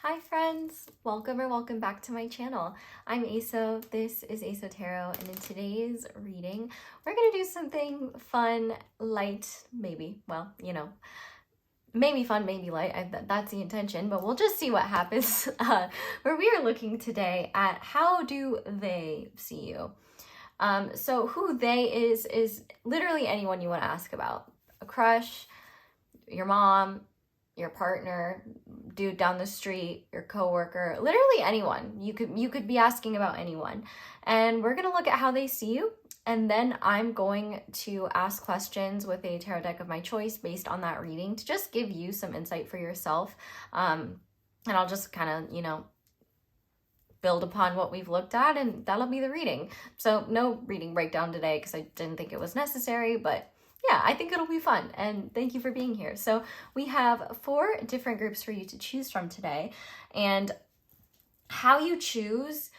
Hi friends, welcome back to my channel. I'm Aso, this is Aso Tarot, and in today's reading, we're gonna do something fun, light, maybe, well, you know, maybe fun, maybe light, that's the intention, but we'll just see what happens, where we are looking today at how do they see you. So who they is literally anyone you want to ask about. A crush, your mom, your partner, dude down the street, your coworker, literally anyone. You could be asking about anyone. And we're going to look at how they see you. And then I'm going to ask questions with a tarot deck of my choice based on that reading to just give you some insight for yourself. And I'll just kind of, you know, build upon what we've looked at, and that'll be the reading. So no reading breakdown today because I didn't think it was necessary, but yeah, I think it'll be fun, and thank you for being here. So we have 4 different groups for you to choose from today, and how you choose,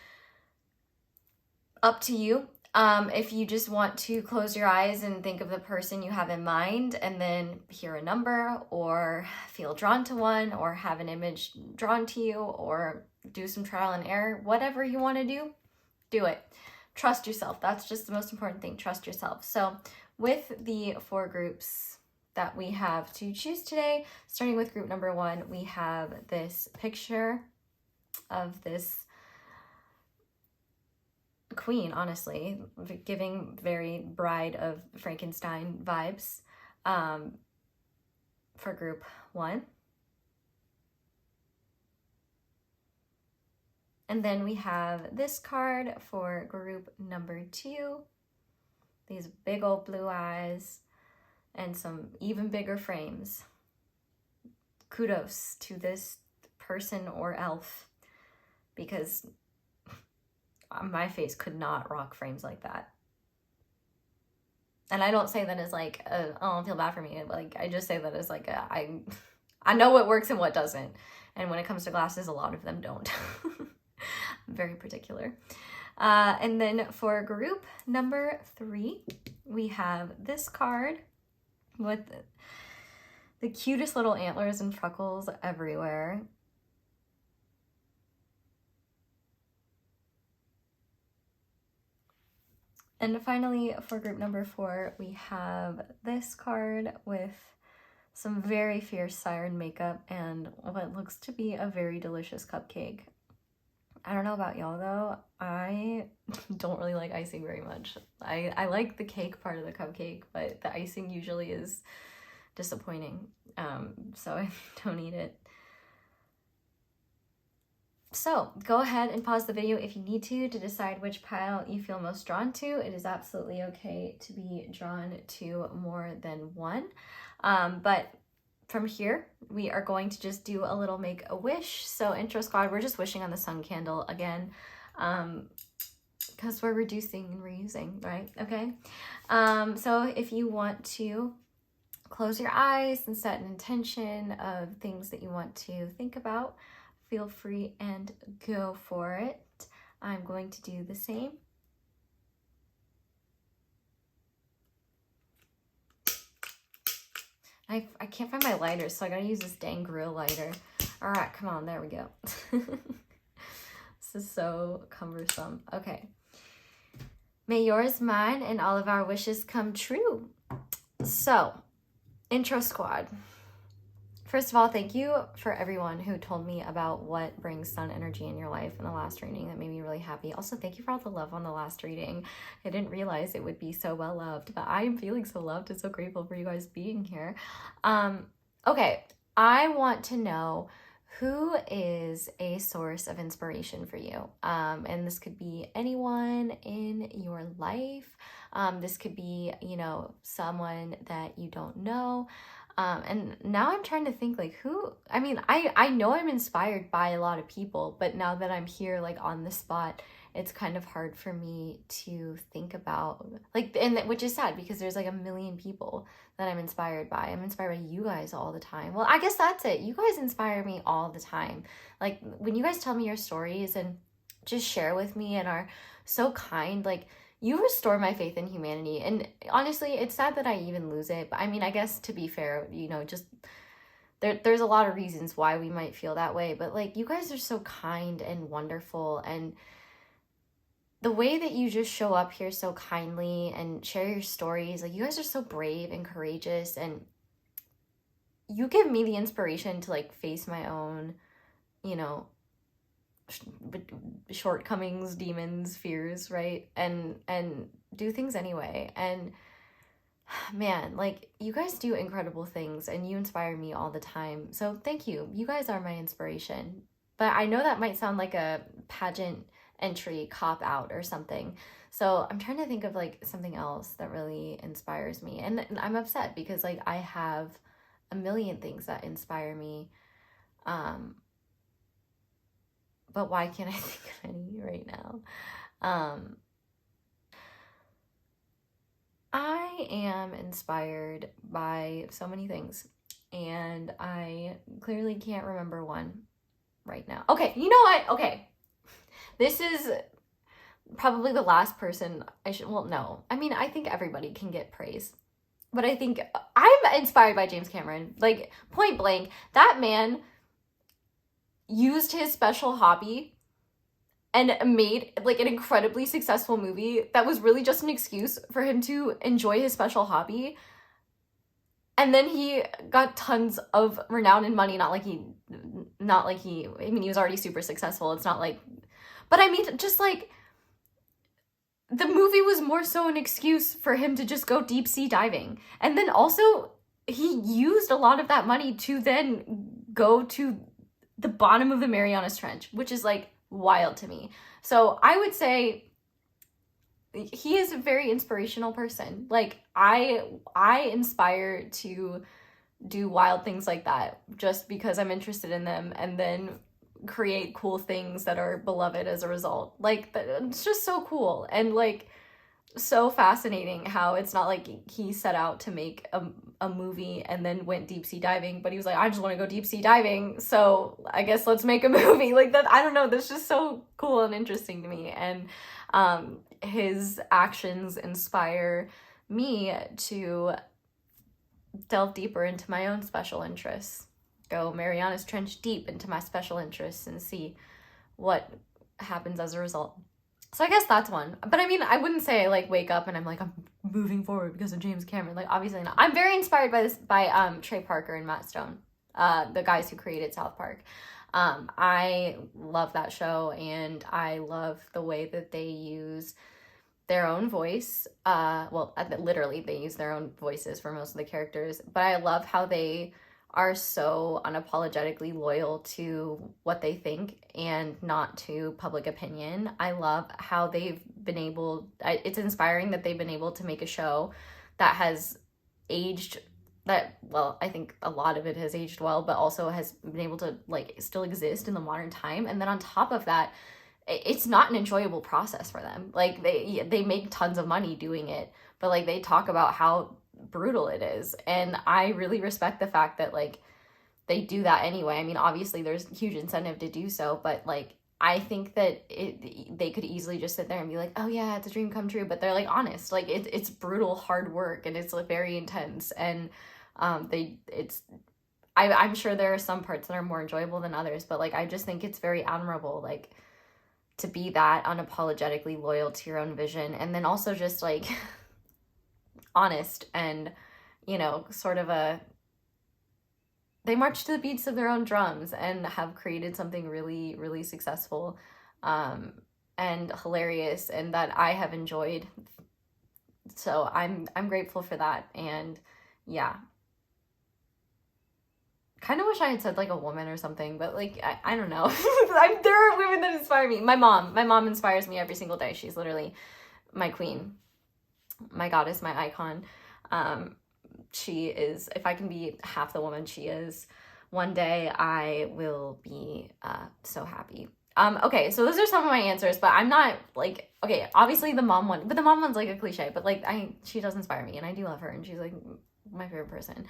up to you. If you just want to close your eyes and think of the person you have in mind and then hear a number or feel drawn to one or have an image drawn to you or do some trial and error, whatever you want to do it. Trust yourself. That's just the most important thing. Trust yourself. So with the 4 groups that we have to choose today, starting with group number 1, we have this picture of this queen, honestly, giving very Bride of Frankenstein vibes for group 1. And then we have this card for group number 2. These big old blue eyes and some even bigger frames. Kudos to this person or elf, because my face could not rock frames like that. And I don't say that as like, oh, feel bad for me. Like, I just say that as like, I know what works and what doesn't. And when it comes to glasses, a lot of them don't. I'm very particular. And then for group number 3, we have this card with the cutest little antlers and freckles everywhere. And finally, for group number 4, we have this card with some very fierce siren makeup and what looks to be a very delicious cupcake. I don't know about y'all though, I don't really like icing very much. I like the cake part of the cupcake, but the icing usually is disappointing, so I don't eat it. So go ahead and pause the video if you need to decide which pile you feel most drawn to. It is absolutely okay to be drawn to more than one, but from here, we are going to just do a little make a wish. So intro squad, we're just wishing on the sun candle again, because we're reducing and reusing, right? Okay. So if you want to close your eyes and set an intention of things that you want to think about, feel free and go for it. I'm going to do the same. I can't find my lighter, so I gotta use this dang grill lighter. All right, come on, there we go. This is so cumbersome. Okay. May yours, mine, and all of our wishes come true. So, intro squad. First of all, thank you for everyone who told me about what brings sun energy in your life in the last reading. That made me really happy. Also, thank you for all the love on the last reading. I didn't realize it would be so well loved, but I am feeling so loved and so grateful for you guys being here. Okay, I want to know who is a source of inspiration for you. And this could be anyone in your life. This could be, you know, someone that you don't know. And now I'm trying to think like who, I mean, I know I'm inspired by a lot of people, but now that I'm here like on the spot, it's kind of hard for me to think about like, and which is sad because there's like a million people that I'm inspired by. I'm inspired by you guys all the time. Well, I guess that's it. You guys inspire me all the time. Like when you guys tell me your stories and just share with me and are so kind, like you restore my faith in humanity. And honestly, it's sad that I even lose it. But I mean, I guess to be fair, you know, just there's a lot of reasons why we might feel that way, but like, you guys are so kind and wonderful, and the way that you just show up here so kindly and share your stories, like, you guys are so brave and courageous, and you give me the inspiration to like face my own, you know, shortcomings, demons, fears, right? And do things anyway. And man, like, you guys do incredible things and you inspire me all the time. So thank you. You guys are my inspiration. But I know that might sound like a pageant entry cop out or something. So I'm trying to think of like something else that really inspires me. And I'm upset because like I have a million things that inspire me. But why can't I think of any right now? I am inspired by so many things, and I clearly can't remember one right now. Okay, you know what? Okay, this is probably the last person I should, well, no. I mean, I think everybody can get praise, but I think I'm inspired by James Cameron. Like, point blank, that man used his special hobby and made like an incredibly successful movie that was really just an excuse for him to enjoy his special hobby. And then he got tons of renown and money. I mean, he was already super successful. It's not like, but I mean, just like, the movie was more so an excuse for him to just go deep sea diving. And then also, he used a lot of that money to then go to the bottom of the Marianas Trench, which is like wild to me. So I would say he is a very inspirational person. Like, I inspire to do wild things like that just because I'm interested in them, and then create cool things that are beloved as a result. Like, it's just so cool, and like so fascinating how it's not like he set out to make a movie and then went deep sea diving, but he was like, I just want to go deep sea diving, so I guess let's make a movie. Like, that, I don't know, that's just so cool and interesting to me. And his actions inspire me to delve deeper into my own special interests, go Marianas Trench deep into my special interests, and see what happens as a result. So I guess that's one. But I mean, I wouldn't say I like wake up and I'm like, I'm moving forward because of James Cameron. Like, obviously not. I'm very inspired by Trey Parker and Matt Stone, the guys who created South Park. I love that show, and I love the way that they use their own voice. Well, literally they use their own voices for most of the characters, but I love how they are so unapologetically loyal to what they think and not to public opinion. I love how they've been able, it's inspiring that they've been able to make a show that has aged, that, well, I think a lot of it has aged well, but also has been able to like still exist in the modern time. And then on top of that, it's not an enjoyable process for them. Like, they make tons of money doing it, but like they talk about how brutal it is, and I really respect the fact that like they do that anyway. I mean, obviously there's huge incentive to do so, but like I think that they could easily just sit there and be like, oh yeah, it's a dream come true, but they're like honest, like it's brutal hard work, and it's like very intense, and I'm sure there are some parts that are more enjoyable than others, but like I just think it's very admirable, like, to be that unapologetically loyal to your own vision, and then also just like honest, and, you know, sort of they march to the beats of their own drums and have created something really, really successful, and hilarious, and that I have enjoyed. So I'm grateful for that. And yeah, kind of wish I had said like a woman or something, but like I don't know. There are women that inspire me. My mom inspires me every single day. She's literally my queen, my goddess, my icon. She is, if I can be half the woman she is, one day I will be so happy. Okay, so those are some of my answers, but I'm not like, okay, obviously the mom one, but the mom one's like a cliche, but like she does inspire me, and I do love her, and she's like my favorite person.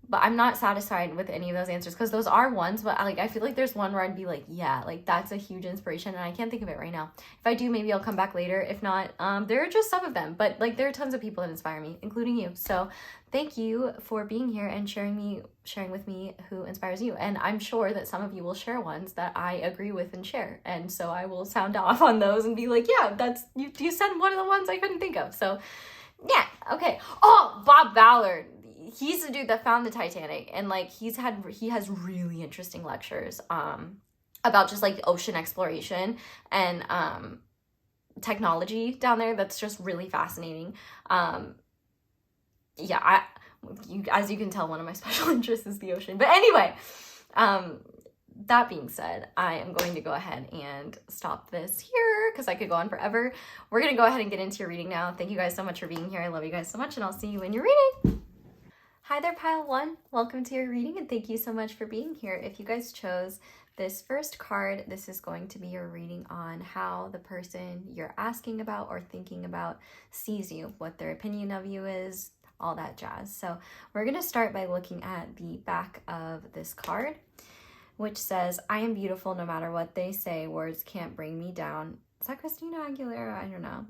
but I'm not satisfied with any of those answers, because those are ones, but I feel like there's one where I'd be like, yeah, like that's a huge inspiration, and I can't think of it right now. If I do, maybe I'll come back later. If not, there are just some of them, but like there are tons of people that inspire me, including you. So thank you for being here and sharing with me who inspires you. And I'm sure that some of you will share ones that I agree with and share. And so I will sound off on those and be like, yeah, that's you said one of the ones I couldn't think of. So yeah, okay. Oh, Bob Ballard. He's the dude that found the Titanic, and like he has really interesting lectures about just like ocean exploration and technology down there. That's just really fascinating. Yeah, as you can tell, one of my special interests is the ocean. But anyway, that being said, I am going to go ahead and stop this here because I could go on forever. We're going to go ahead and get into your reading now. Thank you guys so much for being here. I love you guys so much, and I'll see you in your reading. Hi there, Pile 1. Welcome to your reading, and thank you so much for being here. If you guys chose this first card, this is going to be your reading on how the person you're asking about or thinking about sees you, what their opinion of you is, all that jazz. So we're going to start by looking at the back of this card, which says, I am beautiful no matter what they say. Words can't bring me down. Is that Christina Aguilera? I don't know.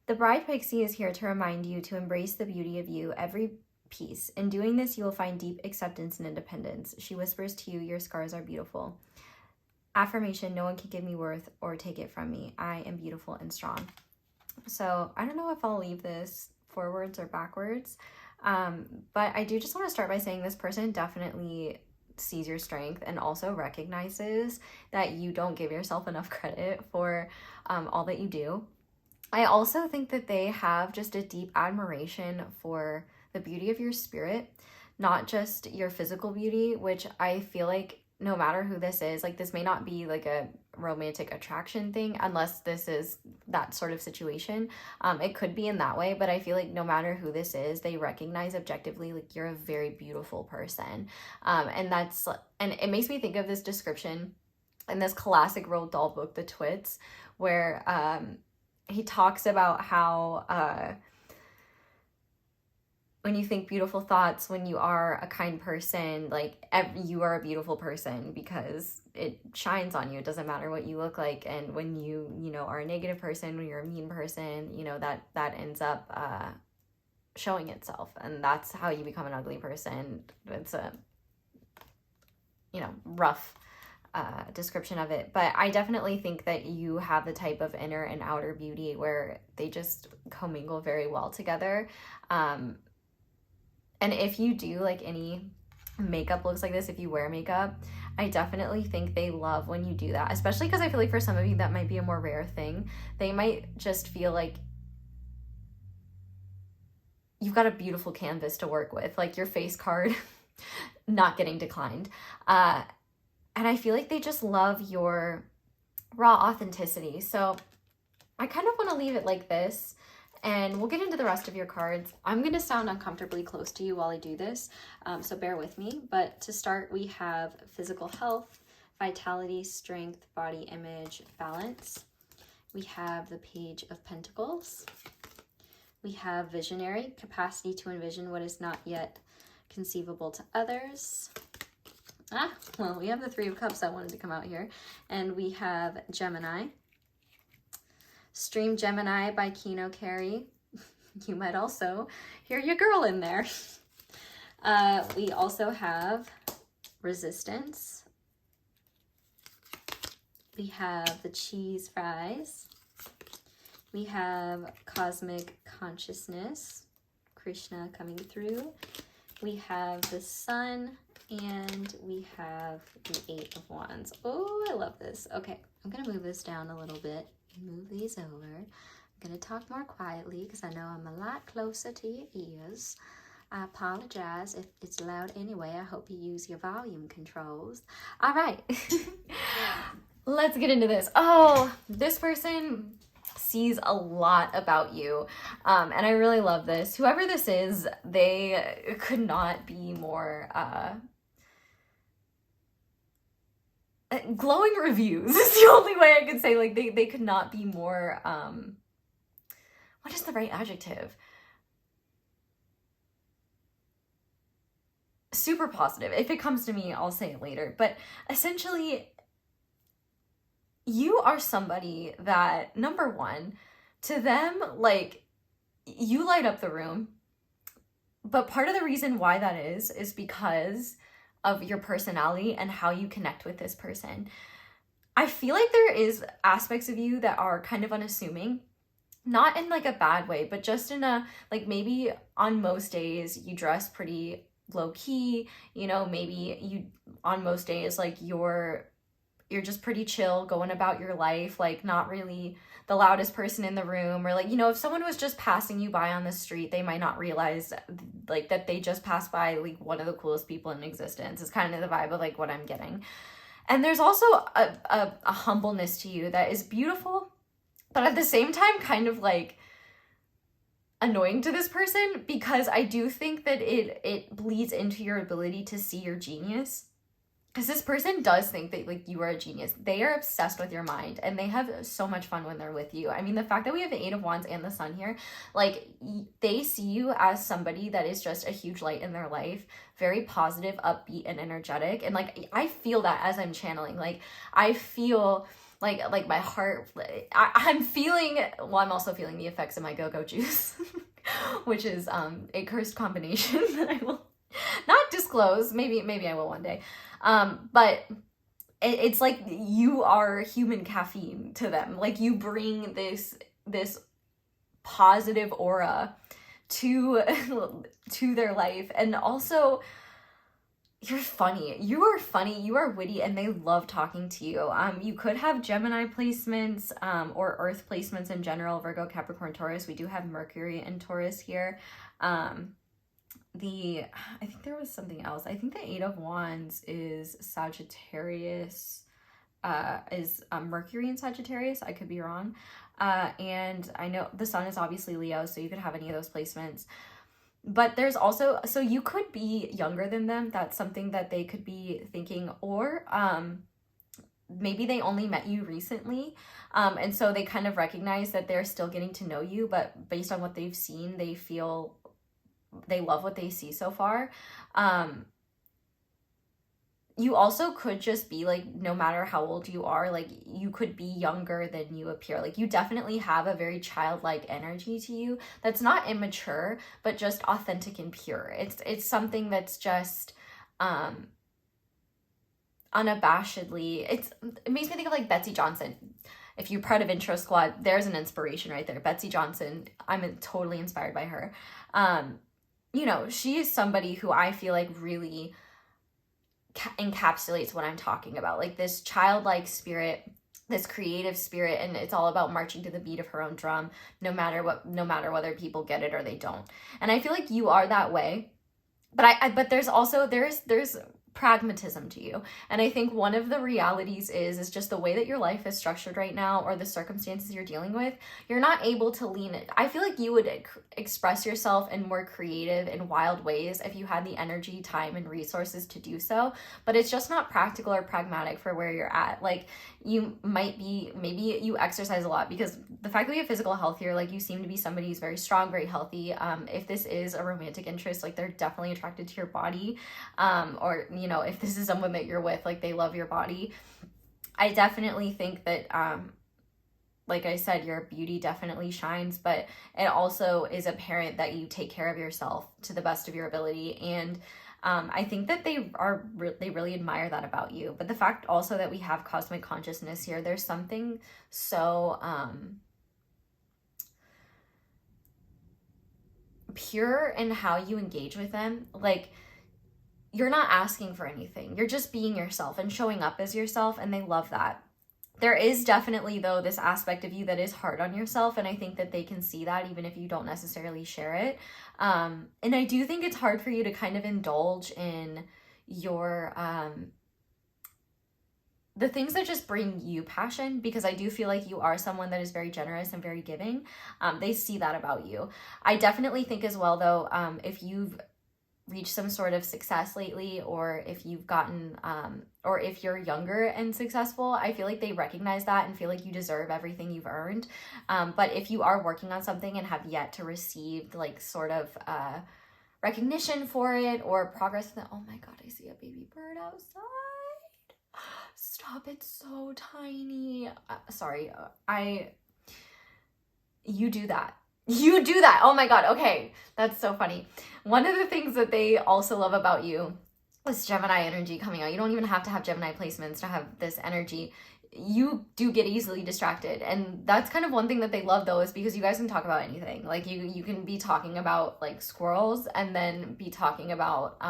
The bride pixie is here to remind you to embrace the beauty of you, every piece. In doing this, you will find deep acceptance and independence. She whispers to you, your scars are beautiful. Affirmation, no one can give me worth or take it from me. I am beautiful and strong. So I don't know if I'll leave this forwards or backwards, but I do just want to start by saying this person definitely sees your strength and also recognizes that you don't give yourself enough credit for all that you do. I also think that they have just a deep admiration for the beauty of your spirit, not just your physical beauty, which I feel like no matter who this is, like this may not be like a romantic attraction thing unless this is that sort of situation. It could be in that way, but I feel like no matter who this is, they recognize objectively like you're a very beautiful person. And it makes me think of this description in this classic Roald Dahl book, The Twits, where he talks about how when you think beautiful thoughts, when you are a kind person, like you are a beautiful person because it shines on you. It doesn't matter what you look like. And when you are a negative person, when you're a mean person, that ends up showing itself. And that's how you become an ugly person. It's a, rough description of it. But I definitely think that you have the type of inner and outer beauty where they just commingle very well together. And if you do like any makeup looks like this, if you wear makeup, I definitely think they love when you do that, especially because I feel like for some of you that might be a more rare thing. They might just feel like you've got a beautiful canvas to work with, like your face card not getting declined. And I feel like they just love your raw authenticity. So I kind of want to leave it like this. And we'll get into the rest of your cards. I'm going to sound uncomfortably close to you while I do this, so bear with me. But to start, we have physical health, vitality, strength, body image, balance. We have the Page of Pentacles. We have visionary, capacity to envision what is not yet conceivable to others. Well, we have the Three of Cups that wanted to come out here. And we have Gemini. Stream Gemini by Kino Carey. You might also hear your girl in there. We also have Resistance. We have the Cheese Fries. We have Cosmic Consciousness, Krishna coming through. We have the Sun, and we have the Eight of Wands. Oh, I love this. Okay, I'm going to move this down a little bit. Move these over. I'm going to talk more quietly because I know I'm a lot closer to your ears. I apologize if it's loud anyway. I hope you use your volume controls. All right. Let's get into this. Oh, this person sees a lot about you. And I really love this. Whoever this is, they could not be more glowing reviews is the only way I could say. Like they could not be more what is the right adjective? super positive. If it comes to me, I'll say it later. But essentially, you are somebody that, number one, to them, like, you light up the room. But part of the reason why that is because of your personality and how you connect with this person. I feel like there is aspects of you that are kind of unassuming, not in like a bad way, but just in a, like, maybe on most days you dress pretty low key, you know, maybe you, on most days, like, you're just pretty chill going about your life, like, not really the loudest person in the room, or like, you know, if someone was just passing you by on the street, they might not realize like that they just passed by like one of the coolest people in existence. Is kind of the vibe of like what I'm getting. And there's also a humbleness to you that is beautiful, but at the same time kind of like annoying to this person, because I do think that it bleeds into your ability to see your genius. Because this person does think that like you are a genius. They are obsessed with your mind, and they have so much fun when they're with you. I mean, the fact that we have the 8 of Wands and the Sun here, like, they see you as somebody that is just a huge light in their life, very positive, upbeat, and energetic. And like, I feel that as I'm channeling. Like, I feel like my heart, I'm feeling, well, I'm also feeling the effects of my go-go juice, which is a cursed combination that I will not disclose. Maybe I will one day. But it's like you are human caffeine to them. Like, you bring this positive aura to their life. And also, you're funny. You are funny, you are witty, and they love talking to you. You could have Gemini placements, or Earth placements in general, Virgo, Capricorn, Taurus. We do have Mercury and Taurus here. I think there was something else. I think the 8 of Wands is Sagittarius, is Mercury in Sagittarius. I could be wrong. And I know the Sun is obviously Leo, so you could have any of those placements. But there's also, so you could be younger than them. That's something that they could be thinking. Or maybe they only met you recently. And so they kind of recognize that they're still getting to know you, but based on what they've seen, they feel they love what they see so far. You also could just be like, no matter how old you are, like, you could be younger than you appear. Like, you definitely have a very childlike energy to you that's not immature, but just authentic and pure. It's something that's just unabashedly, it makes me think of like Betsy Johnson. If you're part of Intro Squad, there's an inspiration right there. Betsy Johnson, I'm totally inspired by her. You know, she is somebody who I feel like really encapsulates what I'm talking about. Like, this childlike spirit, this creative spirit, and it's all about marching to the beat of her own drum, no matter whether people get it or they don't. And I feel like you are that way. But there's also, there's pragmatism to you. And I think one of the realities is just the way that your life is structured right now, or the circumstances you're dealing with, you're not able to lean it. I feel like you would express yourself in more creative and wild ways if you had the energy, time, and resources to do so, but it's just not practical or pragmatic for where you're at. Like, you might be, maybe you exercise a lot, because the fact that we have physical health here, like, you seem to be somebody who's very strong, very healthy. If this is a romantic interest, like, they're definitely attracted to your body, or, you know, if this is someone that you're with, like, they love your body. I definitely think that, like I said, your beauty definitely shines, but it also is apparent that you take care of yourself to the best of your ability. And I think that they really admire that about you. But the fact also that we have cosmic consciousness here, there's something so pure in how you engage with them. Like, you're not asking for anything. You're just being yourself and showing up as yourself, and they love that. There is definitely, though, this aspect of you that is hard on yourself, and I think that they can see that even if you don't necessarily share it. And I do think it's hard for you to kind of indulge in your the things that just bring you passion, because I do feel like you are someone that is very generous and very giving. They see that about you. I definitely think as well, though, if you've reached some sort of success lately, or if you've gotten, or if you're younger and successful, I feel like they recognize that and feel like you deserve everything you've earned. But if you are working on something and have yet to receive like sort of recognition for it or progress. Oh my God, I see a baby bird outside. Stop, it's so tiny. Sorry, you do that. You do that. Oh my God. Okay. That's so funny. One of the things that they also love about you is Gemini energy coming out. You don't even have to have Gemini placements to have this energy. You do get easily distracted. And that's kind of one thing that they love though, is because you guys can talk about anything. Like you can be talking about like squirrels and then be talking about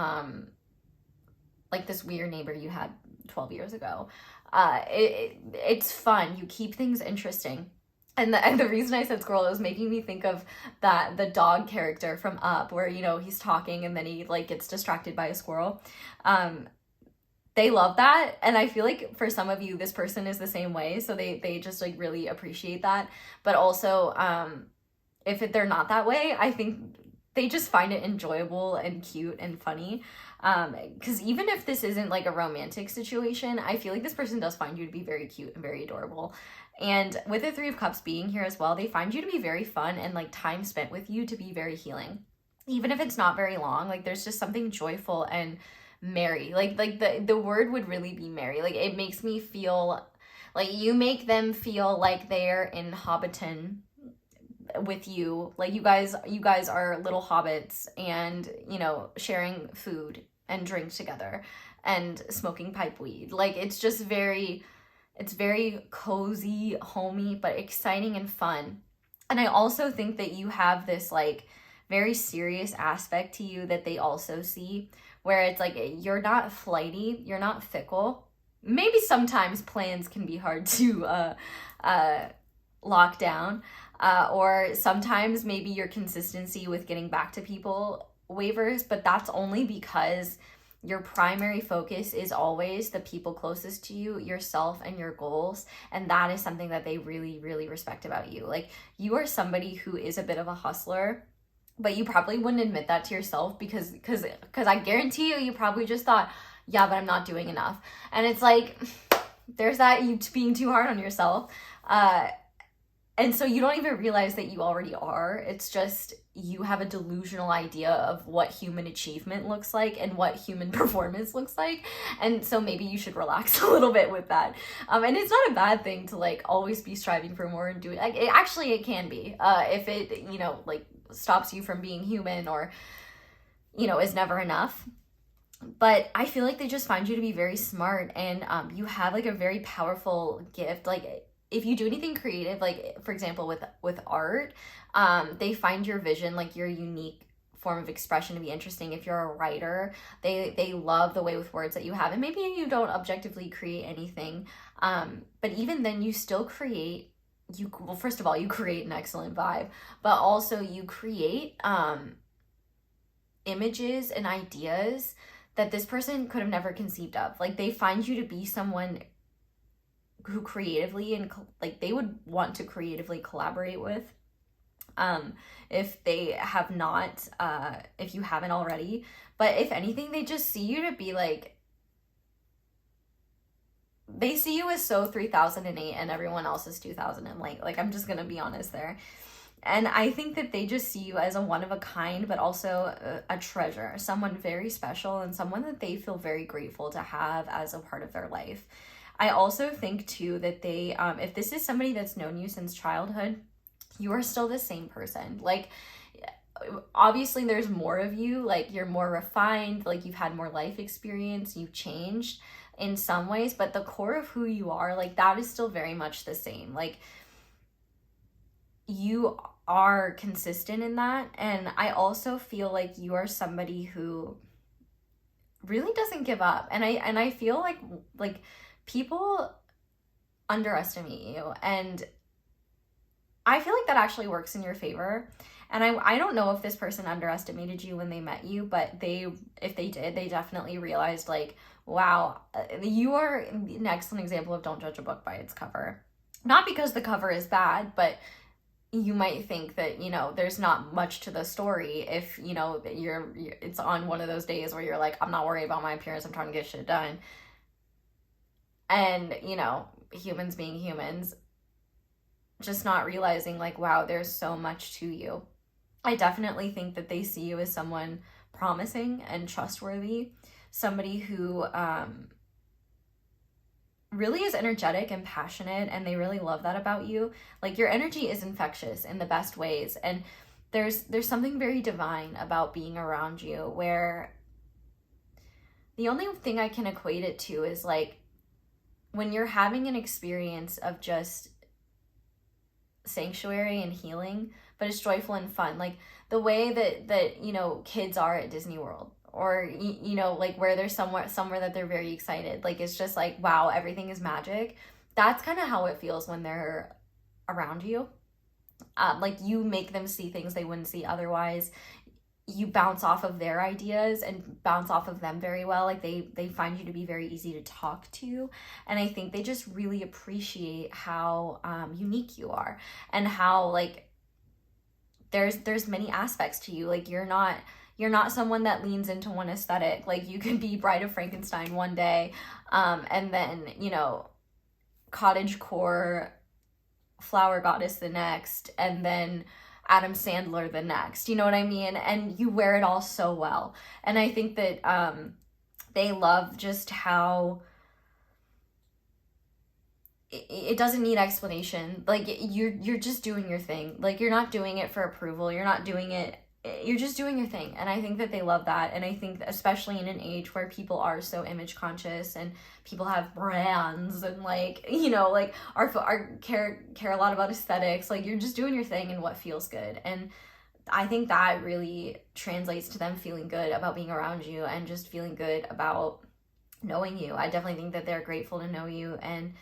like this weird neighbor you had 12 years ago. It's fun. You keep things interesting. And the reason I said squirrel is making me think of the dog character from Up, where, you know, he's talking and then he like gets distracted by a squirrel. They love that. And I feel like for some of you, this person is the same way. So they just like really appreciate that. But also, if they're not that way, I think they just find it enjoyable and cute and funny. Because even if this isn't like a romantic situation, I feel like this person does find you to be very cute and very adorable. And with the Three of Cups being here as well, they find you to be very fun, and like time spent with you to be very healing. Even if it's not very long, like there's just something joyful and merry. Like the word would really be merry. Like it makes me feel like you make them feel like they're in Hobbiton with you. Like you guys are little hobbits, and you know, sharing food and drink together and smoking pipe weed. Like it's just very cozy, homey, but exciting and fun. And I also think that you have this like very serious aspect to you that they also see, where it's like you're not flighty, you're not fickle. Maybe sometimes plans can be hard to lock down, or sometimes maybe your consistency with getting back to people wavers, but that's only because your primary focus is always the people closest to you, yourself and your goals. And that is something that they really, really respect about you. Like you are somebody who is a bit of a hustler, but you probably wouldn't admit that to yourself because I guarantee you probably just thought, yeah, but I'm not doing enough. And it's like, there's that, you being too hard on yourself. And so you don't even realize that you already are. It's just you have a delusional idea of what human achievement looks like and what human performance looks like. And so maybe you should relax a little bit with that. And it's not a bad thing to like always be striving for more and doing, like it can be, if it, you know, like stops you from being human or, you know, is never enough. But I feel like they just find you to be very smart, and you have like a very powerful gift. Like if you do anything creative, like for example with art, they find your vision, like your unique form of expression, to be interesting. If you're a writer, they love the way with words that you have. And maybe you don't objectively create anything, but even then you still create. Well, first of all, you create an excellent vibe, but also you create images and ideas that this person could have never conceived of. Like they find you to be someone who creatively and like they would want to creatively collaborate with, if they have not, if you haven't already. But if anything, they just see you to be like, they see you as so 3008 and everyone else is 2000, and like I'm just gonna be honest there. And I think that they just see you as a one of a kind, but also a treasure, someone very special, and someone that they feel very grateful to have as a part of their life. I also think too that they, if this is somebody that's known you since childhood, you are still the same person. Like obviously there's more of you, like you're more refined, like you've had more life experience, you've changed in some ways, but the core of who you are, like that is still very much the same. Like you are consistent in that. And I also feel like you are somebody who really doesn't give up. And I feel like people underestimate you, and I feel like that actually works in your favor. And I don't know if this person underestimated you when they met you, but if they did, they definitely realized like, wow, you are an excellent example of don't judge a book by its cover. Not because the cover is bad, but you might think that, you know, there's not much to the story if, you know, that it's on one of those days where you're like, I'm not worried about my appearance, I'm trying to get shit done. And, you know, humans being humans, just not realizing like, wow, there's so much to you. I definitely think that they see you as someone promising and trustworthy, somebody who really is energetic and passionate, and they really love that about you. Like, your energy is infectious in the best ways, and there's something very divine about being around you, where the only thing I can equate it to is like when you're having an experience of just sanctuary and healing, but it's joyful and fun, like the way that you know, kids are at Disney World, or you know, like where there's somewhere that they're very excited, like it's just like, wow, everything is magic. That's kind of how it feels when they're around you. Like, you make them see things they wouldn't see otherwise. You bounce off of their ideas and bounce off of them very well. Like, they find you to be very easy to talk to, and I think they just really appreciate how unique you are, and how like there's many aspects to you. Like, you're not someone that leans into one aesthetic. Like, you could be Bride of Frankenstein one day, and then, you know, cottagecore flower goddess the next, and then Adam Sandler the next. You know what I mean? And you wear it all so well. And I think that they love just how it doesn't need explanation. Like, you're just doing your thing. Like, you're not doing it for approval. You're just doing your thing. And I think that they love that. And I think that especially in an age where people are so image conscious, and people have brands, and like, you know, like care a lot about aesthetics, like, you're just doing your thing and what feels good. And I think that really translates to them feeling good about being around you, and just feeling good about knowing you. I definitely think that they're grateful to know you. And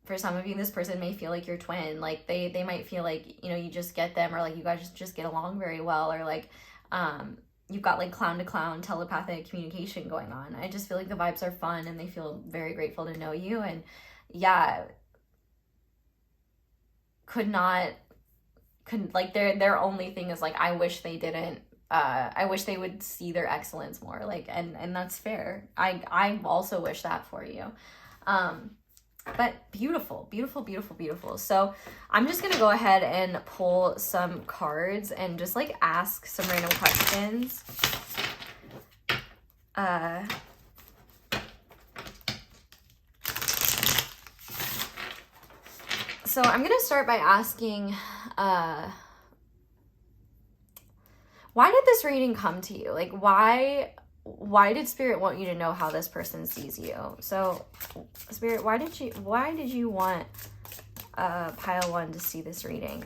for some of you, this person may feel like your twin. Like, they might feel like, you know, you just get them, or like you guys just get along very well, or like you've got like clown to clown telepathic communication going on. I just feel like the vibes are fun, and they feel very grateful to know you. And yeah, couldn't like, their only thing is like, I wish they didn't, I wish they would see their excellence more. Like, and that's fair. I also wish that for you. But beautiful, beautiful, beautiful, beautiful. So I'm just going to go ahead and pull some cards and just like ask some random questions. So I'm going to start by asking, why did this reading come to you? Like, why did Spirit want you to know how this person sees you? So Spirit, why did you want pile 1 to see this reading?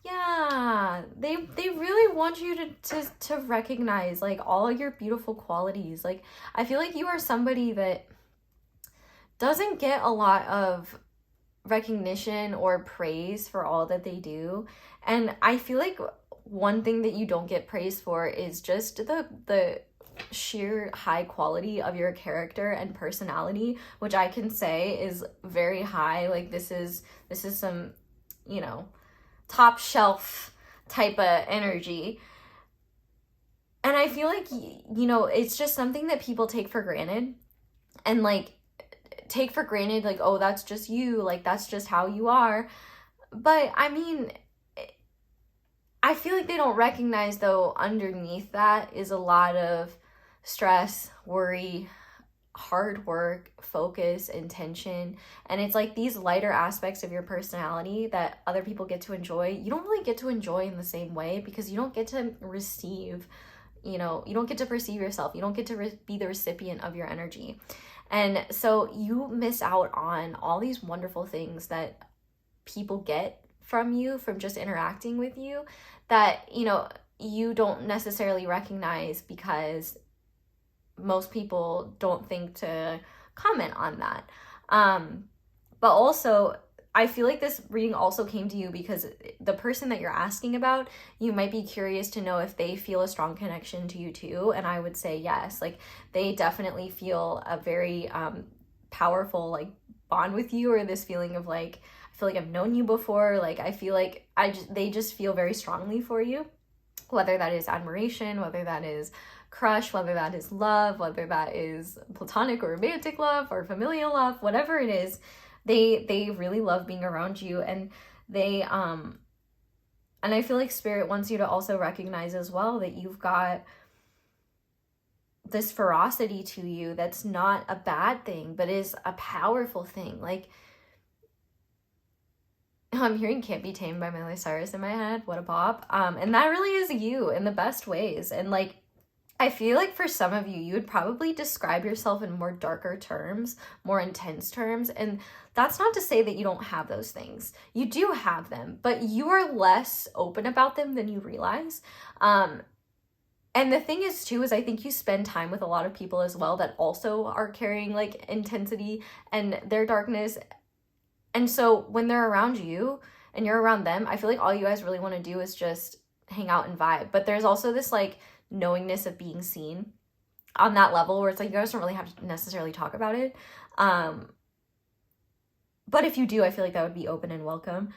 Yeah, they really want you to recognize like all of your beautiful qualities. Like, I feel like you are somebody that doesn't get a lot of recognition or praise for all that they do. And I feel like one thing that you don't get praised for is just the sheer high quality of your character and personality, which I can say is very high. Like, this is some, you know, top shelf type of energy. And I feel like, you know, it's just something that people take for granted, and like take for granted, like, oh, that's just you, like, that's just how you are. But I mean, I feel like they don't recognize, though, underneath that is a lot of stress, worry, hard work, focus, intention. And it's like these lighter aspects of your personality that other people get to enjoy, you don't really get to enjoy in the same way, because you don't get to receive, you know, you don't get to perceive yourself. You don't get to be the recipient of your energy. And so you miss out on all these wonderful things that people get from you, from just interacting with you, that, you know, you don't necessarily recognize, because most people don't think to comment on that. But also, I feel like this reading also came to you because the person that you're asking about, you might be curious to know if they feel a strong connection to you too. And I would say yes. Like, they definitely feel a very powerful like bond with you, or this feeling of like, I feel like I've known you before. Like, I feel like they just feel very strongly for you, whether that is admiration, whether that is crush, whether that is love, whether that is platonic or romantic love or familial love, whatever it is, they really love being around you. And they And I feel like Spirit wants you to also recognize as well that you've got this ferocity to you that's not a bad thing, but is a powerful thing. Like, I'm hearing Can't Be Tamed by Miley Cyrus in my head. What a bop. And that really is you in the best ways. And like, I feel like for some of you, you would probably describe yourself in more darker terms, more intense terms. And that's not to say that you don't have those things. You do have them, but you are less open about them than you realize. And the thing is too, is I think you spend time with a lot of people as well that also are carrying like intensity and their darkness. And so when they're around you and you're around them, I feel like all you guys really want to do is just hang out and vibe. But there's also this like knowingness of being seen on that level where it's like you guys don't really have to necessarily talk about it. But if you do, I feel like that would be open and welcome.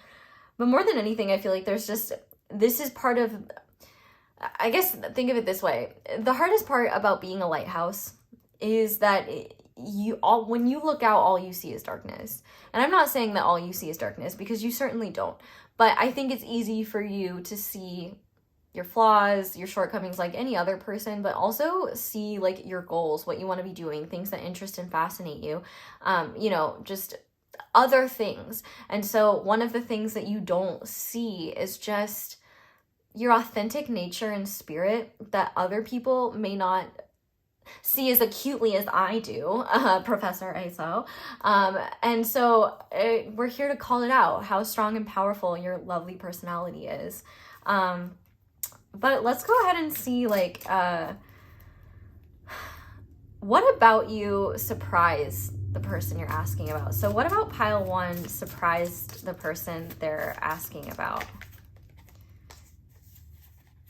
But more than anything, I feel like there's just, this is part of, I guess, think of it this way. The hardest part about being a lighthouse is that when you look out, all you see is darkness. And I'm not saying that all you see is darkness, because you certainly don't. But I think it's easy for you to see your flaws, your shortcomings like any other person, but also see like your goals, what you want to be doing, things that interest and fascinate you, you know, just other things. And so one of the things that you don't see is just your authentic nature and spirit that other people may not see as acutely as I do, Professor Xoxo. And so we're here to call it out, how strong and powerful your lovely personality is. But let's go ahead and see, like, what about you surprised the person you're asking about? So what about pile 1 surprised the person they're asking about?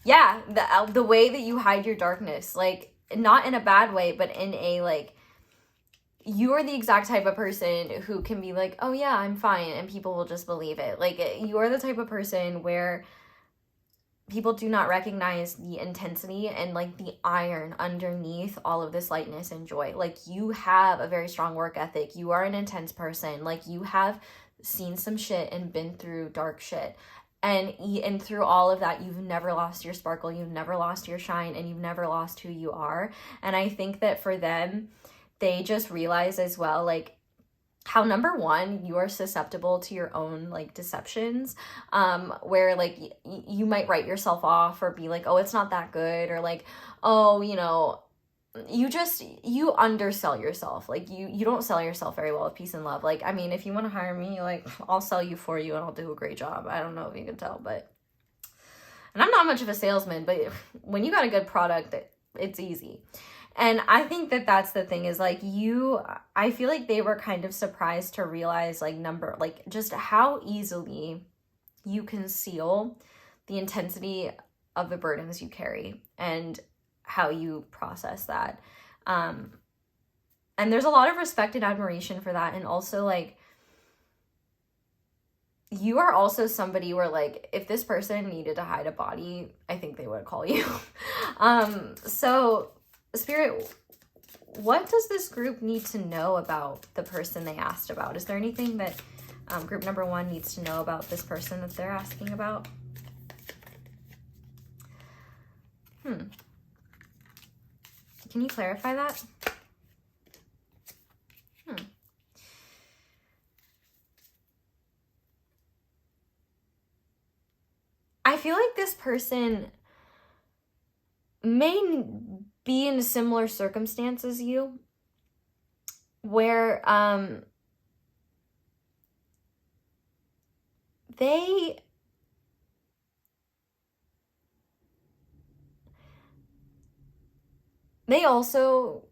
Yeah, the way that you hide your darkness, like, not in a bad way, but in a, like, you are the exact type of person who can be like, oh yeah, I'm fine, and people will just believe it. Like, you are the type of person where people do not recognize the intensity and like the iron underneath all of this lightness and joy. Like, you have a very strong work ethic. You are an intense person. Like, you have seen some shit and been through dark shit. And through all of that, you've never lost your sparkle, you've never lost your shine, and you've never lost who you are. And I think that for them, they just realize as well, like, how number one, you are susceptible to your own like deceptions, where like you might write yourself off or be like, oh, it's not that good, or like, oh, you know, you undersell yourself. Like, you don't sell yourself very well with peace and love. Like, I mean, if you want to hire me, like, I'll sell you for you and I'll do a great job. I don't know if you can tell, but, and I'm not much of a salesman, but when you got a good product, it's easy. And I think that that's the thing is like I feel like they were kind of surprised to realize like just how easily you conceal the intensity of the burdens you carry and how you process that. And there's a lot of respect and admiration for that. And also, like, you are also somebody where, like, if this person needed to hide a body, I think they would call you. So Spirit, what does this group need to know about the person they asked about? Is there anything that group number 1 needs to know about this person that they're asking about? Can you clarify that? I feel like this person may be in a similar circumstance as you, where they also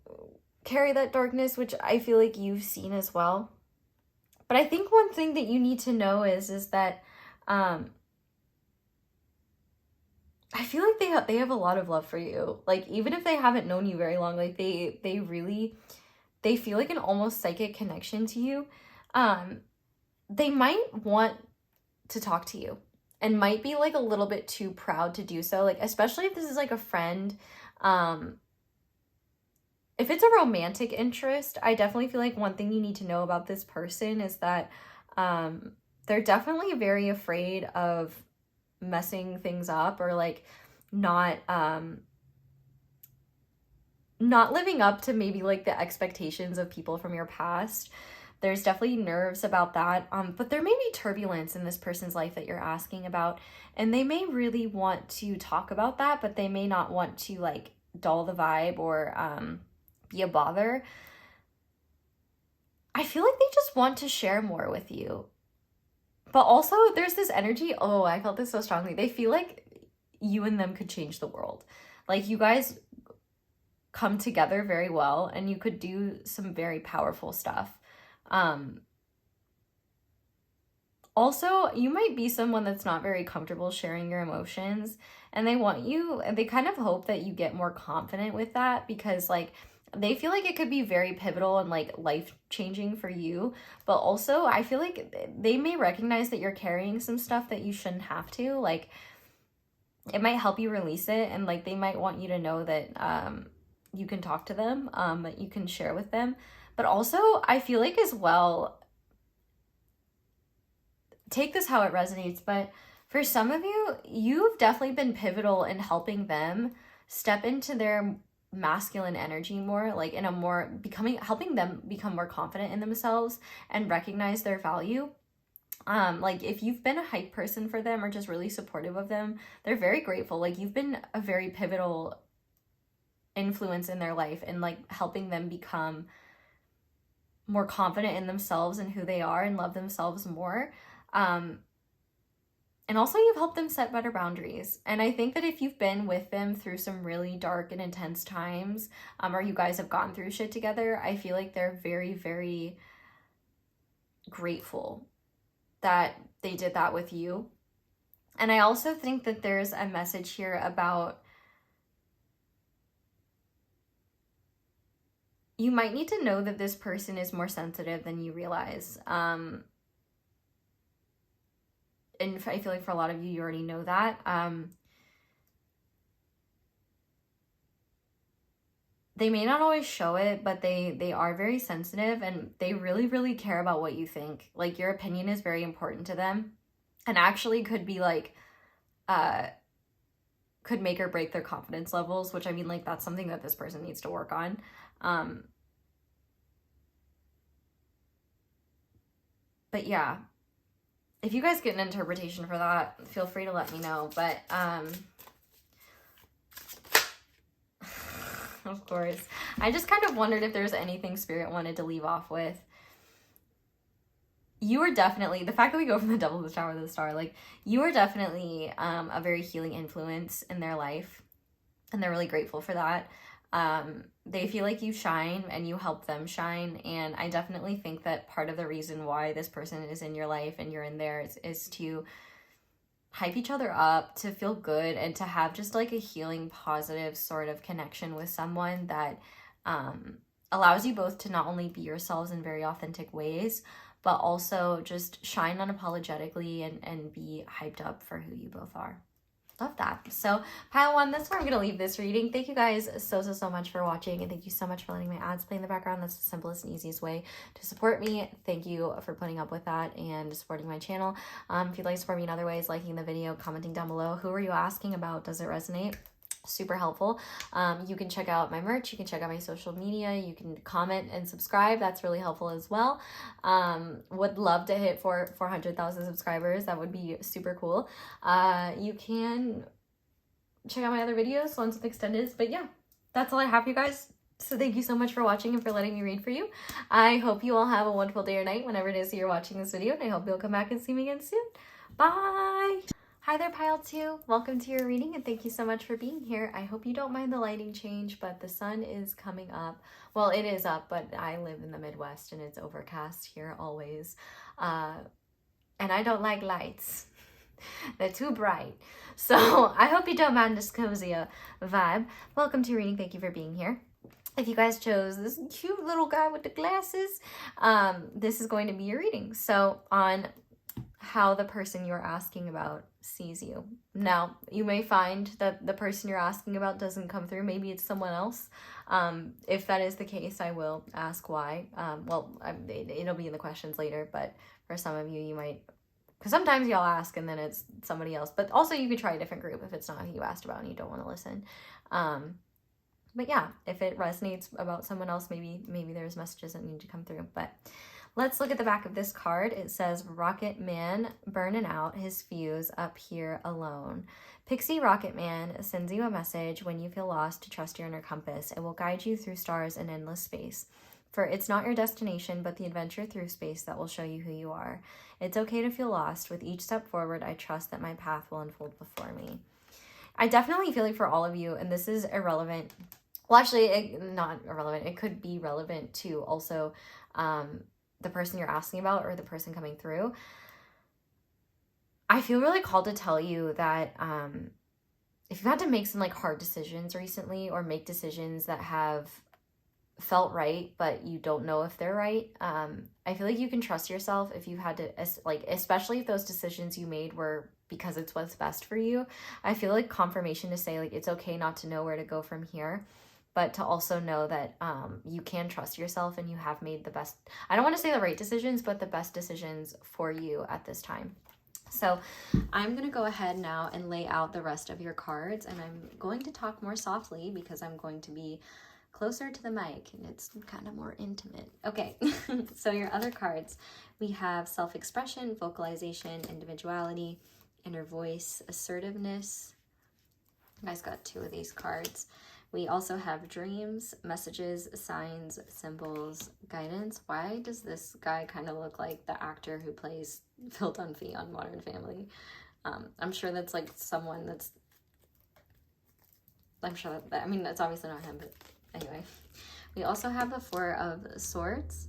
carry that darkness, which I feel like you've seen as well. But I think one thing that you need to know is that I feel like they have a lot of love for you. Like, even if they haven't known you very long, like they feel like an almost psychic connection to you. They might want to talk to you and might be like a little bit too proud to do so. Like, especially if this is like a friend. If it's a romantic interest, I definitely feel like one thing you need to know about this person is that they're definitely very afraid of messing things up or like not living up to maybe like the expectations of people from your past. There's definitely nerves about that, but there may be turbulence in this person's life that you're asking about, and they may really want to talk about that, but they may not want to like dull the vibe or be a bother. I feel like they just want to share more with you. But also there's this energy, oh, I felt this so strongly. They feel like you and them could change the world. Like you guys come together very well and you could do some very powerful stuff. Also, you might be someone that's not very comfortable sharing your emotions, and they kind of hope that you get more confident with that, because like they feel like it could be very pivotal and like life-changing for you. But also I feel like they may recognize that you're carrying some stuff that you shouldn't have to. Like it might help you release it, and like they might want you to know that you can talk to them, that you can share with them. But also I feel like as well, take this how it resonates, but for some of you, you've definitely been pivotal in helping them step into their masculine energy more, like in a more helping them become more confident in themselves and recognize their value. Like if you've been a hype person for them or just really supportive of them, they're very grateful. Like you've been a very pivotal influence in their life and like helping them become more confident in themselves and who they are and love themselves more. And also you've helped them set better boundaries. And I think that if you've been with them through some really dark and intense times, or you guys have gone through shit together, I feel like they're very, very grateful that they did that with you. And I also think that there's a message here about you might need to know that this person is more sensitive than you realize. And I feel like for a lot of you, you already know that. They may not always show it, but they are very sensitive, and they really, really care about what you think. Like your opinion is very important to them, and actually could be like, could make or break their confidence levels, which I mean, like that's something that this person needs to work on. But yeah, if you guys get an interpretation for that, feel free to let me know. But of course, I just kind of wondered if there's anything Spirit wanted to leave off with. You are definitely, the fact that we go from the Devil to the Tower to the Star, like you are definitely a very healing influence in their life, and they're really grateful for that. They feel like you shine and you help them shine, and I definitely think that part of the reason why this person is in your life and you're in theirs is to hype each other up, to feel good, and to have just like a healing, positive sort of connection with someone that allows you both to not only be yourselves in very authentic ways, but also just shine unapologetically and be hyped up for who you both are. Love that. So pile one, that's where I'm going to leave this reading. Thank you guys so much for watching, and thank you so much for letting my ads play in the background. That's the simplest and easiest way to support me. Thank you for putting up with that and supporting my channel. If you'd like to support me in other ways, liking the video, commenting down below. Who are you asking about? Does it resonate? Super helpful. You can check out my merch, you can check out my social media, you can comment and subscribe. That's really helpful as well. Would love to hit 400,000 subscribers. That would be super cool. You can check out my other videos, ones with extendeds. But yeah, that's all I have, you guys. So thank you so much for watching and for letting me read for you. I hope you all have a wonderful day or night whenever it is that you're watching this video, and I hope you'll come back and see me again soon. Bye! Hi there, Pile 2. Welcome to your reading, and thank you so much for being here. I hope you don't mind the lighting change, but the sun is coming up. Well, it is up, but I live in the Midwest, and it's overcast here always. And I don't like lights. They're too bright. So I hope you don't mind this cozy vibe. Welcome to your reading. Thank you for being here. If you guys chose this cute little guy with the glasses, this is going to be your reading. So on how the person you're asking about sees you. Now, you may find that the person you're asking about doesn't come through. Maybe it's someone else. If that is the case, I will ask why. Well, it'll be in the questions later, but for some of you, you might Because sometimes y'all ask and then it's somebody else. But also you could try a different group if it's not who you asked about and you don't want to listen. But yeah, if it resonates about someone else, maybe there's messages that need to come through. But let's look at the back of this card. It says, Rocket Man burning out his fuse up here alone. Pixie Rocket Man sends you a message when you feel lost to trust your inner compass. It will guide you through stars and endless space. For it's not your destination, but the adventure through space that will show you who you are. It's okay to feel lost. With each step forward, I trust that my path will unfold before me. I definitely feel like for all of you, and this is irrelevant. Well, actually, not irrelevant. It could be relevant to also the person you're asking about or the person coming through. I feel really called to tell you that if you've had to make some like hard decisions recently or make decisions that have felt right, but you don't know if they're right. I feel like you can trust yourself if you've had to, like, especially if those decisions you made were because it's what's best for you. I feel like confirmation to say like, it's okay not to know where to go from here, but to also know that you can trust yourself and you have made the best, I don't want to say the right decisions, but the best decisions for you at this time. So I'm going to go ahead now and lay out the rest of your cards, and I'm going to talk more softly because I'm going to be closer to the mic and it's kind of more intimate. Okay, so your other cards, we have self-expression, vocalization, individuality, inner voice, assertiveness. You guys got 2 of these cards. We also have dreams, messages, signs, symbols, guidance. Why does this guy kind of look like the actor who plays Phil Dunphy on Modern Family? I'm sure that's like someone that's, I'm sure that, I mean, that's obviously not him, but anyway. We also have the 4 of Swords.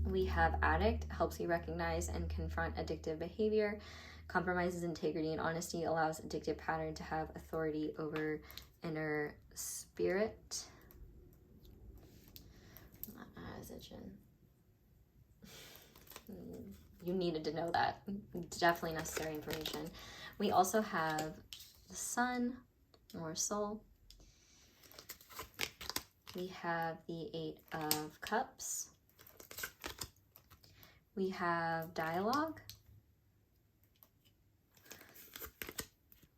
We have addict, helps you recognize and confront addictive behavior, compromises integrity and honesty, allows addictive pattern to have authority over inner spirit. My eyes itching. You needed to know that. Definitely necessary information. We also have the Sun, or Soul. We have the 8 of Cups. We have Dialogue.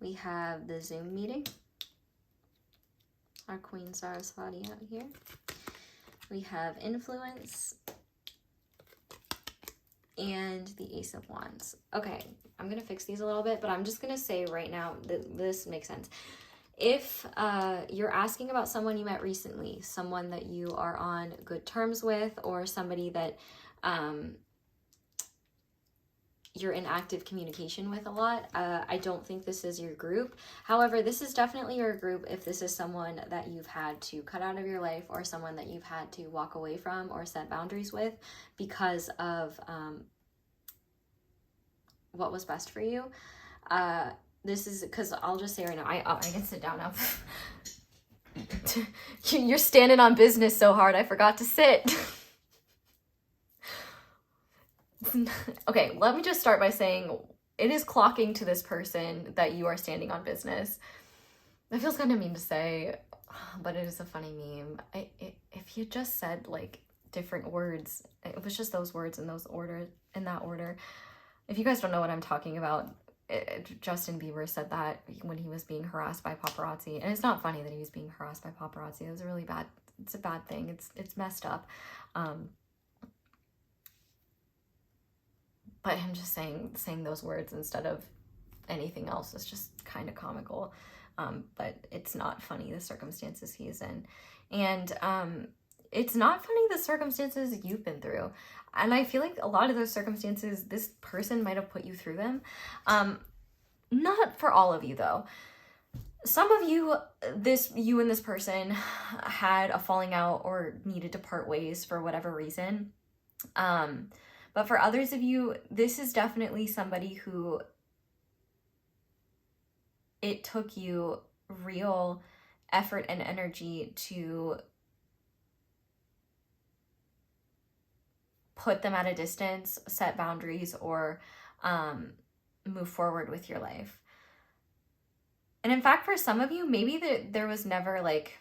We have the Zoom meeting. Our Queen Saraswati out here. We have Influence. And the Ace of Wands. Okay, I'm going to fix these a little bit, but I'm just going to say right now that this makes sense. If you're asking about someone you met recently, someone that you are on good terms with, or somebody that you're in active communication with a lot, I don't think this is your group. However, this is definitely your group if this is someone that you've had to cut out of your life, or someone that you've had to walk away from or set boundaries with because of what was best for you. This is because I'll just say right now, I can sit down now. You're standing on business so hard, I forgot to sit. Okay, let me just start by saying it is clocking to this person that you are standing on business. That feels kind of mean to say, but it is a funny meme. If you just said like different words, it was just those words in that order. If you guys don't know what I'm talking about, Justin Bieber said that when he was being harassed by paparazzi, and it's not funny that he was being harassed by paparazzi. It was a really bad. It's a bad thing. It's messed up. But him just saying those words instead of anything else is just kind of comical. But it's not funny, the circumstances he is in. And it's not funny, the circumstances you've been through. And I feel like a lot of those circumstances, this person might have put you through them. Not for all of you, though. Some of you, you and this person had a falling out or needed to part ways for whatever reason. But for others of you, this is definitely somebody who it took you real effort and energy to put them at a distance, set boundaries, or move forward with your life. And in fact, for some of you, maybe there was never like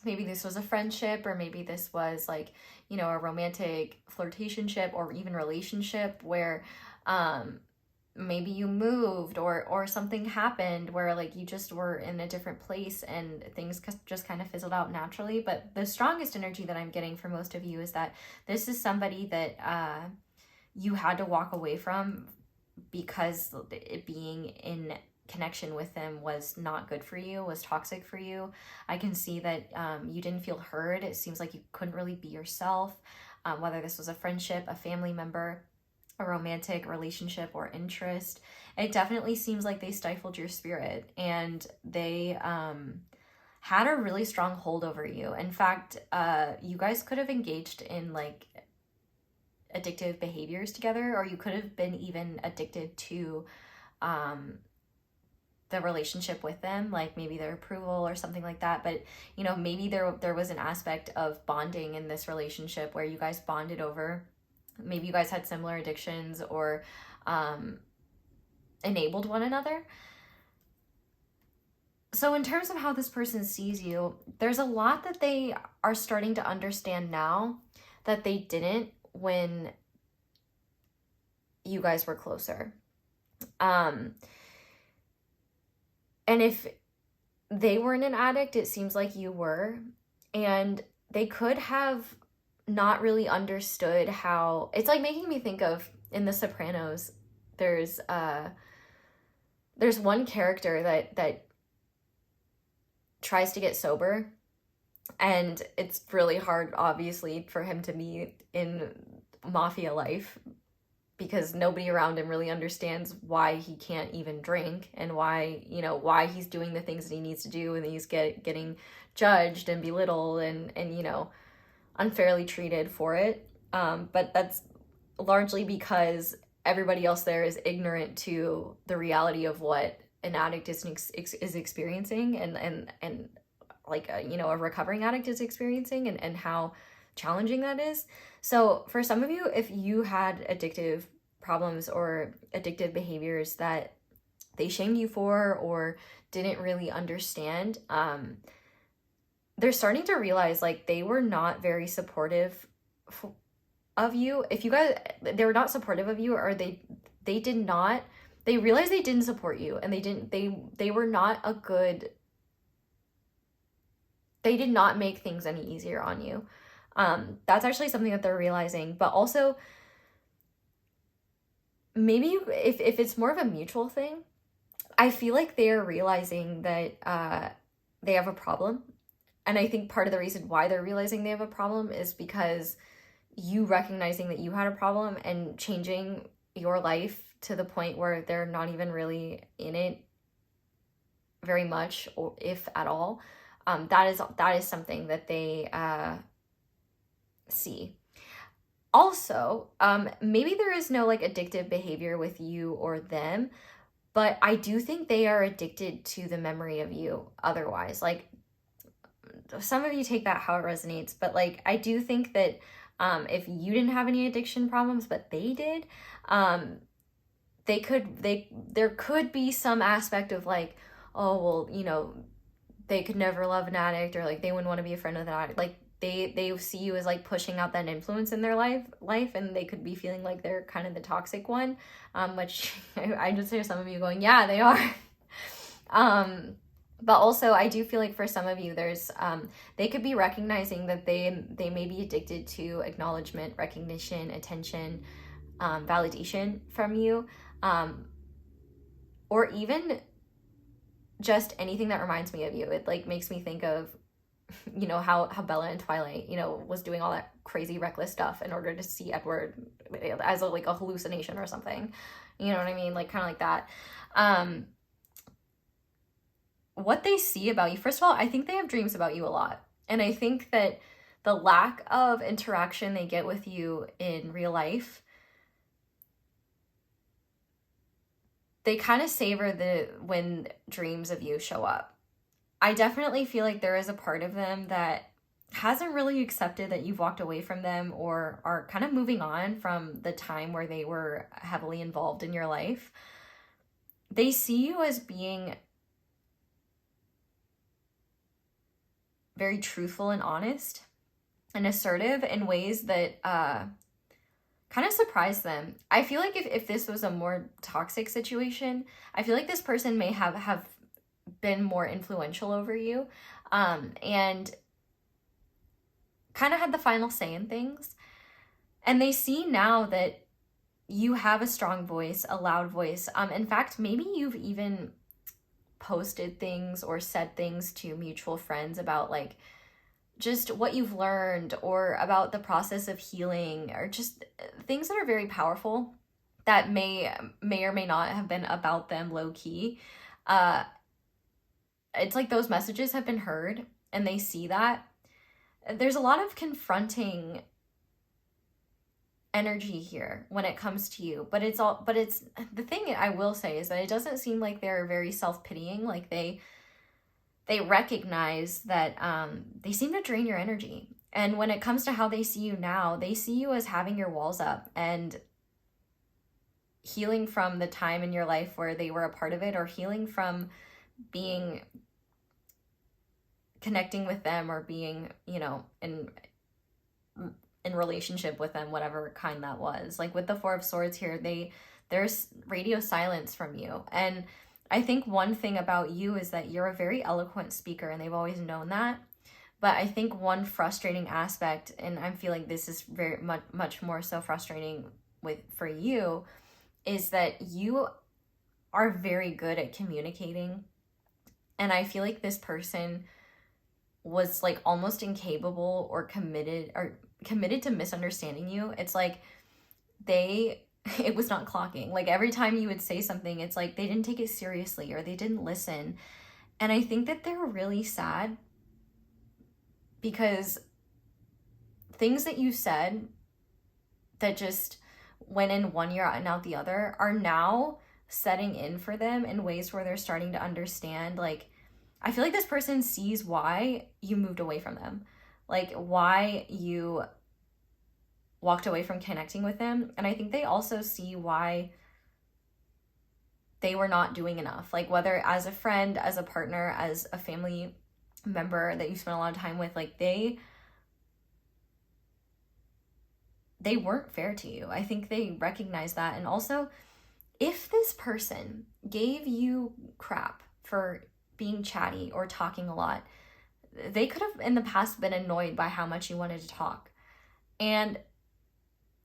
maybe this was a friendship, or maybe this was like, you know, a romantic flirtationship or even relationship where maybe you moved or something happened where like you just were in a different place and things just kind of fizzled out naturally. But the strongest energy that I'm getting for most of you is that this is somebody that you had to walk away from because it being in connection with them was not good for you, was toxic for you. I can see that you didn't feel heard. It seems like you couldn't really be yourself, whether this was a friendship, a family member, a romantic relationship or interest. It definitely seems like they stifled your spirit, and they had a really strong hold over you. In fact, you guys could have engaged in like addictive behaviors together, or you could have been even addicted to the relationship with them, like maybe their approval or something like that. But you know, maybe there was an aspect of bonding in this relationship where you guys bonded over, maybe you guys had similar addictions or enabled one another. So in terms of how this person sees you, there's a lot that they are starting to understand now that they didn't when you guys were closer. And if they weren't an addict, it seems like you were. And they could have not really understood how, it's like making me think of in The Sopranos, there's one character that tries to get sober, and it's really hard obviously for him to be in mafia life because nobody around him really understands why he can't even drink and why, you know, why he's doing the things that he needs to do, and he's getting judged and belittled and you know, unfairly treated for it. But that's largely because everybody else there is ignorant to the reality of what an addict is experiencing and like you know, a recovering addict is experiencing, and how challenging that is. So for some of you, if you had addictive problems or addictive behaviors that they shamed you for or didn't really understand, they're starting to realize like they were not very supportive of you. If you guys, they were not supportive of you, or they realized they didn't support you, and they were not a good, they did not make things any easier on you. That's actually something that they're realizing. But also, maybe if it's more of a mutual thing, I feel like they're realizing that they have a problem. And I think part of the reason why they're realizing they have a problem is because you recognizing that you had a problem and changing your life to the point where they're not even really in it very much, or if at all. That is something that they see. Also, maybe there is no like addictive behavior with you or them, but I do think they are addicted to the memory of you otherwise. Like, some of you take that how it resonates, but like I do think that if you didn't have any addiction problems but they did, there could be some aspect of like, oh well, you know, they could never love an addict, or like they wouldn't want to be a friend of an addict. Like they see you as like pushing out that influence in their life, and they could be feeling like they're kind of the toxic one, which I just hear some of you going, yeah, they are. But also I do feel like for some of you, there's they could be recognizing that they may be addicted to acknowledgement, recognition, attention, validation from you, or even just anything that reminds me of you. It like makes me think of, you know, how Bella in Twilight, you know, was doing all that crazy reckless stuff in order to see Edward as like a hallucination or something. You know what I mean? Like kind of like that. What they see about you, first of all, I think they have dreams about you a lot. And I think that the lack of interaction they get with you in real life, they kind of savor when dreams of you show up. I definitely feel like there is a part of them that hasn't really accepted that you've walked away from them, or are kind of moving on from the time where they were heavily involved in your life. They see you as being very truthful and honest and assertive in ways that kind of surprised them. I feel like if this was a more toxic situation, I feel like this person may have been more influential over you, and kind of had the final say in things. And they see now that you have a strong voice, a loud voice. In fact, maybe you've even posted things or said things to mutual friends about like just what you've learned or about the process of healing, or just things that are very powerful that may or may not have been about them low key. It's like those messages have been heard and they see that. There's a lot of confronting energy here when it comes to you, but it's the thing I will say is that it doesn't seem like they're very self-pitying. Like they recognize that they seem to drain your energy. And when it comes to how they see you now, they see you as having your walls up and healing from the time in your life where they were a part of it, or healing from connecting with them, or being, you know, in relationship with them, whatever kind that was. Like with the Four of Swords here, there's radio silence from you. And I think one thing about you is that you're a very eloquent speaker, and they've always known that. But I think one frustrating aspect, and I'm feeling this is very much more so frustrating for you, is that you are very good at communicating. And I feel like this person was like almost incapable or committed to misunderstanding you. It's like it was not clocking. Like every time you would say something, it's like they didn't take it seriously or they didn't listen. And I think that they're really sad because things that you said that just went in one ear and out the other are now setting in for them in ways where they're starting to understand. Like, I feel like this person sees why you moved away from them, like why you walked away from connecting with them. And I think they also see why they were not doing enough, like whether as a friend, as a partner, as a family member that you spent a lot of time with, like they weren't fair to you. I think they recognize that. And also, if this person gave you crap for being chatty or talking a lot, they could have in the past been annoyed by how much you wanted to talk. And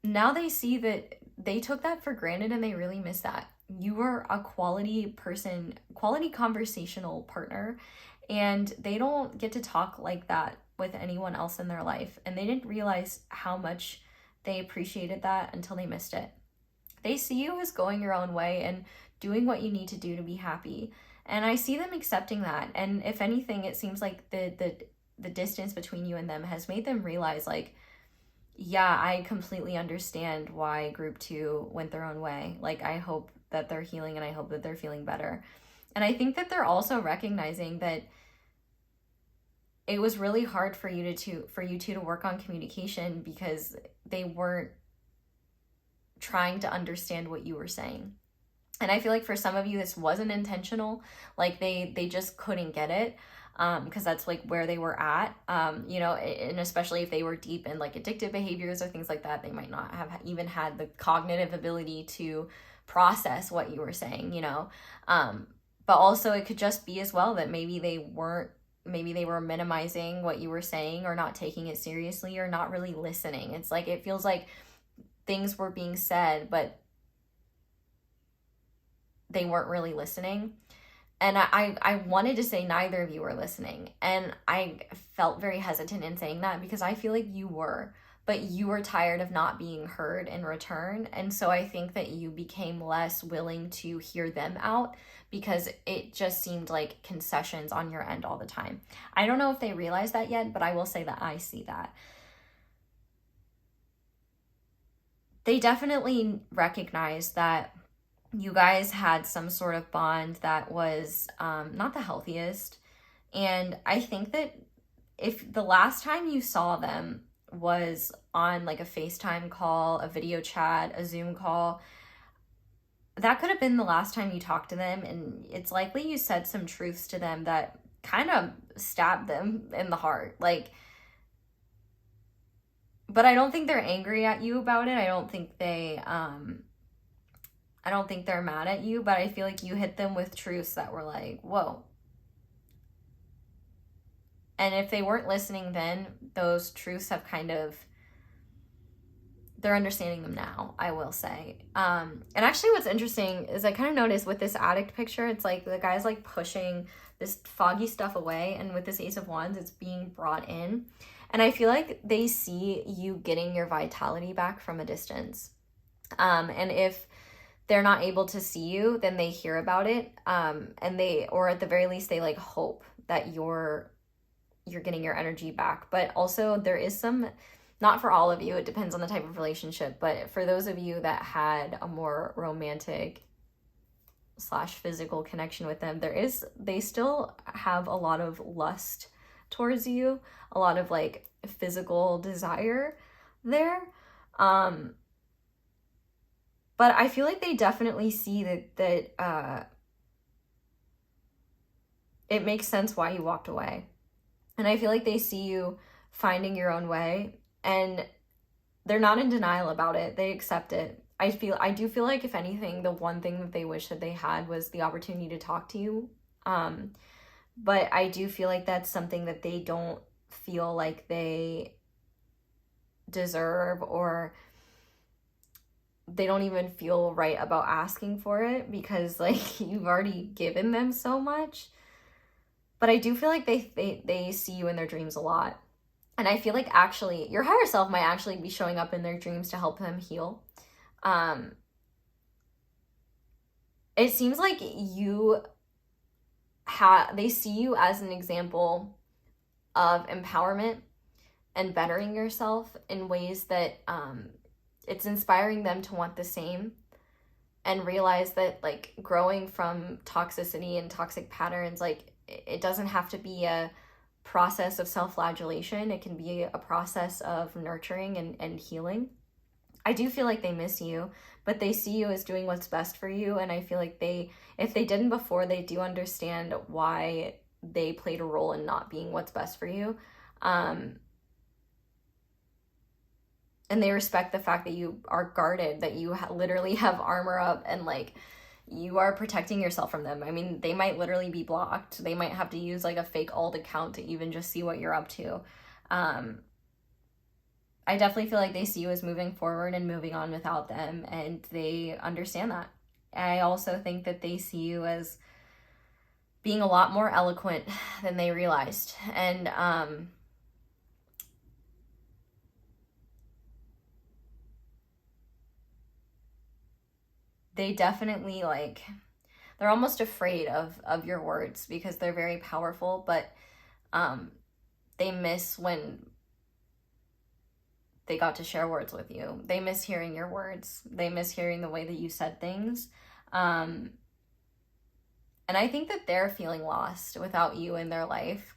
now they see that they took that for granted and they really miss that. You were a quality person, quality conversational partner, and they don't get to talk like that with anyone else in their life. And they didn't realize how much they appreciated that until they missed it. They see you as going your own way and doing what you need to do to be happy. And I see them accepting that. And if anything, it seems like the distance between you and them has made them realize, like, yeah, I completely understand why group 2 went their own way. Like, I hope that they're healing and I hope that they're feeling better. And I think that they're also recognizing that it was really hard for you two to work on communication because they weren't trying to understand what you were saying. And I feel like for some of you, this wasn't intentional. Like they just couldn't get it, because that's like where they were at, you know, and especially if they were deep in like addictive behaviors or things like that, they might not have even had the cognitive ability to process what you were saying, you know. But also it could just be as well that maybe they were minimizing what you were saying or not taking it seriously or not really listening. It's like, it feels like things were being said, but they weren't really listening. And I wanted to say neither of you were listening. And I felt very hesitant in saying that because I feel like you were, but you were tired of not being heard in return. And so I think that you became less willing to hear them out because it just seemed like concessions on your end all the time. I don't know if they realize that yet, but I will say that I see that. They definitely recognize that you guys had some sort of bond that was not the healthiest. And I think that if the last time you saw them was on like a FaceTime call, a video chat, a Zoom call, that could have been the last time you talked to them. And it's likely you said some truths to them that kind of stabbed them in the heart. Like, but I don't think they're angry at you about it. I don't think they're mad at you, but I feel like you hit them with truths that were like, whoa. And if they weren't listening then, those truths have kind of, they're understanding them now, I will say. And actually what's interesting is I kind of noticed with this addict picture, it's like the guy's like pushing this foggy stuff away, and with this Ace of Wands, it's being brought in. And I feel like they see you getting your vitality back from a distance. And if they're not able to see you, then they hear about it. And they, or at the very least, they like hope that you're getting your energy back. But also there is some, not for all of you, it depends on the type of relationship, but for those of you that had a more romantic / physical connection with them, they still have a lot of lust towards you, a lot of like physical desire there. But I feel like they definitely see that it makes sense why you walked away. And I feel like they see you finding your own way, and they're not in denial about it. They accept it. I do feel like, if anything, the one thing that they wish that they had was the opportunity to talk to you. But I do feel like that's something that they don't feel like they deserve, or they don't even feel right about asking for it, because like you've already given them so much. But I do feel like they see you in their dreams a lot. And I feel like actually your higher self might actually be showing up in their dreams to help them heal. It seems like they see you as an example of empowerment and bettering yourself in ways that it's inspiring them to want the same, and realize that like growing from toxicity and toxic patterns, like it doesn't have to be a process of self-flagellation. It can be a process of nurturing and healing. I do feel like they miss you, but they see you as doing what's best for you. And I feel like if they didn't before, they do understand why they played a role in not being what's best for you. And they respect the fact that you are guarded, that you literally have armor up, and like you are protecting yourself from them. I mean, they might literally be blocked. They might have to use like a fake alt account to even just see what you're up to. I definitely feel like they see you as moving forward and moving on without them, and they understand that. I also think that they see you as being a lot more eloquent than they realized. And they definitely like, they're almost afraid of your words because they're very powerful, but they miss when they got to share words with you. They miss hearing your words. They miss hearing the way that you said things. And I think that they're feeling lost without you in their life,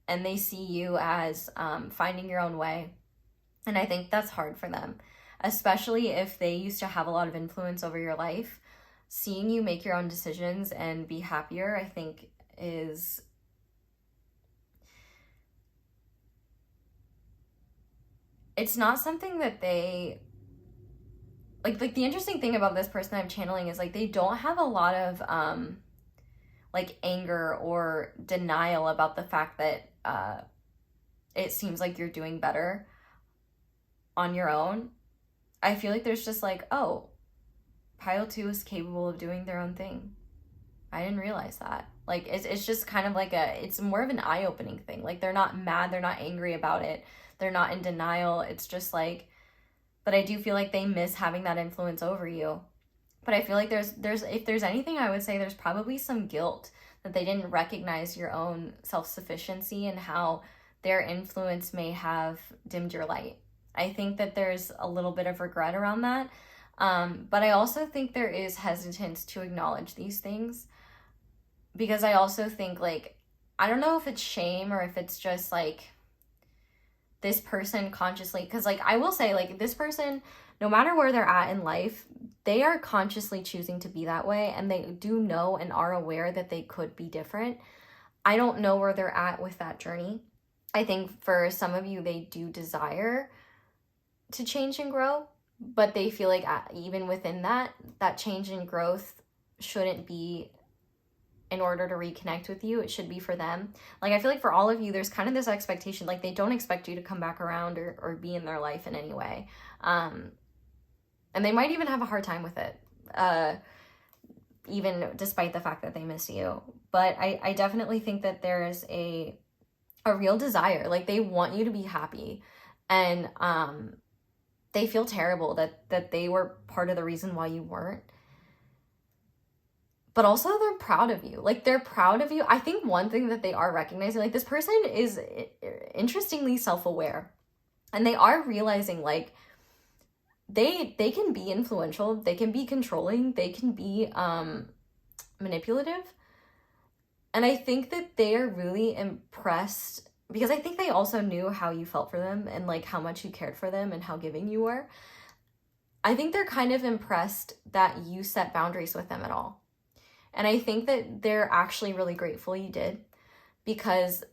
and they see you as finding your own way. And I think that's hard for them, especially if they used to have a lot of influence over your life. Seeing you make your own decisions and be happier, I think is... it's not something that they... like the interesting thing about this person I'm channeling is like they don't have a lot of like anger or denial about the fact that it seems like you're doing better on your own. I feel like there's just like, oh, Pile 2 is capable of doing their own thing. I didn't realize that. Like, it's just kind of like it's more of an eye-opening thing. Like, they're not mad, they're not angry about it, they're not in denial. It's just like, but I do feel like they miss having that influence over you. But I feel like there's if there's anything, I would say there's probably some guilt that they didn't recognize your own self-sufficiency and how their influence may have dimmed your light. I think that there's a little bit of regret around that. But I also think there is hesitance to acknowledge these things, because I also think, like, I don't know if it's shame or if it's just like this person consciously, because like I will say, like, this person, no matter where they're at in life, they are consciously choosing to be that way, and they do know and are aware that they could be different. I don't know where they're at with that journey. I think for some of you, they do desire to change and grow, but they feel like even within that change and growth shouldn't be in order to reconnect with you. It should be for them. Like, I feel like for all of you, there's kind of this expectation, like they don't expect you to come back around or be in their life in any way. And they might even have a hard time with it, even despite the fact that they miss you. But I definitely think that there is a real desire. Like, they want you to be happy. And they feel terrible that they were part of the reason why you weren't. But also they're proud of you. Like, they're proud of you. I think one thing that they are recognizing, like, this person is interestingly self-aware. And they are realizing, like, they can be influential. They can be controlling. They can be manipulative. And I think that they are really impressed, because I think they also knew how you felt for them and, like, how much you cared for them and how giving you were. I think they're kind of impressed that you set boundaries with them at all. And I think that they're actually really grateful you did, because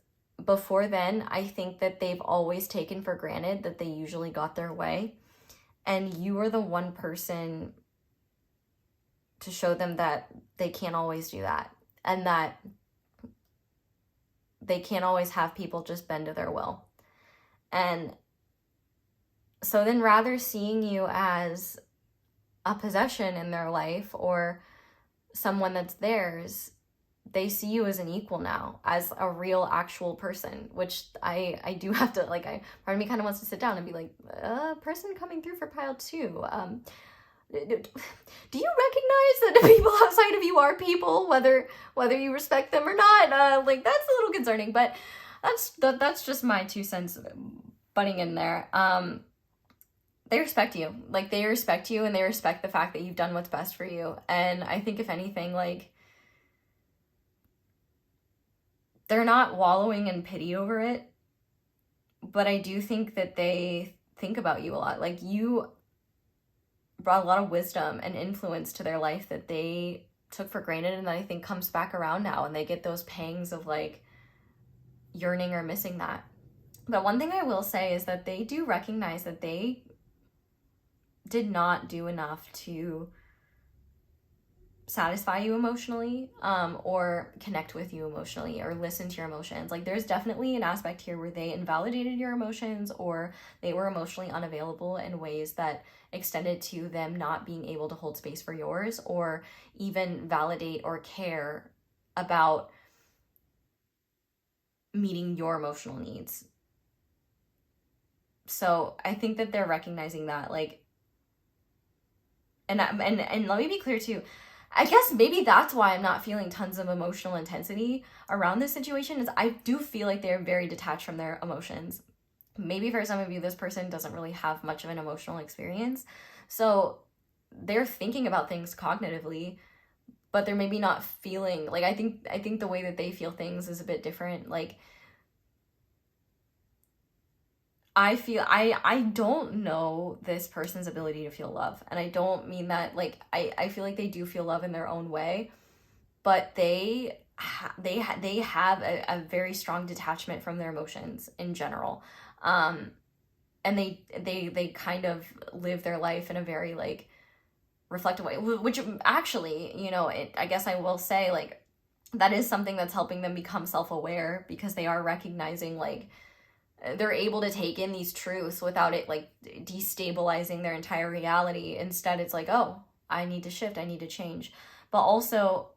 before then, I think that they've always taken for granted that they usually got their way. And you are the one person to show them that they can't always do that, and that they can't always have people just bend to their will. And so then, rather seeing you as a possession in their life or someone that's theirs, they see you as an equal now, as a real actual person, which I do have to, like, part of me kind of wants to sit down and be like, person coming through for pile 2. Do you recognize that the people outside of you are people, whether you respect them or not? Like, that's a little concerning, but that's just my 2 cents butting in there. They respect you. Like, they respect you, and they respect the fact that you've done what's best for you. And I think, if anything, like, they're not wallowing in pity over it, but I do think that they think about you a lot. Like, you brought a lot of wisdom and influence to their life that they took for granted, and that I think comes back around now, and they get those pangs of, like, yearning or missing that. But one thing I will say is that they do recognize that they did not do enough to satisfy you emotionally, or connect with you emotionally, or listen to your emotions. Like, there's definitely an aspect here where they invalidated your emotions, or they were emotionally unavailable in ways that extended to them not being able to hold space for yours, or even validate or care about meeting your emotional needs. So I think that they're recognizing that, like, and let me be clear too, I guess maybe that's why I'm not feeling tons of emotional intensity around this situation, is I do feel like they're very detached from their emotions. Maybe for some of you, this person doesn't really have much of an emotional experience. So they're thinking about things cognitively, but they're maybe not feeling, like, I think the way that they feel things is a bit different. Like, I don't know this person's ability to feel love. And I don't mean that, like, I feel like they do feel love in their own way, but they have a very strong detachment from their emotions in general. And they kind of live their life in a very, like, reflective way, which actually, you know, I guess I will say, like, that is something that's helping them become self-aware, because they are recognizing, like, they're able to take in these truths without it, like, destabilizing their entire reality. Instead, it's like, oh, I need to shift, I need to change. But also,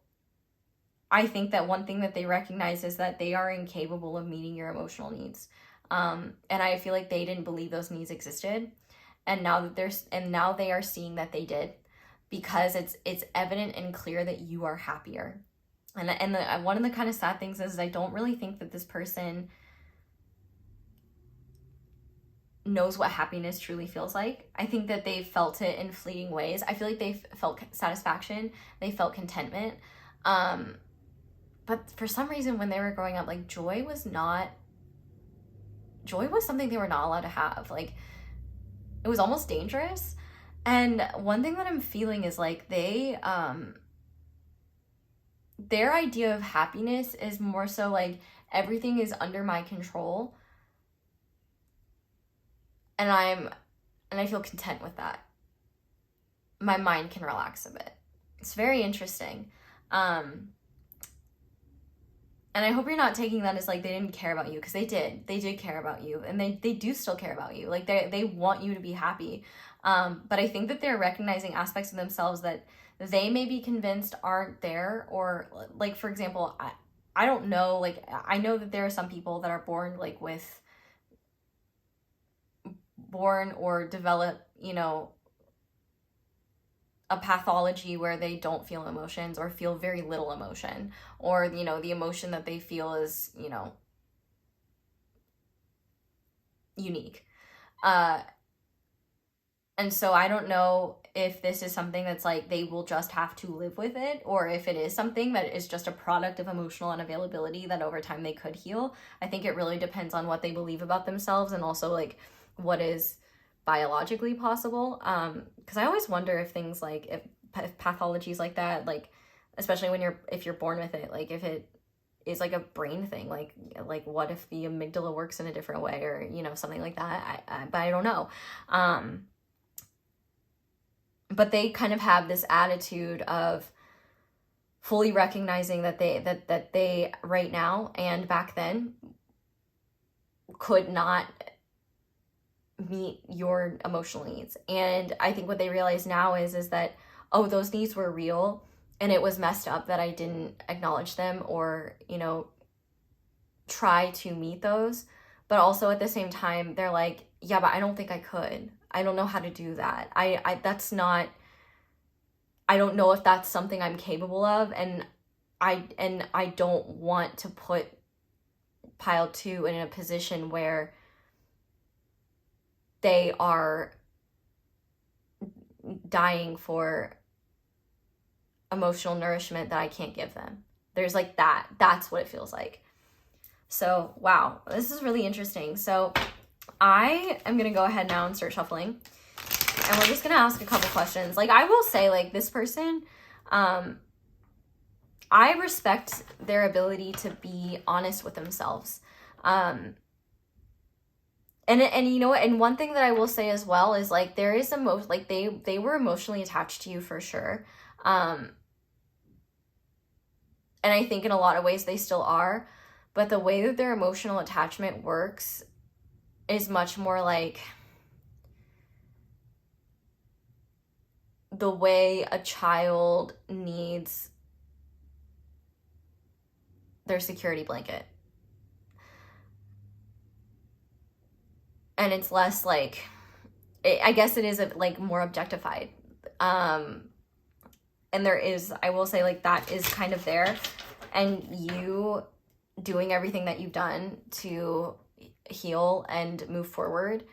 I think that one thing that they recognize is that they are incapable of meeting your emotional needs. And I feel like they didn't believe those needs existed. And now they are seeing that they did, because it's evident and clear that you are happier. And one of the kind of sad things is I don't really think that this person knows what happiness truly feels like. I think that they felt it in fleeting ways. I feel like they felt satisfaction, they felt contentment. But for some reason, when they were growing up, like, joy was something they were not allowed to have. Like, it was almost dangerous. And one thing that I'm feeling is, like, they their idea of happiness is more so like everything is under my control, and I feel content with that. My mind can relax a bit. It's very interesting. And I hope you're not taking that as like they didn't care about you, because they did care about you, and they do still care about you. Like they want you to be happy. But I think that they're recognizing aspects of themselves that they may be convinced aren't there, or like, for example, I don't know, like I know that there are some people that are born or develop, you know, a pathology where they don't feel emotions or feel very little emotion, or, you know, the emotion that they feel is, you know, unique. And so I don't know if this is something that's like they will just have to live with it, or if it is something that is just a product of emotional unavailability that over time they could heal. I think it really depends on what they believe about themselves, and also like what is biologically possible. Because I always wonder if things like if pathologies like that, like especially if you're born with it, like if it is like a brain thing, like what if the amygdala works in a different way, or, you know, something like that. But I don't know. But they kind of have this attitude of fully recognizing that they right now and back then could not meet your emotional needs. And I think what they realize now is that, oh, those needs were real, and it was messed up that I didn't acknowledge them or, you know, try to meet those. But also at the same time, they're like, yeah, but I don't think I could. I don't know how to do that. That's not, I don't know if that's something I'm capable of, and I don't want to put pile 2 in a position where they are dying for emotional nourishment that I can't give them. There's like that's what it feels like. So, wow, this is really interesting. So I am going to go ahead now and start shuffling, and we're just going to ask a couple questions. Like, I will say, like, this person, I respect their ability to be honest with themselves. And you know what, and one thing that I will say as well is, like, there is like they were emotionally attached to you for sure. And I think in a lot of ways they still are, but the way that their emotional attachment works is much more like the way a child needs their security blanket. And it's less like, I guess it is like more objectified. And there is, I will say, like, that is kind of there. And you doing everything that you've done to heal and move forward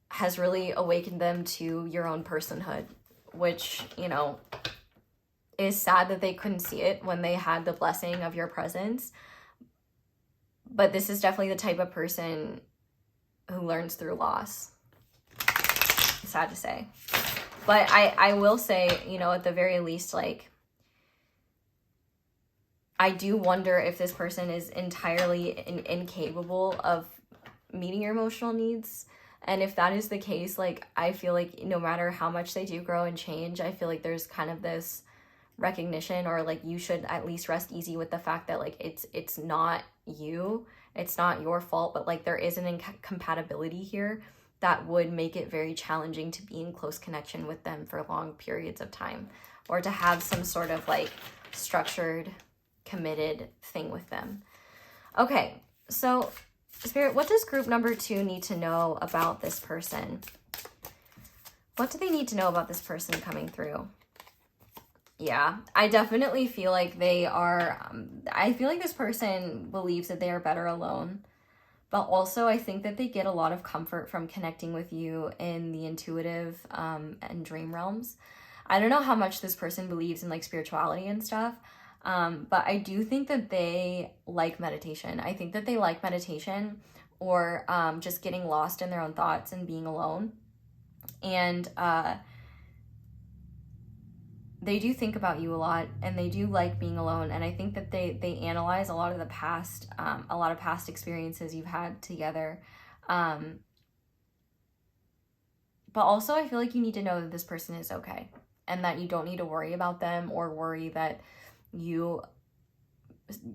has really awakened them to your own personhood, which, you know, is sad that they couldn't see it when they had the blessing of your presence. But this is definitely the type of person who learns through loss. Sad to say. But I will say, you know, at the very least, like, I do wonder if this person is entirely incapable of meeting your emotional needs. And if that is the case, like, I feel like no matter how much they do grow and change, I feel like there's kind of this recognition, or like you should at least rest easy with the fact that, like, it's not you, it's not your fault, but like there is an incompatibility here that would make it very challenging to be in close connection with them for long periods of time, or to have some sort of like structured, committed thing with them. Okay, so Spirit, what does group number 2 need to know about this person? What do they need to know about this person coming through? Yeah, I definitely feel like they are, I feel like this person believes that they are better alone. But also I think that they get a lot of comfort from connecting with you in the intuitive and dream realms. I don't know how much this person believes in like spirituality and stuff, but I do think that they like meditation. I think that they like meditation, or just getting lost in their own thoughts and being alone. And they do think about you a lot, and they do like being alone. And I think that they analyze a lot of the past, a lot of past experiences you've had together. But also I feel like you need to know that this person is okay, and that you don't need to worry about them or worry that you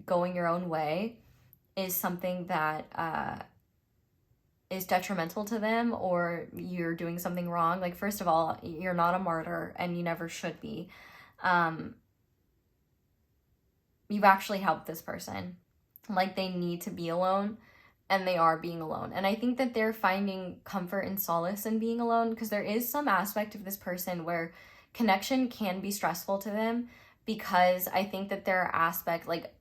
going your own way is something that is detrimental to them, or you're doing something wrong. Like, first of all, you're not a martyr, and you never should be. You've actually helped this person. Like, they need to be alone, and they are being alone. And I think that they're finding comfort and solace in being alone, because there is some aspect of this person where connection can be stressful to them, because I think that there are aspects, like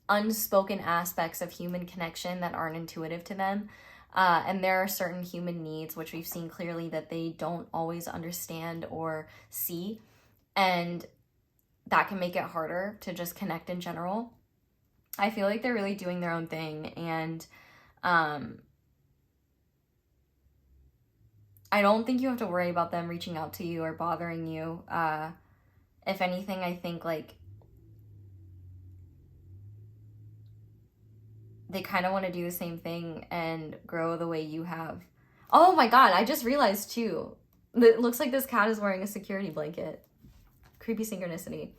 unspoken aspects of human connection that aren't intuitive to them. And there are certain human needs, which we've seen clearly, that they don't always understand or see. And that can make it harder to just connect in general. I feel like they're really doing their own thing. And I don't think you have to worry about them reaching out to you or bothering you. If anything, I think like they kind of want to do the same thing and grow the way you have. Oh my God, I just realized too, it looks like this cat is wearing a security blanket. Creepy synchronicity.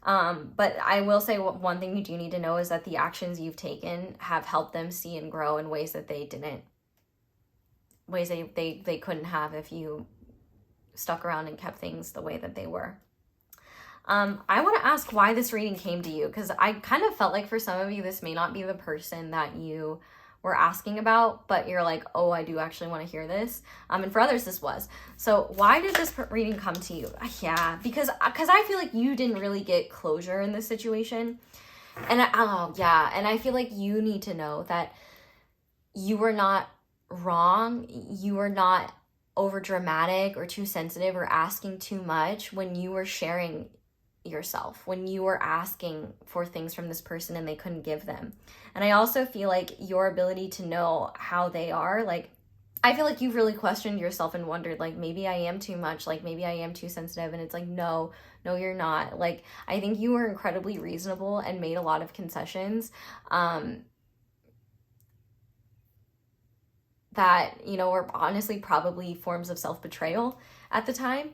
But I will say one thing you do need to know is that the actions you've taken have helped them see and grow in ways that they didn't, ways they couldn't have if you stuck around and kept things the way that they were. I want to ask why this reading came to you, because I kind of felt like for some of you, this may not be the person that you were asking about, but you're like, oh, I do actually want to hear this. And for others, this was. So why did this reading come to you? Yeah, because I feel like you didn't really get closure in this situation. And I feel like you need to know that you were not wrong. You were not over dramatic or too sensitive or asking too much when you were sharing yourself, when you were asking for things from this person and they couldn't give them. And I also feel like your ability to know how they are, like, I feel like you've really questioned yourself and wondered, like, maybe I am too much, like, maybe I am too sensitive. And it's like, no, you're not. Like, I think you were incredibly reasonable and made a lot of concessions that, you know, were honestly probably forms of self-betrayal at the time.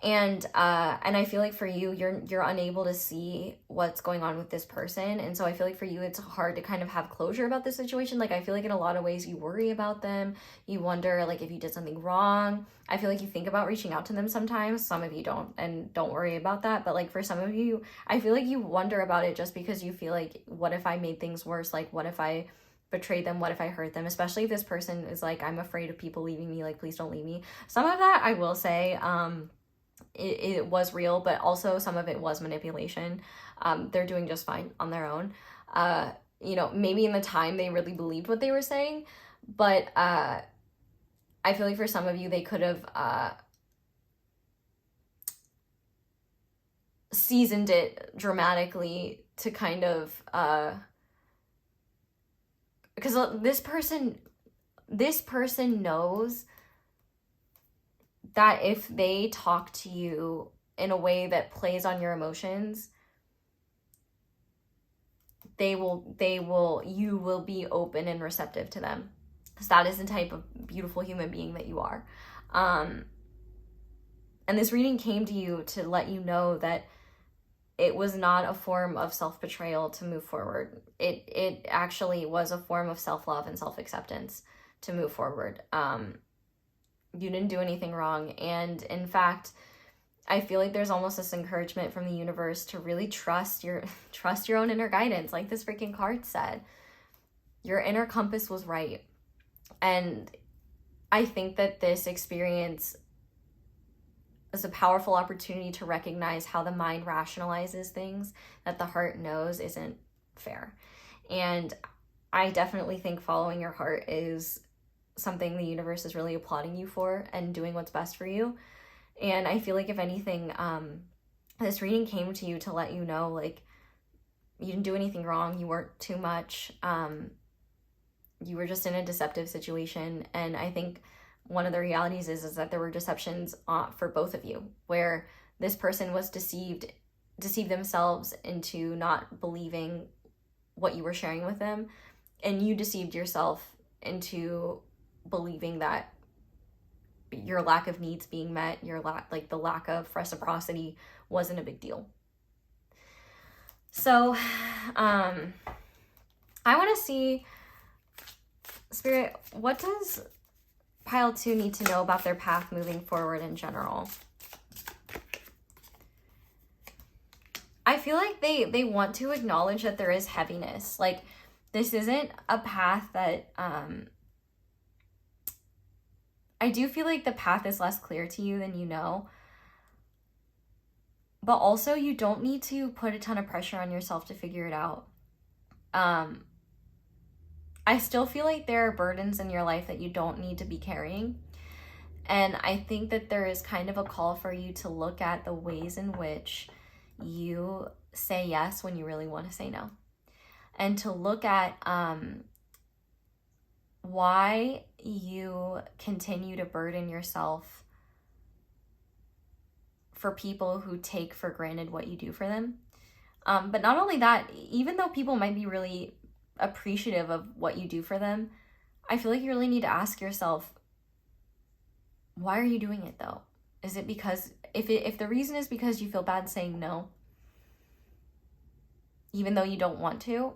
And I feel like for you, you're unable to see what's going on with this person. And so I feel like for you, it's hard to kind of have closure about the situation. Like, I feel like in a lot of ways you worry about them. You wonder, like, if you did something wrong. I feel like you think about reaching out to them sometimes. Some of you don't, and don't worry about that. But like for some of you, I feel like you wonder about it just because you feel like, what if I made things worse? Like, what if I betrayed them? What if I hurt them? Especially if this person is like, I'm afraid of people leaving me. Like, please don't leave me. Some of that, I will say, it was real, but also some of it was manipulation. They're doing just fine on their own. You know, maybe in the time they really believed what they were saying, but I feel like for some of you, they could have seasoned it dramatically to kind of, because this person knows that if they talk to you in a way that plays on your emotions, you will be open and receptive to them. Because that is the type of beautiful human being that you are. And this reading came to you to let you know that it was not a form of self-betrayal to move forward. It actually was a form of self-love and self-acceptance to move forward. You didn't do anything wrong. And in fact, I feel like there's almost this encouragement from the universe to really trust your own inner guidance. Like this freaking card said, your inner compass was right. And I think that this experience is a powerful opportunity to recognize how the mind rationalizes things that the heart knows isn't fair. And I definitely think following your heart is something the universe is really applauding you for and doing what's best for you. And I feel like if anything, this reading came to you to let you know, like, you didn't do anything wrong. You weren't too much. You were just in a deceptive situation. And I think one of the realities is that there were deceptions for both of you, where this person was deceived themselves into not believing what you were sharing with them, and you deceived yourself into believing that your lack of needs being met, the lack of reciprocity wasn't a big deal. So I want to see, Spirit, what does pile 2 need to know about their path moving forward in general? I feel like they want to acknowledge that there is heaviness. Like, this isn't a path that, I do feel like the path is less clear to you than you know. But also, you don't need to put a ton of pressure on yourself to figure it out. I still feel like there are burdens in your life that you don't need to be carrying. And I think that there is kind of a call for you to look at the ways in which you say yes when you really want to say no. And to look at why you continue to burden yourself for people who take for granted what you do for them. But not only that, even though people might be really appreciative of what you do for them, I feel like you really need to ask yourself, why are you doing it though? Is it because, if the reason is because you feel bad saying no, even though you don't want to,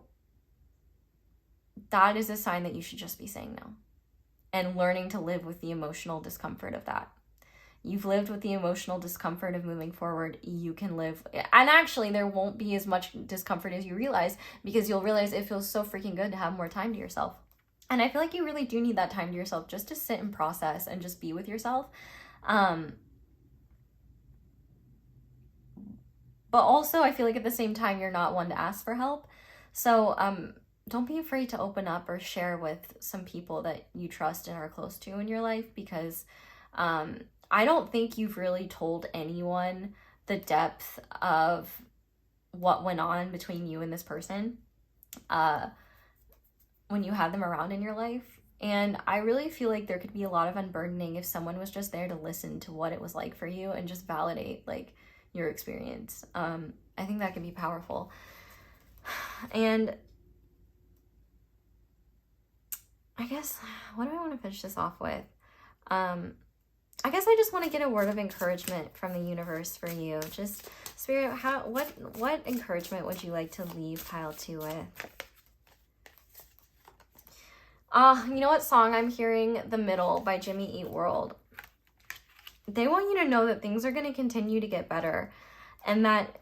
that is a sign that you should just be saying no and learning to live with the emotional discomfort of that. You've lived with the emotional discomfort of moving forward. You can live, and actually there won't be as much discomfort as you realize, because you'll realize it feels so freaking good to have more time to yourself. And I feel like you really do need that time to yourself, just to sit and process and just be with yourself. But also I feel like at the same time, you're not one to ask for help. So don't be afraid to open up or share with some people that you trust and are close to in your life, because I don't think you've really told anyone the depth of what went on between you and this person when you had them around in your life. And I really feel like there could be a lot of unburdening if someone was just there to listen to what it was like for you and just validate like your experience. I think that can be powerful. And I guess, what do I want to finish this off with? I guess I just want to get a word of encouragement from the universe for you. Just, Spirit, what encouragement would you like to leave pile 2 with? You know what song I'm hearing? The Middle by Jimmy Eat World. They want you to know that things are going to continue to get better, and that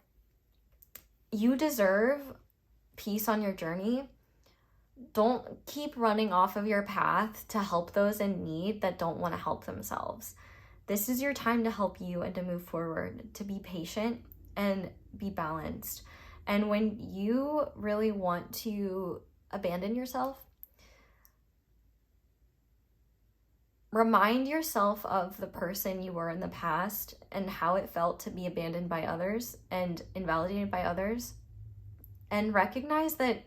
you deserve peace on your journey. Don't keep running off of your path to help those in need that don't want to help themselves. This is your time to help you and to move forward, to be patient and be balanced. And when you really want to abandon yourself, remind yourself of the person you were in the past and how it felt to be abandoned by others and invalidated by others. And recognize that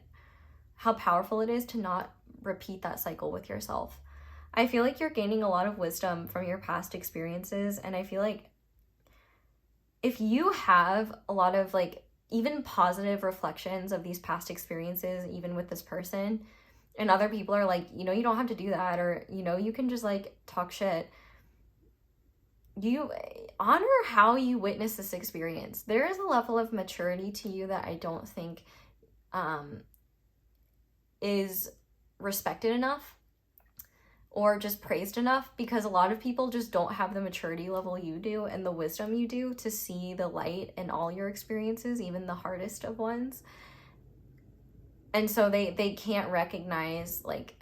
how powerful it is to not repeat that cycle with yourself. I feel like you're gaining a lot of wisdom from your past experiences, and I feel like if you have a lot of like even positive reflections of these past experiences, even with this person, and other people are like, you know, you don't have to do that, or, you know, you can just like talk shit. You honor how you witness this experience. There is a level of maturity to you that I don't think is respected enough or just praised enough, because a lot of people just don't have the maturity level you do and the wisdom you do to see the light in all your experiences, even the hardest of ones. And so they can't recognize like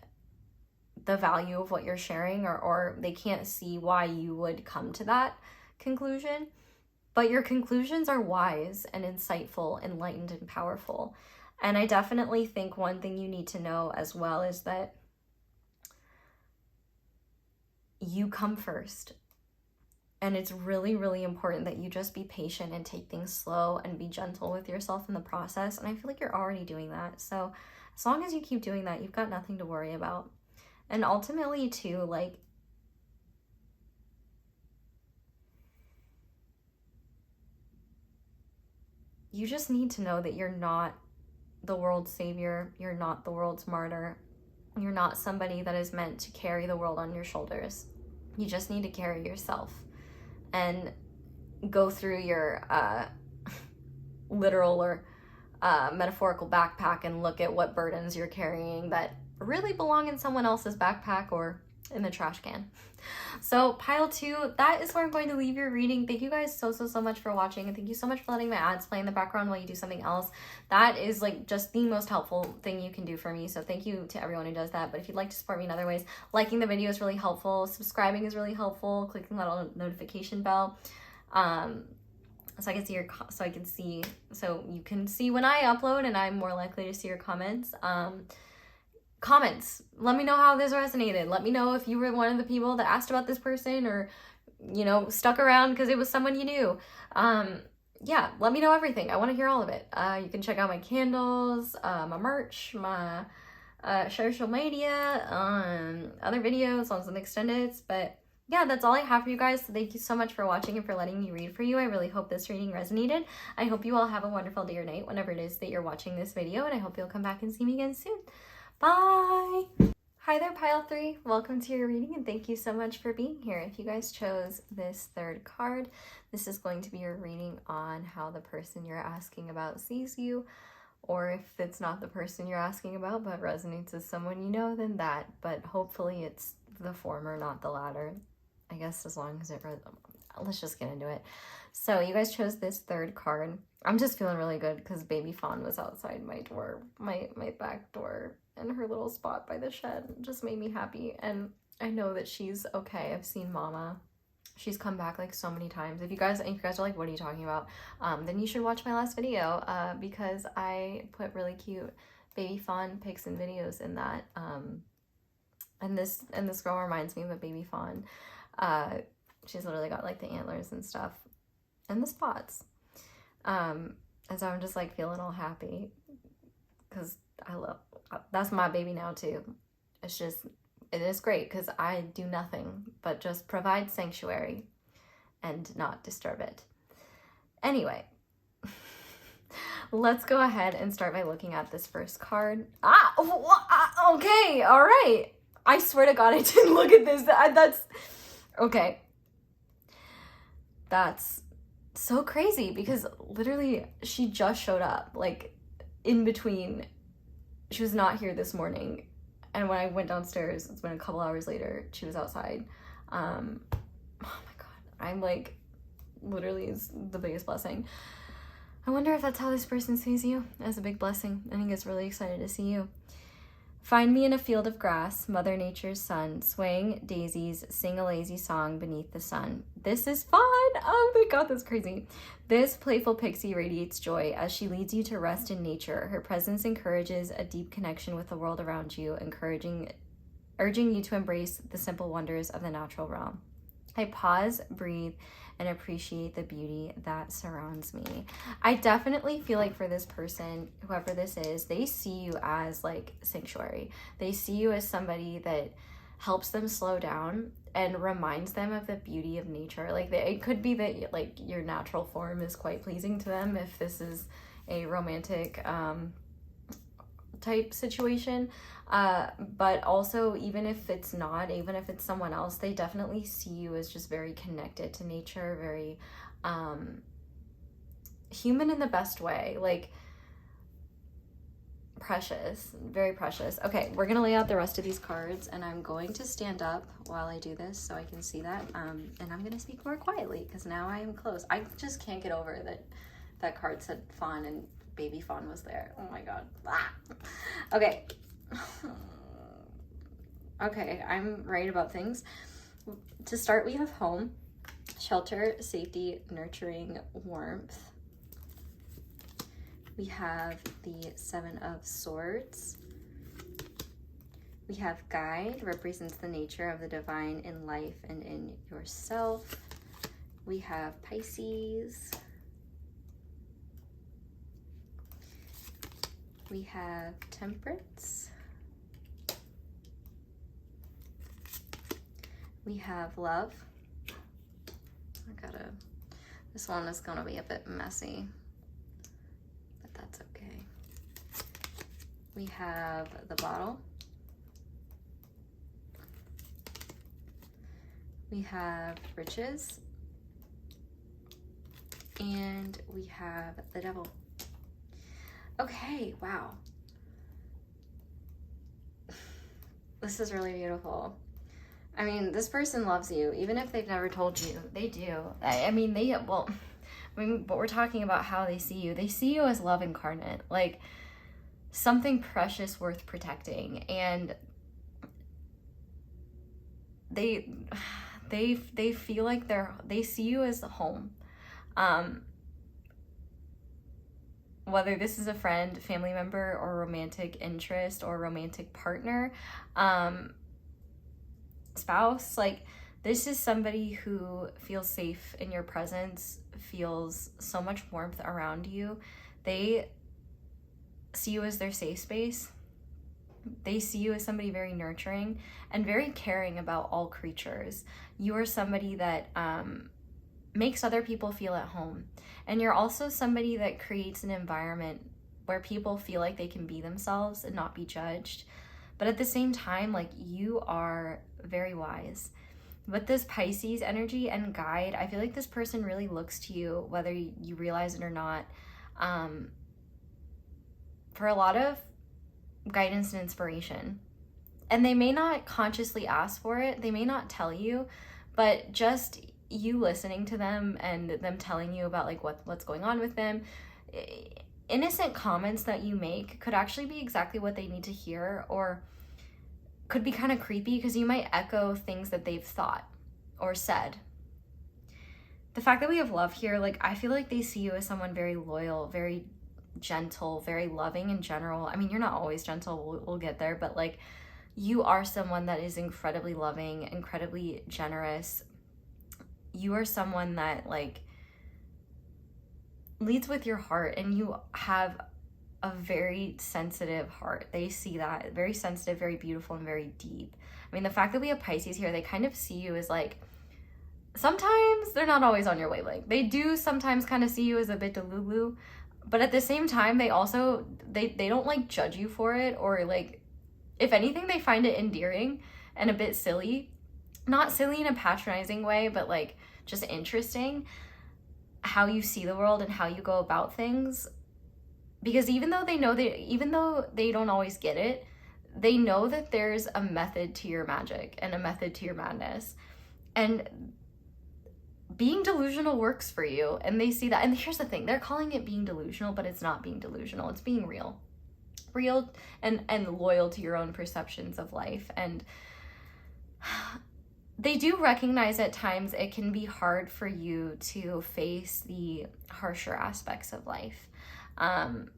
the value of what you're sharing, or they can't see why you would come to that conclusion. But your conclusions are wise and insightful, enlightened, and powerful. And I definitely think one thing you need to know as well is that you come first. And it's really, really important that you just be patient and take things slow and be gentle with yourself in the process. And I feel like you're already doing that. So as long as you keep doing that, you've got nothing to worry about. And ultimately too, like, you just need to know that you're not the world's savior. You're not the world's martyr. You're not somebody that is meant to carry the world on your shoulders. You just need to carry yourself and go through your literal or metaphorical backpack and look at what burdens you're carrying that really belong in someone else's backpack or in the trash can. So pile 2, that is where I'm going to leave your reading. Thank you guys so much for watching, and thank you so much for letting my ads play in the background while you do something else. That is like just the most helpful thing you can do for me, so thank you to everyone who does that. But if you'd like to support me in other ways, liking the video is really helpful, subscribing is really helpful, clicking that little notification bell, so I can see so you can see when I upload, and I'm more likely to see your comments. Comments, let me know how this resonated. Let me know if you were one of the people that asked about this person, or, you know, stuck around because it was someone you knew. Yeah, let me know everything. I want to hear all of it. You can check out my candles, my merch, my social media, other videos on some extendeds. But yeah, that's all I have for you guys. So thank you so much for watching and for letting me read for you. I really hope this reading resonated. I hope you all have a wonderful day or night whenever it is that you're watching this video, and I hope you'll come back and see me again soon. Bye! Hi there, pile 3. Welcome to your reading, and thank you so much for being here. If you guys chose this 3rd card, this is going to be your reading on how the person you're asking about sees you, or if it's not the person you're asking about but resonates with someone you know, then that. But hopefully it's the former, not the latter. I guess as long as it let's just get into it. So you guys chose this 3rd card. I'm just feeling really good because baby fawn was outside my door, my back door, and her little spot by the shed just made me happy. And I know that she's okay. I've seen Mama. She's come back like so many times. If you guys are like, what are you talking about? Then you should watch my last video because I put really cute baby fawn pics and videos in that. And this girl reminds me of a baby fawn. She's literally got like the antlers and stuff and the spots. And so I'm just like feeling all happy because that's my baby now too. It is great because I do nothing but just provide sanctuary and not disturb it. Anyway, let's go ahead and start by looking at this first card. Okay, all right. I swear to God, I didn't look at this. That's okay. That's so crazy because literally she just showed up, like in between. She was not here this morning, and when I went downstairs, it's been a couple hours later, she was outside. Oh my God, I'm like, literally is the biggest blessing. I wonder if that's how this person sees you, as a big blessing. I think it's really excited to see you. Find me in a field of grass, Mother Nature's son, swaying daisies, sing a lazy song beneath the sun. This is fun! Oh my God, that's crazy. This playful pixie radiates joy as she leads you to rest in nature. Her presence encourages a deep connection with the world around you, urging you to embrace the simple wonders of the natural realm. I pause, breathe, and appreciate the beauty that surrounds me. I definitely feel like for this person, whoever this is, they see you as like sanctuary. They see you as somebody that helps them slow down and reminds them of the beauty of nature. Like it could be that like your natural form is quite pleasing to them if this is a romantic type situation, but also even if it's not, even if it's someone else, they definitely see you as just very connected to nature, very human in the best way, like precious, very precious. Okay, we're gonna lay out the rest of these cards, and I'm going to stand up while I do this so I can see that, and I'm gonna speak more quietly because now I am close. I just can't get over that card said fawn and baby fawn was there. Oh my God. Ah. Okay. Okay, I'm right about things. To start, we have home, shelter, safety, nurturing, warmth. We have the 7 of Swords. We have guide, represents the nature of the divine in life and in yourself. We have Pisces. We have Temperance. We have Love. This one is gonna be a bit messy. that's okay. We have the bottle. We have riches. And we have the devil. Okay, wow. This is really beautiful. I mean, this person loves you, even if they've never told you. They do. But we're talking about how they see you. They see you as love incarnate, like something precious worth protecting. And they feel like they see you as the home. Whether this is a friend, family member, or romantic interest or romantic partner, spouse, like this is somebody who feels safe in your presence, feels so much warmth around you. They see you as their safe space. They see you as somebody very nurturing and very caring about all creatures. You are somebody that makes other people feel at home. And you're also somebody that creates an environment where people feel like they can be themselves and not be judged. But at the same time, like, you are very wise. With this Pisces energy and guide, I feel like this person really looks to you, whether you realize it or not, for a lot of guidance and inspiration. And they may not consciously ask for it, they may not tell you, but just you listening to them and them telling you about like what's going on with them, innocent comments that you make could actually be exactly what they need to hear, or could be kind of creepy because you might echo things that they've thought or said. The fact that we have love here, like, I feel like they see you as someone very loyal, very gentle, very loving in general. I mean, you're not always gentle, we'll get there, but like, you are someone that is incredibly loving, incredibly generous. You are someone that like leads with your heart, and you have a very sensitive heart. They see that, very sensitive, very beautiful, and very deep. I mean, the fact that we have Pisces here, they kind of see you as like, sometimes they're not always on your wavelength. They do sometimes kind of see you as a bit delulu, but at the same time, they also, they don't like judge you for it, or like, if anything, they find it endearing and a bit silly. Not silly in a patronizing way, but like just interesting how you see the world and how you go about things. Because even though they don't always get it, they know that there's a method to your magic and a method to your madness. And being delusional works for you, and they see that. And here's the thing, they're calling it being delusional, but it's not being delusional, it's being real and loyal to your own perceptions of life. And they do recognize at times it can be hard for you to face the harsher aspects of life. And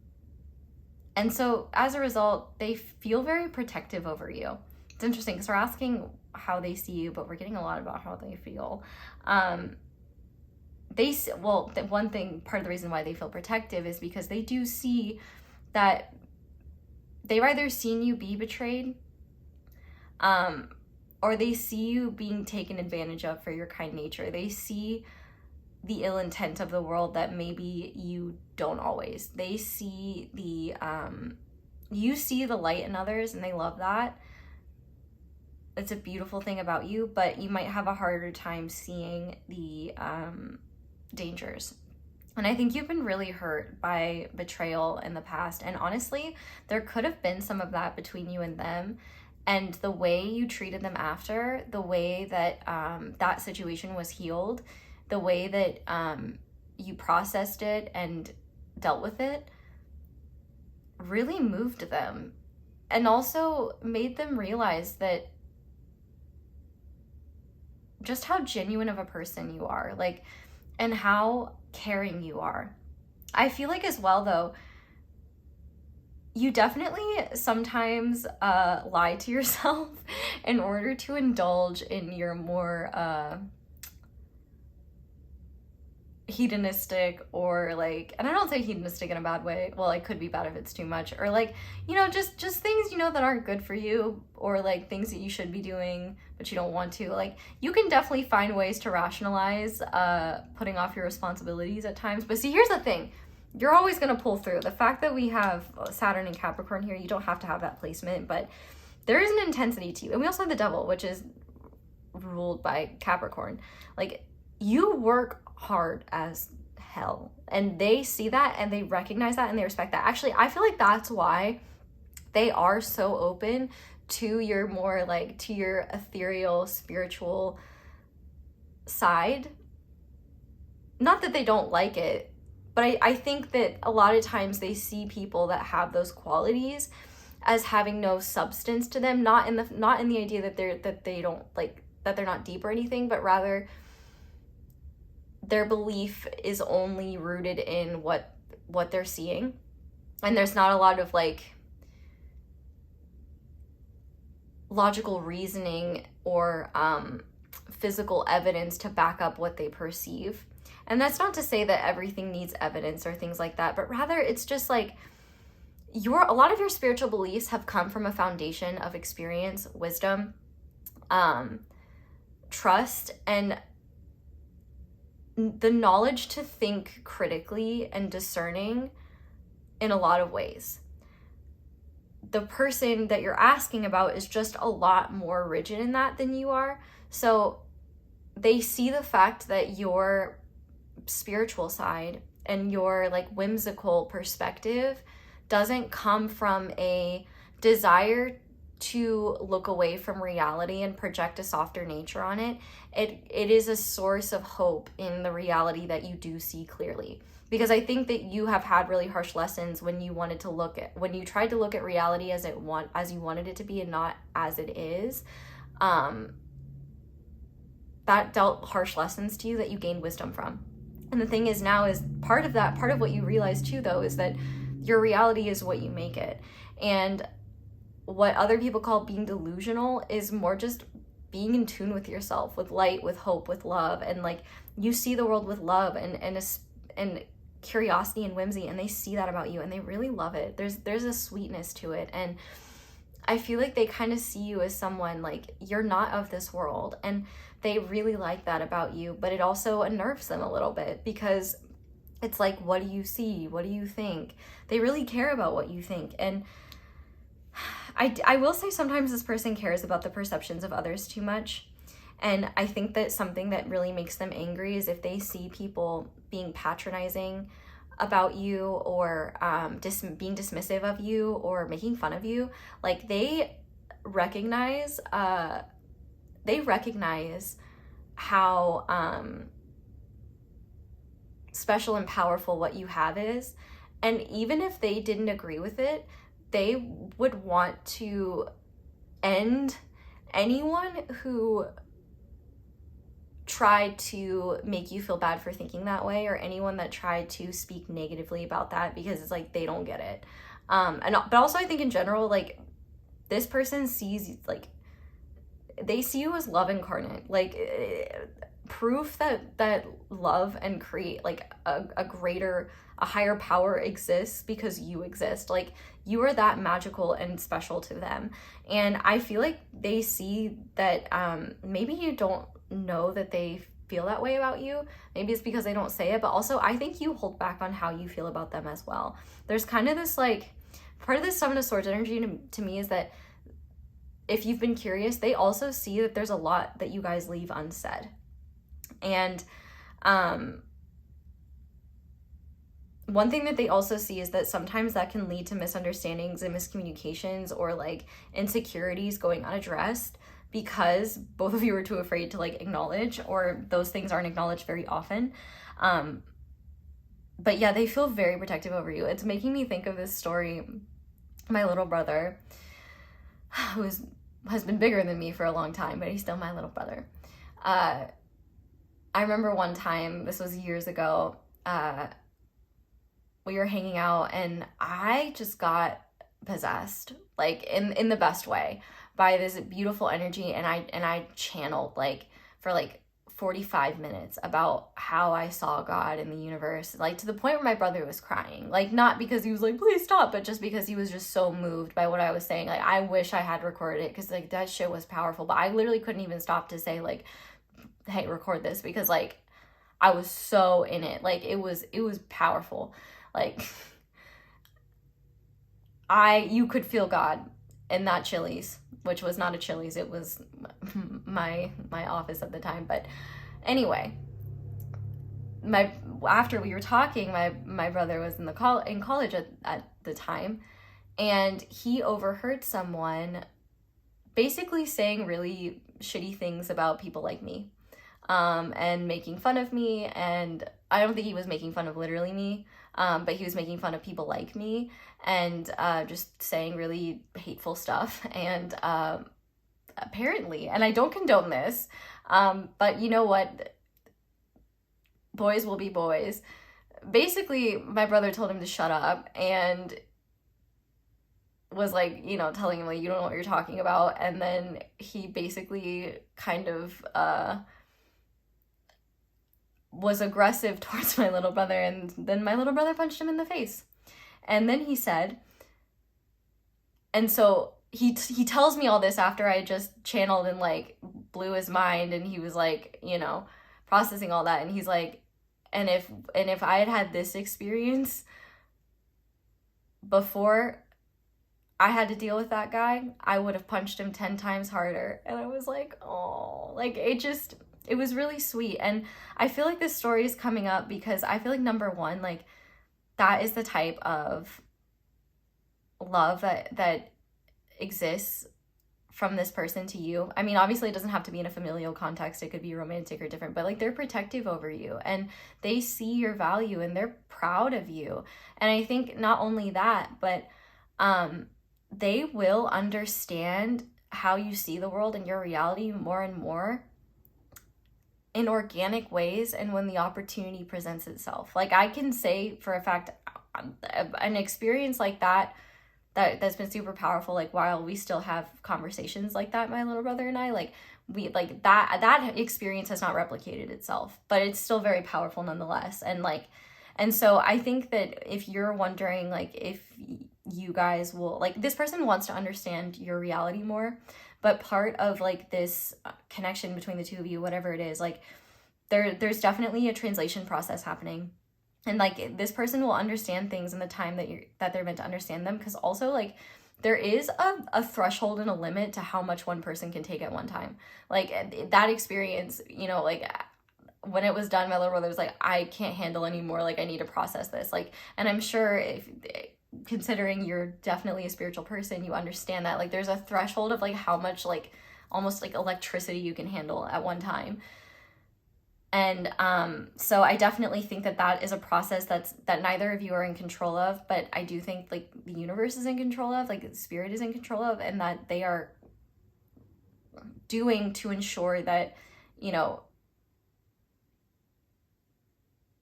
so as a result, they feel very protective over you. It's interesting because we're asking how they see you, but we're getting a lot about how they feel. One thing, part of the reason why they feel protective is because they do see that they've either seen you be betrayed, or they see you being taken advantage of for your kind nature. They see the ill intent of the world that maybe you don't always. They see you see the light in others, and they love that. It's a beautiful thing about you, but you might have a harder time seeing the dangers. And I think you've been really hurt by betrayal in the past. And honestly, there could have been some of that between you and them. And the way you treated them after, the way that that situation was healed, the way that you processed it and dealt with it really moved them, and also made them realize that just how genuine of a person you are, like, and how caring you are. I feel like as well, though, you definitely sometimes lie to yourself in order to indulge in your more hedonistic, or like, and I don't say hedonistic in a bad way, well, it could be bad if it's too much, or like, you know, just things, you know, that aren't good for you, or like things that you should be doing but you don't want to. Like, you can definitely find ways to rationalize putting off your responsibilities at times. But see, here's the thing, you're always going to pull through. The fact that we have Saturn and Capricorn here, you don't have to have that placement, but there is an intensity to you. And we also have the Devil, which is ruled by Capricorn. Like, you work hard as hell, and they see that and they recognize that and they respect that. Actually, I feel like that's why they are so open to your more like, to your ethereal, spiritual side. Not that they don't like it, but I think that a lot of times they see people that have those qualities as having no substance to them, not in the idea that they don't like, that they're not deep or anything, but rather their belief is only rooted in what they're seeing. And there's not a lot of like logical reasoning or physical evidence to back up what they perceive. And that's not to say that everything needs evidence or things like that, but rather it's just like a lot of your spiritual beliefs have come from a foundation of experience, wisdom, trust, and the knowledge to think critically and discerning in a lot of ways. The person that you're asking about is just a lot more rigid in that than you are. So they see the fact that your spiritual side and your like whimsical perspective doesn't come from a desire to look away from reality and project a softer nature on it. It is a source of hope in the reality that you do see clearly. Because I think that you have had really harsh lessons when you tried to look at reality as you wanted it to be and not as it is. That dealt harsh lessons to you that you gained wisdom from. And the thing is now is part of what you realize too, though, is that your reality is what you make it. And what other people call being delusional is more just being in tune with yourself, with light, with hope, with love. And like, you see the world with love and curiosity and whimsy, and they see that about you and they really love it. There's a sweetness to it. And I feel like they kind of see you as someone like, you're not of this world. And they really like that about you, but it also unnerves them a little bit because it's like, what do you see? What do you think? They really care about what you think. And I will say sometimes this person cares about the perceptions of others too much. And I think that something that really makes them angry is if they see people being patronizing about you or being dismissive of you or making fun of you. Like, they recognize how special and powerful what you have is. And even if they didn't agree with it, they would want to end anyone who tried to make you feel bad for thinking that way, or anyone that tried to speak negatively about that, because it's like they don't get it. But also I think in general, like, this person sees, like, they see you as love incarnate, like proof that love and create like a higher power exists because you exist. Like, you are that magical and special to them. And I feel like they see that maybe you don't know that they feel that way about you. Maybe it's because they don't say it, but also I think you hold back on how you feel about them as well. There's kind of this like, part of this Seven of Swords energy to me is that if you've been curious, they also see that there's a lot that you guys leave unsaid. And one thing that they also see is that sometimes that can lead to misunderstandings and miscommunications or like insecurities going unaddressed because both of you are too afraid to like acknowledge, or those things aren't acknowledged very often. But yeah, they feel very protective over you. It's making me think of this story. My little brother, who has been bigger than me for a long time, but he's still my little brother. I remember one time, this was years ago, we were hanging out and I just got possessed, like in the best way, by this beautiful energy. And I channeled like for like 45 minutes about how I saw God in the universe, like to the point where my brother was crying, like not because he was like, please stop, but just because he was just so moved by what I was saying. Like, I wish I had recorded it because like that shit was powerful, but I literally couldn't even stop to say like, hey, record this, because like I was so in it. Like it was powerful. Like, you could feel God in that Chili's, which was not a Chili's, it was my office at the time. But anyway, after we were talking, my brother was in college at the time, and he overheard someone basically saying really shitty things about people like me, and making fun of me. And I don't think he was making fun of literally me, but he was making fun of people like me, and just saying really hateful stuff. And apparently, and I don't condone this, but you know what? Boys will be boys. Basically, my brother told him to shut up, and was like, you know, telling him like, you don't know what you're talking about. And then he basically kind of was aggressive towards my little brother, and then my little brother punched him in the face. And then he said, and so he tells me all this after I just channeled and like blew his mind, and he was like, you know, processing all that, and he's like, and if I had this experience before I had to deal with that guy, I would have punched him 10 times harder. And I was like, oh, like it was really sweet. And I feel like this story is coming up because I feel like, number one, like that is the type of love that exists from this person to you. I mean, obviously it doesn't have to be in a familial context. It could be romantic or different, but like they're protective over you, and they see your value, and they're proud of you. And I think not only that, but they will understand how you see the world and your reality more and more in organic ways, and when the opportunity presents itself. Like I can say for a fact, an experience like that's been super powerful, like while we still have conversations like that, my little brother and I, like we like that experience has not replicated itself, but it's still very powerful nonetheless. And so I think that if you're wondering like if you guys will, like, this person wants to understand your reality more, but part of like this connection between the two of you, whatever it is, like there's definitely a translation process happening. And like this person will understand things in the time that they're meant to understand them, because also like there is a threshold and a limit to how much one person can take at one time. Like that experience, you know, like when it was done, my little brother was like, I can't handle anymore, like I need to process this. Like, and I'm sure if considering you're definitely a spiritual person, you understand that like there's a threshold of like how much like almost like electricity you can handle at one time. And so I definitely think that is a process that neither of you are in control of, but I do think like the universe is in control of, like spirit is in control of, and that they are doing to ensure that, you know,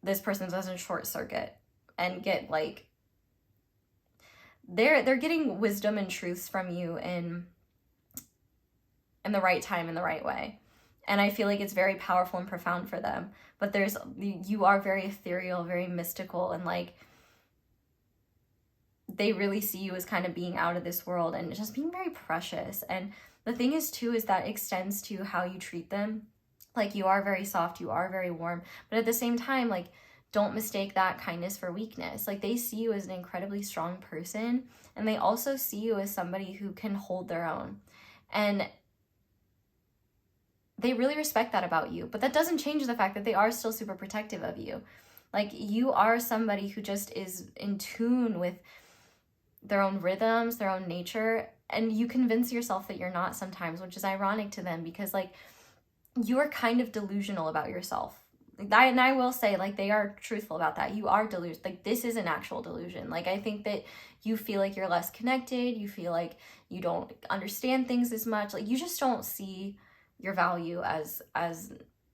this person doesn't short circuit and get like they're getting wisdom and truths from you in the right time, in the right way. And I feel like it's very powerful and profound for them. But you are very ethereal, very mystical, and like they really see you as kind of being out of this world and just being very precious. And the thing is too, is that extends to how you treat them. Like you are very soft, you are very warm, but at the same time, like don't mistake that kindness for weakness. Like they see you as an incredibly strong person, and they also see you as somebody who can hold their own. And they really respect that about you, but that doesn't change the fact that they are still super protective of you. Like you are somebody who just is in tune with their own rhythms, their own nature, and you convince yourself that you're not sometimes, which is ironic to them because like you're kind of delusional about yourself. And I will say, like, they are truthful about that. You are delusional. Like, this is an actual delusion. Like, I think that you feel like you're less connected. You feel like you don't understand things as much. Like, you just don't see your value as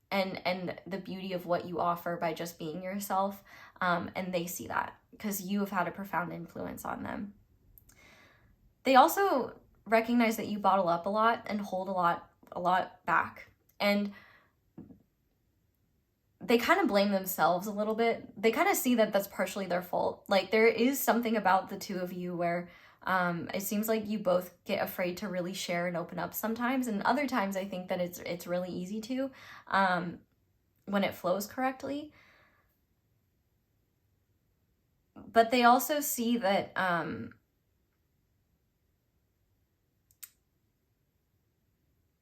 and the beauty of what you offer by just being yourself. And they see that because you have had a profound influence on them. They also recognize that you bottle up a lot and hold a lot back. And they kind of blame themselves a little bit. They kind of see that that's partially their fault. Like there is something about the two of you where it seems like you both get afraid to really share and open up sometimes. And other times I think that it's really easy to when it flows correctly. But they also see that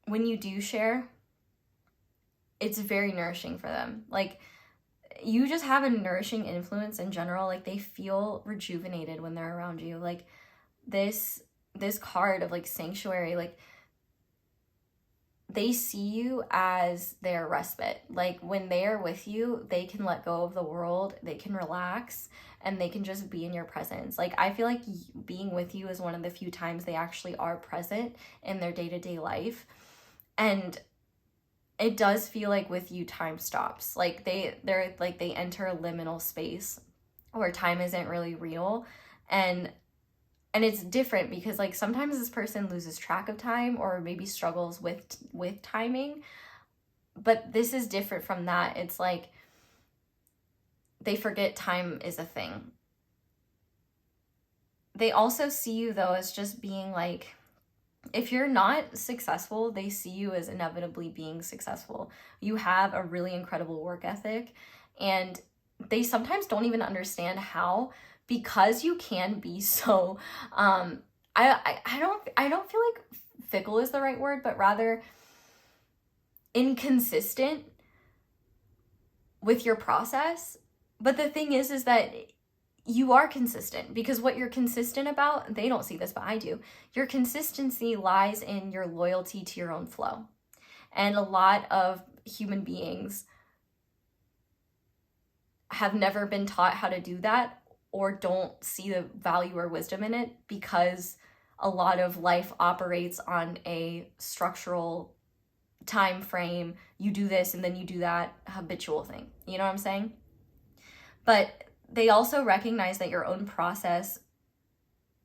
when you do share, it's very nourishing for them. Like, you just have a nourishing influence in general. Like, they feel rejuvenated when they're around you. Like, this card of like sanctuary, like, they see you as their respite. Like, when they are with you, they can let go of the world, they can relax, and they can just be in your presence. Like, I feel like being with you is one of the few times they actually are present in their day-to-day life. And it does feel like with you, time stops. Like, they're like, they enter a liminal space where time isn't really real. And it's different because, like, sometimes this person loses track of time or maybe struggles with timing. But this is different from that. It's like they forget time is a thing. They also see you, though, as just being like, if you're not successful, they see you as inevitably being successful. You have a really incredible work ethic, and they sometimes don't even understand how, because you can be so I don't feel like fickle is the right word, but rather inconsistent with your process. But the thing is that you are consistent, because what you're consistent about, they don't see this, but I do. Your consistency lies in your loyalty to your own flow. And a lot of human beings have never been taught how to do that, or don't see the value or wisdom in it, because a lot of life operates on a structural time frame. You do this and then you do that habitual thing. You know what I'm saying? But they also recognize that your own process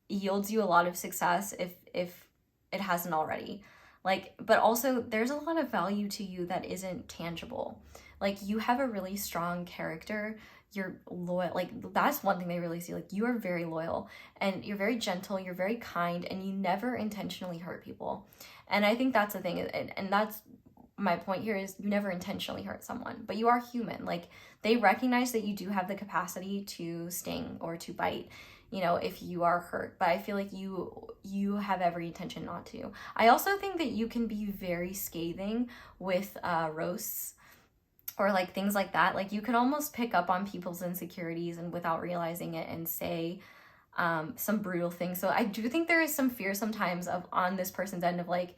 yields you a lot of success if it hasn't already. Like, but also there's a lot of value to you that isn't tangible. Like, you have a really strong character. You're loyal. Like, that's one thing they really see. Like, you are very loyal, and you're very gentle, you're very kind, and you never intentionally hurt people. And I think that's the thing, and that's my point here, is you never intentionally hurt someone, but you are human. Like, they recognize that you do have the capacity to sting or to bite, you know, if you are hurt, but I feel like you have every intention not to. I also think that you can be very scathing with roasts or like things like that. Like, you can almost pick up on people's insecurities and without realizing it, and say some brutal things. So I do think there is some fear sometimes of on this person's end of like,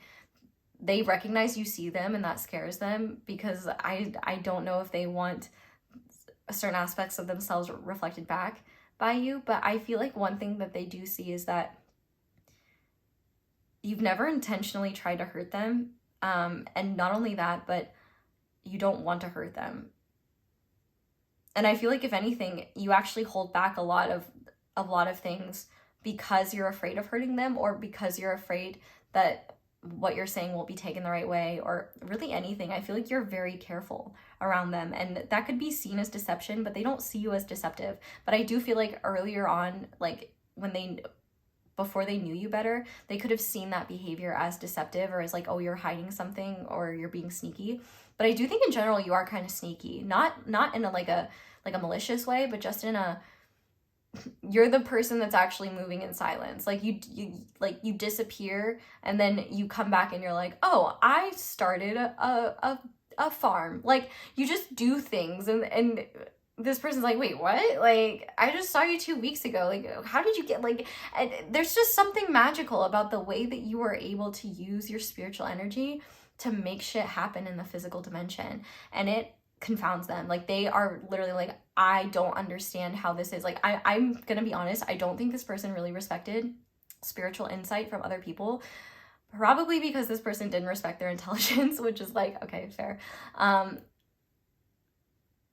they recognize you see them and that scares them, because I don't know if they want certain aspects of themselves reflected back by you. But I feel like one thing that they do see is that you've never intentionally tried to hurt them. And not only that, but you don't want to hurt them. And I feel like, if anything, you actually hold back a lot of things because you're afraid of hurting them, or because you're afraid that what you're saying won't be taken the right way, or really anything. I feel like you're very careful around them, and that could be seen as deception, but they don't see you as deceptive. But I do feel like earlier on, like before they knew you better, they could have seen that behavior as deceptive, or as like, oh, you're hiding something, or you're being sneaky. But I do think in general you are kind of sneaky, not in a malicious way, but just in a, you're the person that's actually moving in silence. Like, you disappear, and then you come back and you're like, oh, I started a farm. Like, you just do things, and this person's like, wait, what? Like, I just saw you 2 weeks ago. Like, how did you get, like, and there's just something magical about the way that you are able to use your spiritual energy to make shit happen in the physical dimension. And it confounds them. Like, they are literally like, I don't understand how this is. Like, I'm gonna be honest, I don't think this person really respected spiritual insight from other people, probably because this person didn't respect their intelligence, which is like, okay, fair.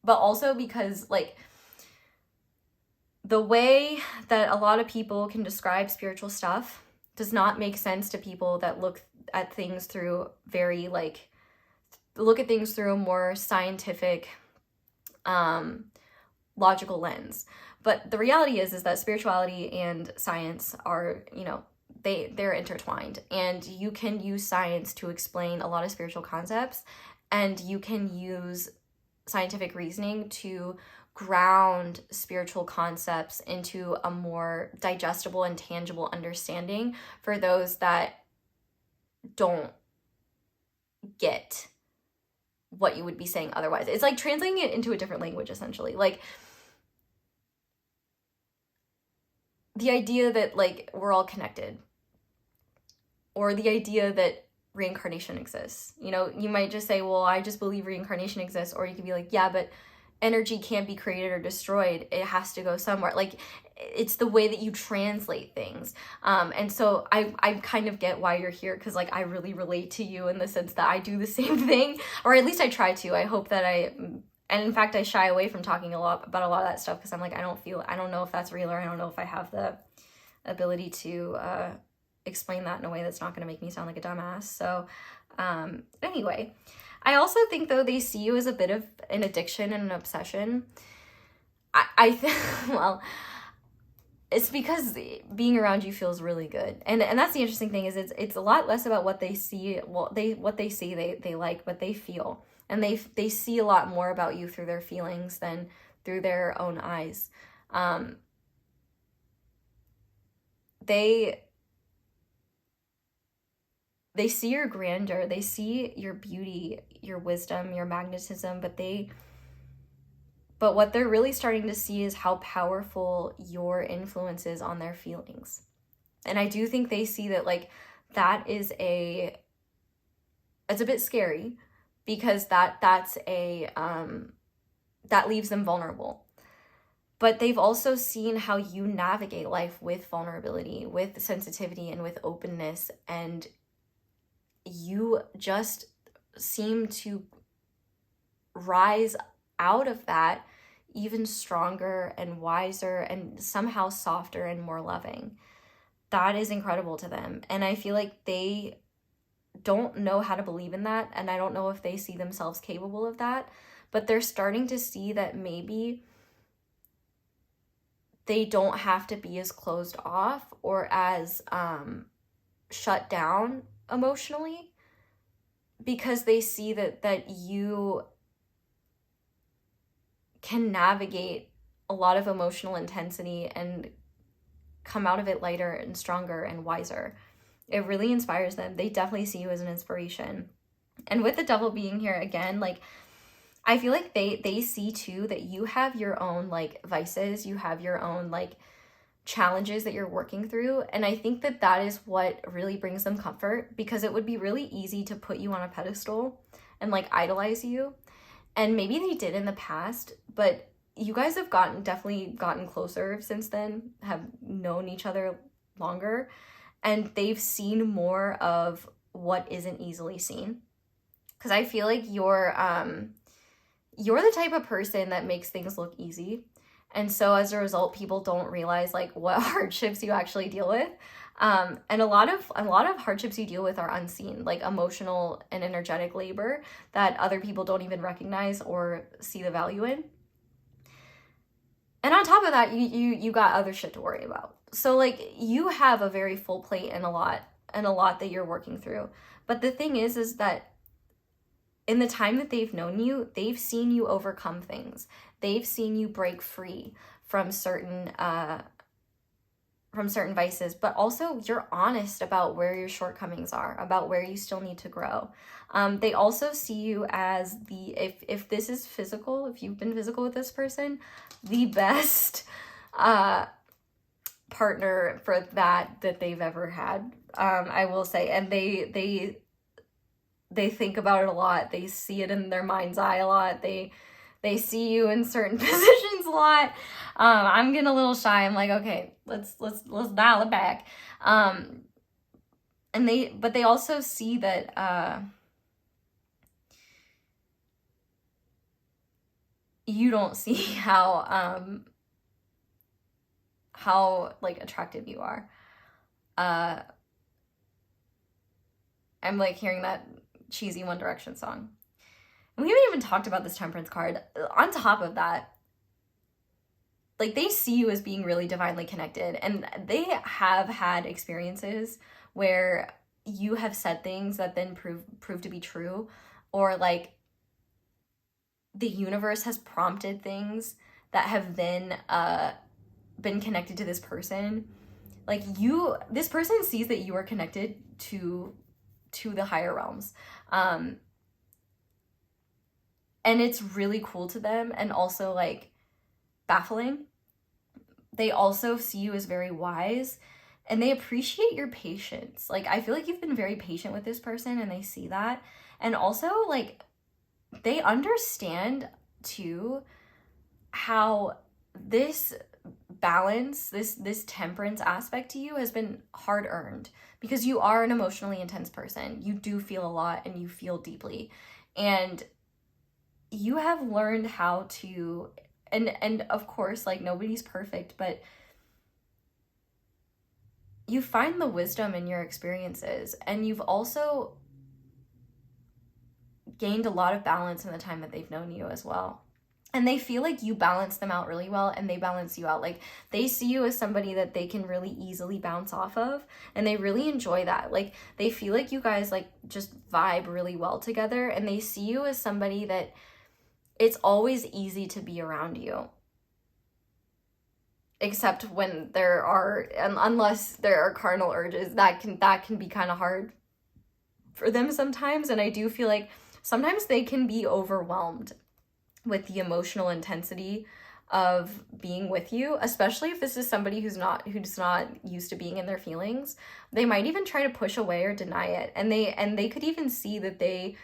But also because, like, the way that a lot of people can describe spiritual stuff does not make sense to people that look at things through a more scientific, logical lens. But the reality is that spirituality and science are, you know, they're intertwined, and you can use science to explain a lot of spiritual concepts, and you can use scientific reasoning to ground spiritual concepts into a more digestible and tangible understanding for those that don't get what you would be saying otherwise. It's like translating it into a different language, essentially. Like, the idea that, like, we're all connected, or the idea that reincarnation exists. You know, you might just say, well, I just believe reincarnation exists, or you could be like, yeah, but energy can't be created or destroyed. It has to go somewhere. Like, it's the way that you translate things. And so I kind of get why you're here, because, like, I really relate to you in the sense that I do the same thing, or at least I try to. I hope that and in fact, I shy away from talking about a lot of that stuff, because I'm like, I don't know if that's real, or I don't know if I have the ability to explain that in a way that's not going to make me sound like a dumbass. So anyway, I also think, though, they see you as a bit of an addiction and an obsession. I think, well, it's because being around you feels really good. And that's the interesting thing, is it's a lot less about what they see. Well, what they see they like, but they feel. And they see a lot more about you through their feelings than through their own eyes. They see your grandeur, they see your beauty, your wisdom, your magnetism, but what they're really starting to see is how powerful your influence is on their feelings. And I do think they see that, like, it's a bit scary, because that leaves them vulnerable. But they've also seen how you navigate life with vulnerability, with sensitivity, and with openness, and you just seem to rise out of that even stronger and wiser and somehow softer and more loving. That is incredible to them. And I feel like they don't know how to believe in that, and I don't know if they see themselves capable of that, but they're starting to see that maybe they don't have to be as closed off or as shut down emotionally, because they see that you can navigate a lot of emotional intensity and come out of it lighter and stronger and wiser. It really inspires them. They definitely see you as an inspiration. And with the devil being here again, like, I feel like they see too that you have your own, like, vices, you have your own, like, challenges that you're working through. And I think that is what really brings them comfort, because it would be really easy to put you on a pedestal and, like, idolize you. And maybe they did in the past, but you guys have definitely gotten closer since then, have known each other longer, and they've seen more of what isn't easily seen. Because I feel like you're the type of person that makes things look easy. And so as a result, people don't realize, like, what hardships you actually deal with. And a lot of hardships you deal with are unseen, like emotional and energetic labor that other people don't even recognize or see the value in. And on top of that, you got other shit to worry about. So, like, you have a very full plate and a lot that you're working through. But the thing is that in the time that they've known you, they've seen you overcome things. They've seen you break free from certain vices, but also you're honest about where your shortcomings are, about where you still need to grow. They also see you as if this is physical, if you've been physical with this person, the best partner for that they've ever had, I will say. And they think about it a lot. They see it in their mind's eye a lot. They see you in certain positions a lot. I'm getting a little shy. I'm like, okay, let's dial it back. But they also see that you don't see how like attractive you are. I'm like hearing that cheesy One Direction song. And we haven't even talked about this Temperance card. On top of that, like, they see you as being really divinely connected, and they have had experiences where you have said things that then prove to be true, or like the universe has prompted things that have been connected to this person, like this person sees that you are connected to the higher realms. And it's really cool to them, and also like baffling. They also see you as very wise, and they appreciate your patience. Like, I feel like you've been very patient with this person, and they see that. And also, like, they understand too how this balance, this temperance aspect to you has been hard earned, because you are an emotionally intense person. You do feel a lot, and you feel deeply, and you have learned how to, and of course, like, nobody's perfect, but you find the wisdom in your experiences, and you've also gained a lot of balance in the time that they've known you as well. And they feel like you balance them out really well, and they balance you out. Like, they see you as somebody that they can really easily bounce off of, and they really enjoy that. Like, they feel like you guys, like, just vibe really well together, and they see you as somebody that it's always easy to be around you. Except when there are, unless there are carnal urges, that can be kind of hard for them sometimes. And I do feel like sometimes they can be overwhelmed with the emotional intensity of being with you, especially if this is somebody who's not used to being in their feelings. They might even try to push away or deny it, and they could even see that they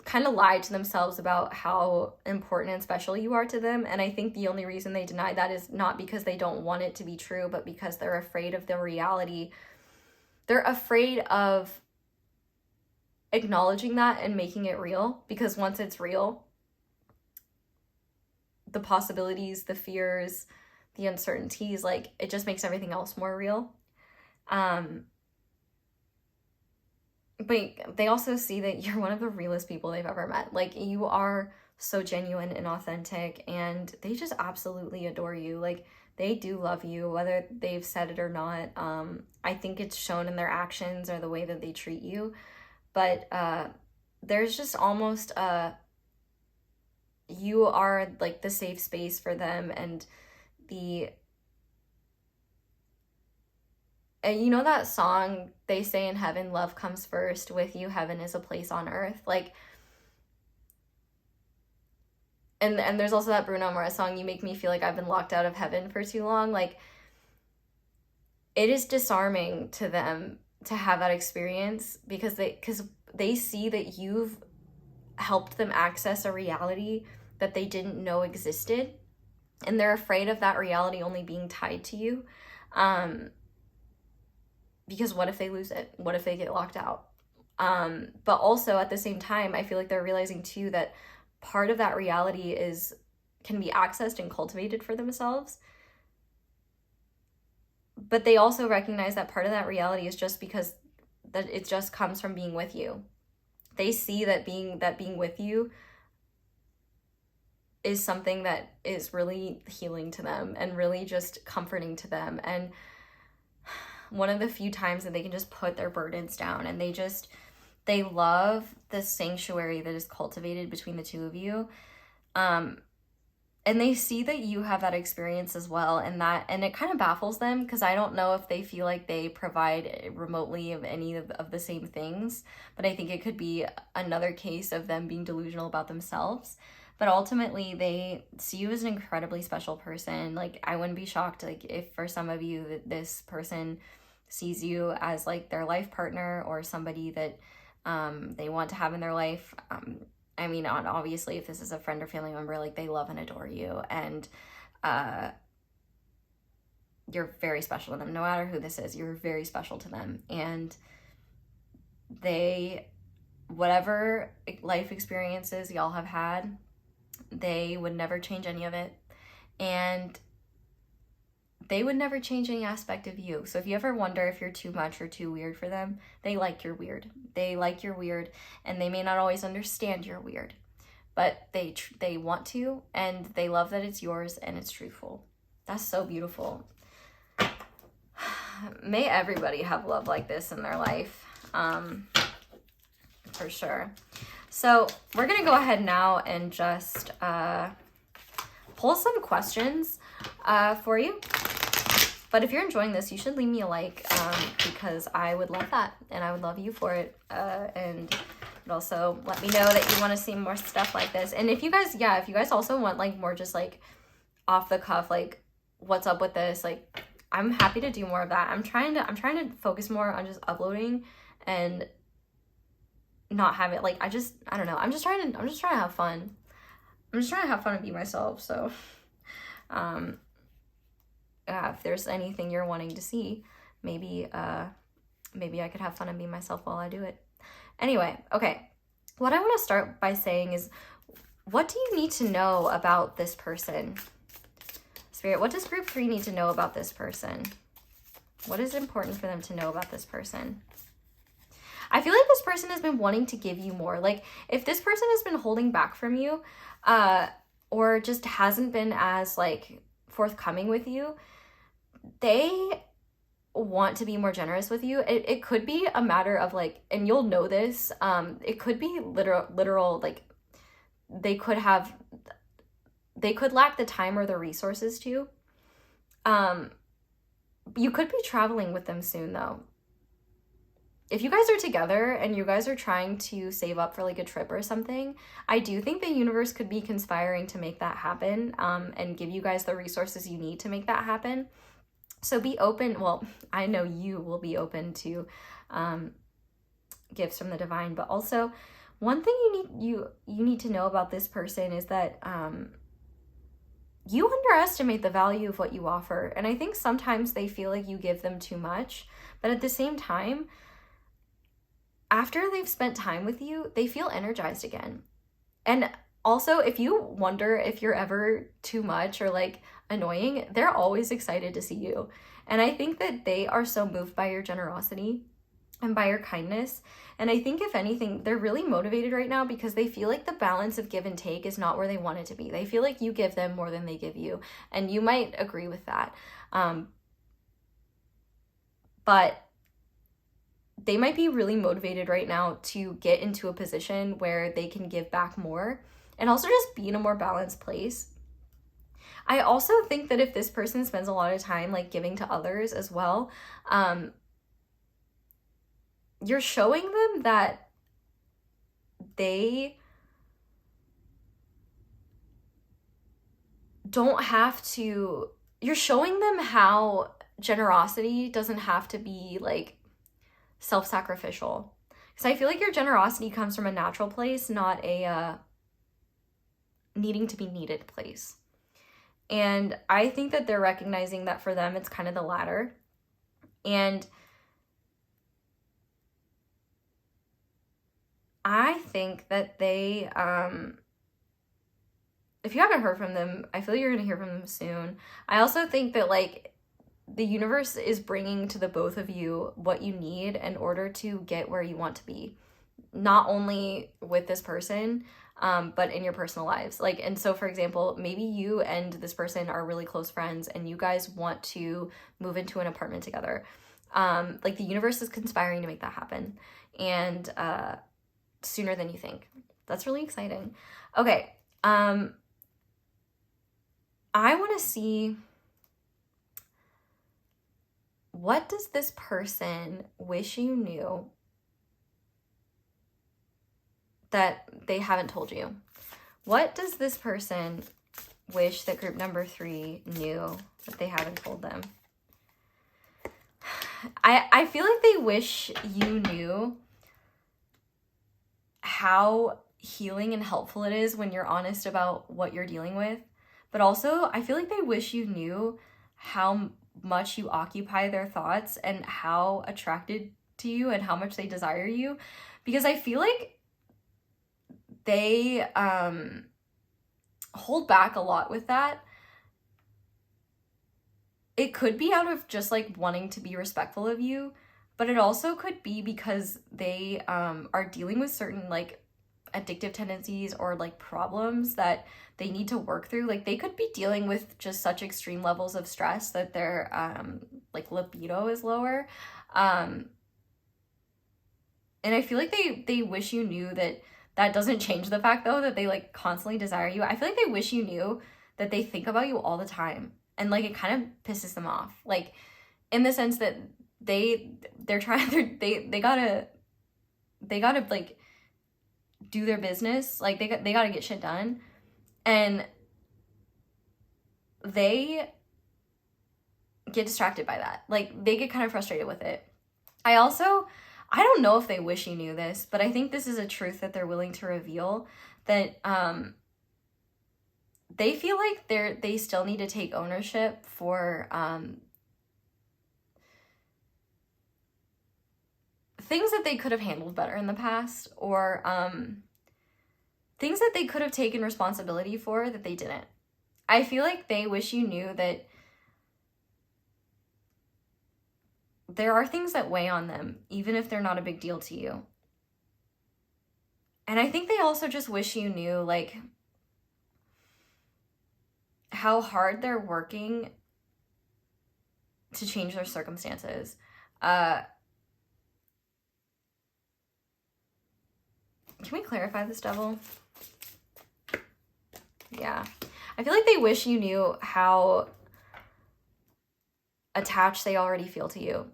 kind of lie to themselves about how important and special you are to them. And I think the only reason they deny that is not because they don't want it to be true, but because they're afraid of the reality. They're afraid of acknowledging that and making it real, because once it's real, the possibilities, the fears, the uncertainties, like, it just makes everything else more real. But they also see that you're one of the realest people they've ever met. Like, you are so genuine and authentic, and they just absolutely adore you. Like, they do love you, whether they've said it or not. I think it's shown in their actions or the way that they treat you. But there's just almost you are like the safe space for them, and and you know that song, they say in heaven, love comes first. With you, heaven is a place on earth. Like, and there's also that Bruno Mars song, you make me feel like I've been locked out of heaven for too long. Like, it is disarming to them to have that experience, because they see that you've helped them access a reality that they didn't know existed, and they're afraid of that reality only being tied to you. Because what if they lose it? What if they get locked out? But also at the same time, I feel like they're realizing too that part of that reality can be accessed and cultivated for themselves. But they also recognize that part of that reality is just because that it just comes from being with you. They see that being with you is something that is really healing to them and really just comforting to them, and one of the few times that they can just put their burdens down, and they love the sanctuary that is cultivated between the two of you. And they see that you have that experience as well, and it kind of baffles them, because I don't know if they feel like they provide remotely of any of the same things, but I think it could be another case of them being delusional about themselves. But ultimately, they see you as an incredibly special person. Like, I wouldn't be shocked, like, if for some of you that this person sees you as like their life partner, or somebody that they want to have in their life. I mean, obviously, if this is a friend or family member, like, they love and adore you, and you're very special to them. No matter who this is, you're very special to them, and whatever life experiences y'all have had, they would never change any of it, and they would never change any aspect of you. So if you ever wonder if you're too much or too weird for them, they like your weird. They like your weird, and they may not always understand your weird, but they want to, and they love that it's yours and it's truthful. That's so beautiful. May everybody have love like this in their life, for sure. So we're gonna go ahead now and just pull some questions for you. But if you're enjoying this, you should leave me a like, because I would love that, and I would love you for it. And also let me know that you want to see more stuff like this. And if you guys, if you guys also want like more just like off the cuff, like what's up with this, like I'm happy to do more of that. I'm trying to focus more on just uploading and not have it like, I don't know. I'm just trying to have fun. I'm just trying to have fun and be myself. So, if there's anything you're wanting to see, maybe I could have fun and be myself while I do it. Anyway, okay. What I want to start by saying is, what do you need to know about this person? Spirit, what does group 3 need to know about this person? What is important for them to know about this person? I feel like this person has been wanting to give you more. Like, if this person has been holding back from you, or just hasn't been as, like, forthcoming with you, they want to be more generous with you. It could be a matter of, like, and you'll know this, it could be literal, like, they could lack the time or the resources to. You could be traveling with them soon, though. If you guys are together and you guys are trying to save up for like a trip or something, I do think the universe could be conspiring to make that happen, and give you guys the resources you need to make that happen. So be open. Well, I know you will be open to gifts from the divine, but also one thing you need to know about this person is that you underestimate the value of what you offer. And I think sometimes they feel like you give them too much, but at the same time, after they've spent time with you, they feel energized again. And also, if you wonder if you're ever too much or like annoying, they're always excited to see you. And I think that they are so moved by your generosity and by your kindness. And I think if anything, they're really motivated right now because they feel like the balance of give and take is not where they want it to be. They feel like you give them more than they give you. And you might agree with that. But they might be really motivated right now to get into a position where they can give back more and also just be in a more balanced place. I also think that if this person spends a lot of time like giving to others as well, you're showing them that they don't have to, you're showing them how generosity doesn't have to be like self-sacrificial. Because I feel like your generosity comes from a natural place, not a needing to be needed place. And I think that they're recognizing that for them, it's kind of the latter. And I think that they, if you haven't heard from them, I feel you're going to hear from them soon. I also think that like the universe is bringing to the both of you what you need in order to get where you want to be. Not only with this person, but in your personal lives. Like, and so for example, maybe you and this person are really close friends and you guys want to move into an apartment together. Like the universe is conspiring to make that happen. And, sooner than you think. That's really exciting. Okay. I want to see, what does this person wish you knew that they haven't told you? What does this person wish that group number 3 knew that they haven't told them? I feel like they wish you knew how healing and helpful it is when you're honest about what you're dealing with. But also, I feel like they wish you knew how much you occupy their thoughts and how attracted to you and how much they desire you. Because I feel like they hold back a lot with that. It could be out of just like wanting to be respectful of you, but it also could be because they are dealing with certain like addictive tendencies or like problems that they need to work through. Like they could be dealing with just such extreme levels of stress that their like libido is lower. And I feel like they wish you knew that doesn't change the fact though that they like constantly desire you. I feel like they wish you knew that they think about you all the time. And like, it kind of pisses them off. Like, in the sense that they're trying, they gotta like do their business. Like, they gotta get shit done. And they get distracted by that. Like, they get kind of frustrated with it. I don't know if they wish you knew this, but I think this is a truth that they're willing to reveal, that they feel like they still need to take ownership for things that they could have handled better in the past, or things that they could have taken responsibility for that they didn't. I feel like they wish you knew that there are things that weigh on them, even if they're not a big deal to you. And I think they also just wish you knew, like, how hard they're working to change their circumstances. Can we clarify this, Devil? Yeah. I feel like they wish you knew how attached they already feel to you.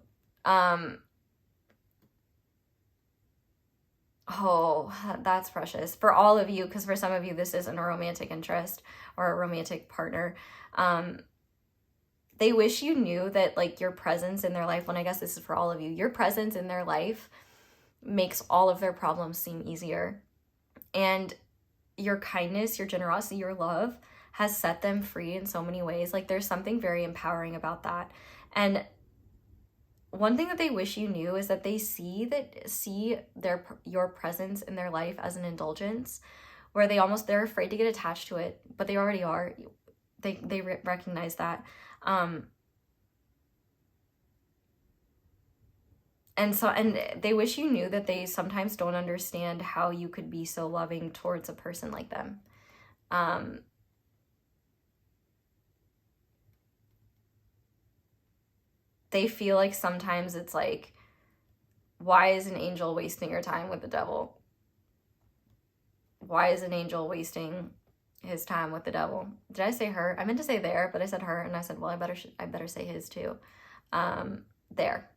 Oh, that's precious for all of you, because for some of you this isn't a romantic interest or a romantic partner. They wish you knew that, like, your presence in their life, when I guess this is for all of you, your presence in their life makes all of their problems seem easier. And your kindness, your generosity, your love has set them free in so many ways. Like, there's something very empowering about that. And one thing that they wish you knew is that they see your presence in their life as an indulgence, where they're afraid to get attached to it, but they already are. They recognize that. And they wish you knew that they sometimes don't understand how you could be so loving towards a person like them. They feel like sometimes it's like, why is an angel wasting your time with the devil? Why is an angel wasting his time with the devil? Did I say her? I meant to say there, but I said her, and I said, well, I better say his too. There.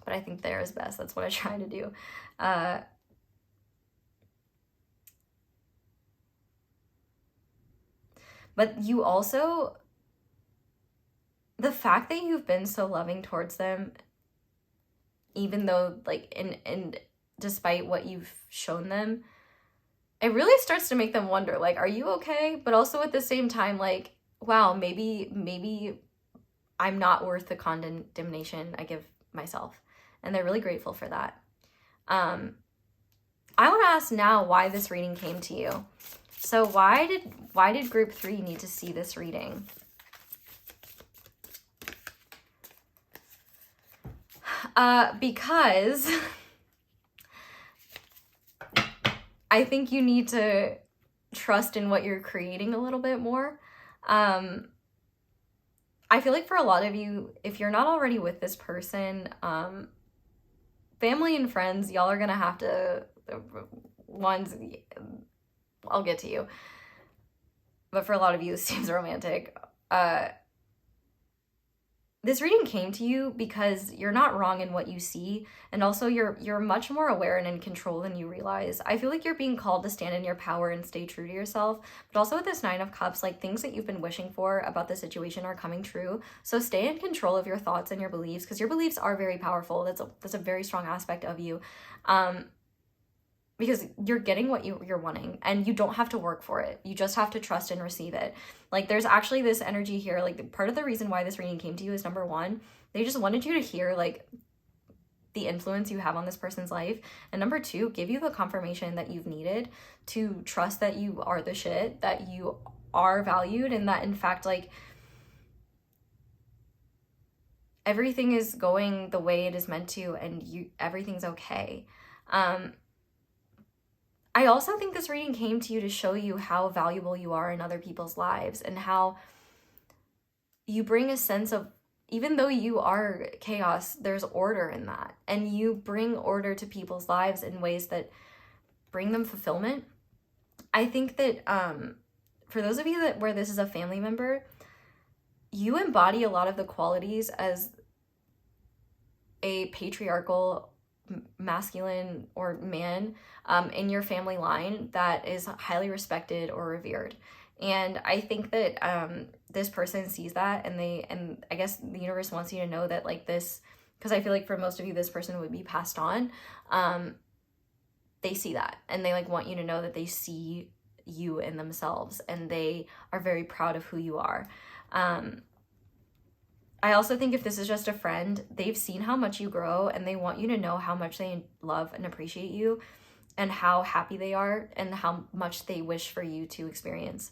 But I think there is best. That's what I try to do. But you also, the fact that you've been so loving towards them, even though, like, and despite what you've shown them, it really starts to make them wonder, like, are you okay? But also at the same time, like, wow, maybe I'm not worth the condemnation I give myself. And they're really grateful for that. I want to ask now why this reading came to you. So why did group 3 need to see this reading? Because I think you need to trust in what you're creating a little bit more. I feel like for a lot of you, if you're not already with this person, family and friends, y'all are gonna have to, I'll get to you. But for a lot of you, this seems romantic. This reading came to you because you're not wrong in what you see, and also you're much more aware and in control than you realize. I feel like you're being called to stand in your power and stay true to yourself, but also with this 9 of Cups, like, things that you've been wishing for about the situation are coming true. So stay in control of your thoughts and your beliefs, because your beliefs are very powerful. That's a very strong aspect of you. Because you're getting what you're wanting, and you don't have to work for it. You just have to trust and receive it. Like, there's actually this energy here. Like, part of the reason why this reading came to you is, number 1, they just wanted you to hear, like, the influence you have on this person's life. And number 2, give you the confirmation that you've needed to trust that you are the shit, that you are valued, and that, in fact, like, everything is going the way it is meant to, and everything's okay. I also think this reading came to you to show you how valuable you are in other people's lives, and how you bring a sense of, even though you are chaos, there's order in that. And you bring order to people's lives in ways that bring them fulfillment. I think that for those of you that where this is a family member, you embody a lot of the qualities as a patriarchal masculine or man in your family line that is highly respected or revered. And I think that this person sees that, and I guess the universe wants you to know that, like, this, because I feel like for most of you this person would be passed on. They see that, and they like want you to know that they see you in themselves, and they are very proud of who you are. I also think if this is just a friend, they've seen how much you grow, and they want you to know how much they love and appreciate you, and how happy they are, and how much they wish for you to experience.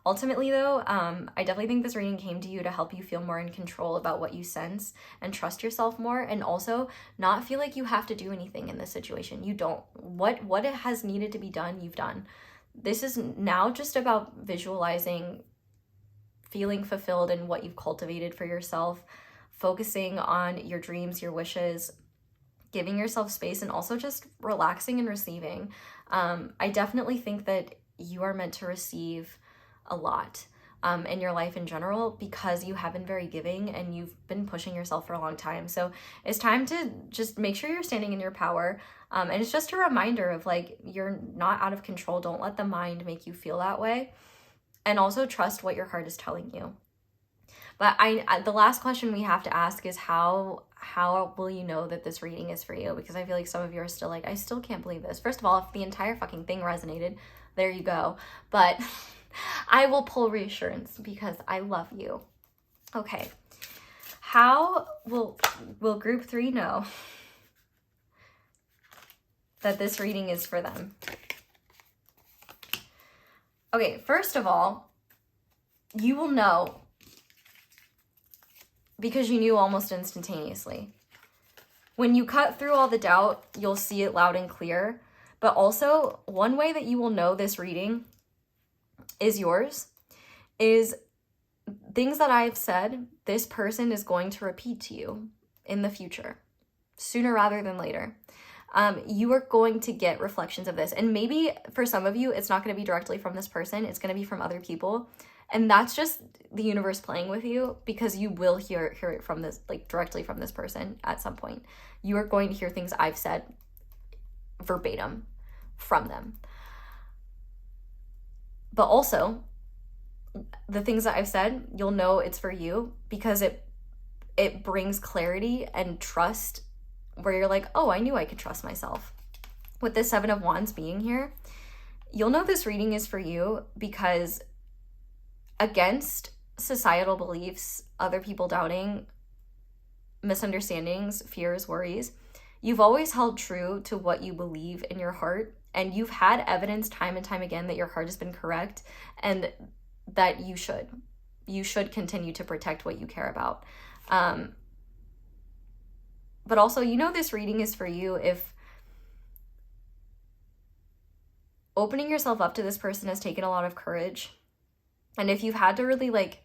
Ultimately, though, I definitely think this reading came to you to help you feel more in control about what you sense and trust yourself more, and also not feel like you have to do anything in this situation. You don't. What it has needed to be done, you've done. This is now just about visualizing, feeling fulfilled in what you've cultivated for yourself, focusing on your dreams, your wishes, giving yourself space, and also just relaxing and receiving. I definitely think that you are meant to receive a lot in your life in general, because you have been very giving and you've been pushing yourself for a long time. So it's time to just make sure you're standing in your power. And it's just a reminder of, like, you're not out of control. Don't let the mind make you feel that way. And also trust what your heart is telling you. But the last question we have to ask is how will you know that this reading is for you? Because I feel like some of you are still like, I still can't believe this. First of all, if the entire fucking thing resonated, there you go. But I will pull reassurance because I love you. Okay. How will group 3 know that this reading is for them? Okay, first of all, you will know because you knew almost instantaneously. When you cut through all the doubt, you'll see it loud and clear. But also, one way that you will know this reading is yours is things that I've said, this person is going to repeat to you in the future, sooner rather than later. You are going to get reflections of this. And maybe for some of you, it's not going to be directly from this person. It's going to be from other people. And that's just the universe playing with you, because you will hear it from this, like, directly from this person at some point. You are going to hear things I've said verbatim from them. But also, the things that I've said, you'll know it's for you because it brings clarity and trust, where you're like, oh, I knew I could trust myself. With this 7 of Wands being here, you'll know this reading is for you because against societal beliefs, other people doubting, misunderstandings, fears, worries, you've always held true to what you believe in your heart, and you've had evidence time and time again that your heart has been correct, and that you should continue to protect what you care about. But also, you know this reading is for you if opening yourself up to this person has taken a lot of courage. And if you've had to really, like,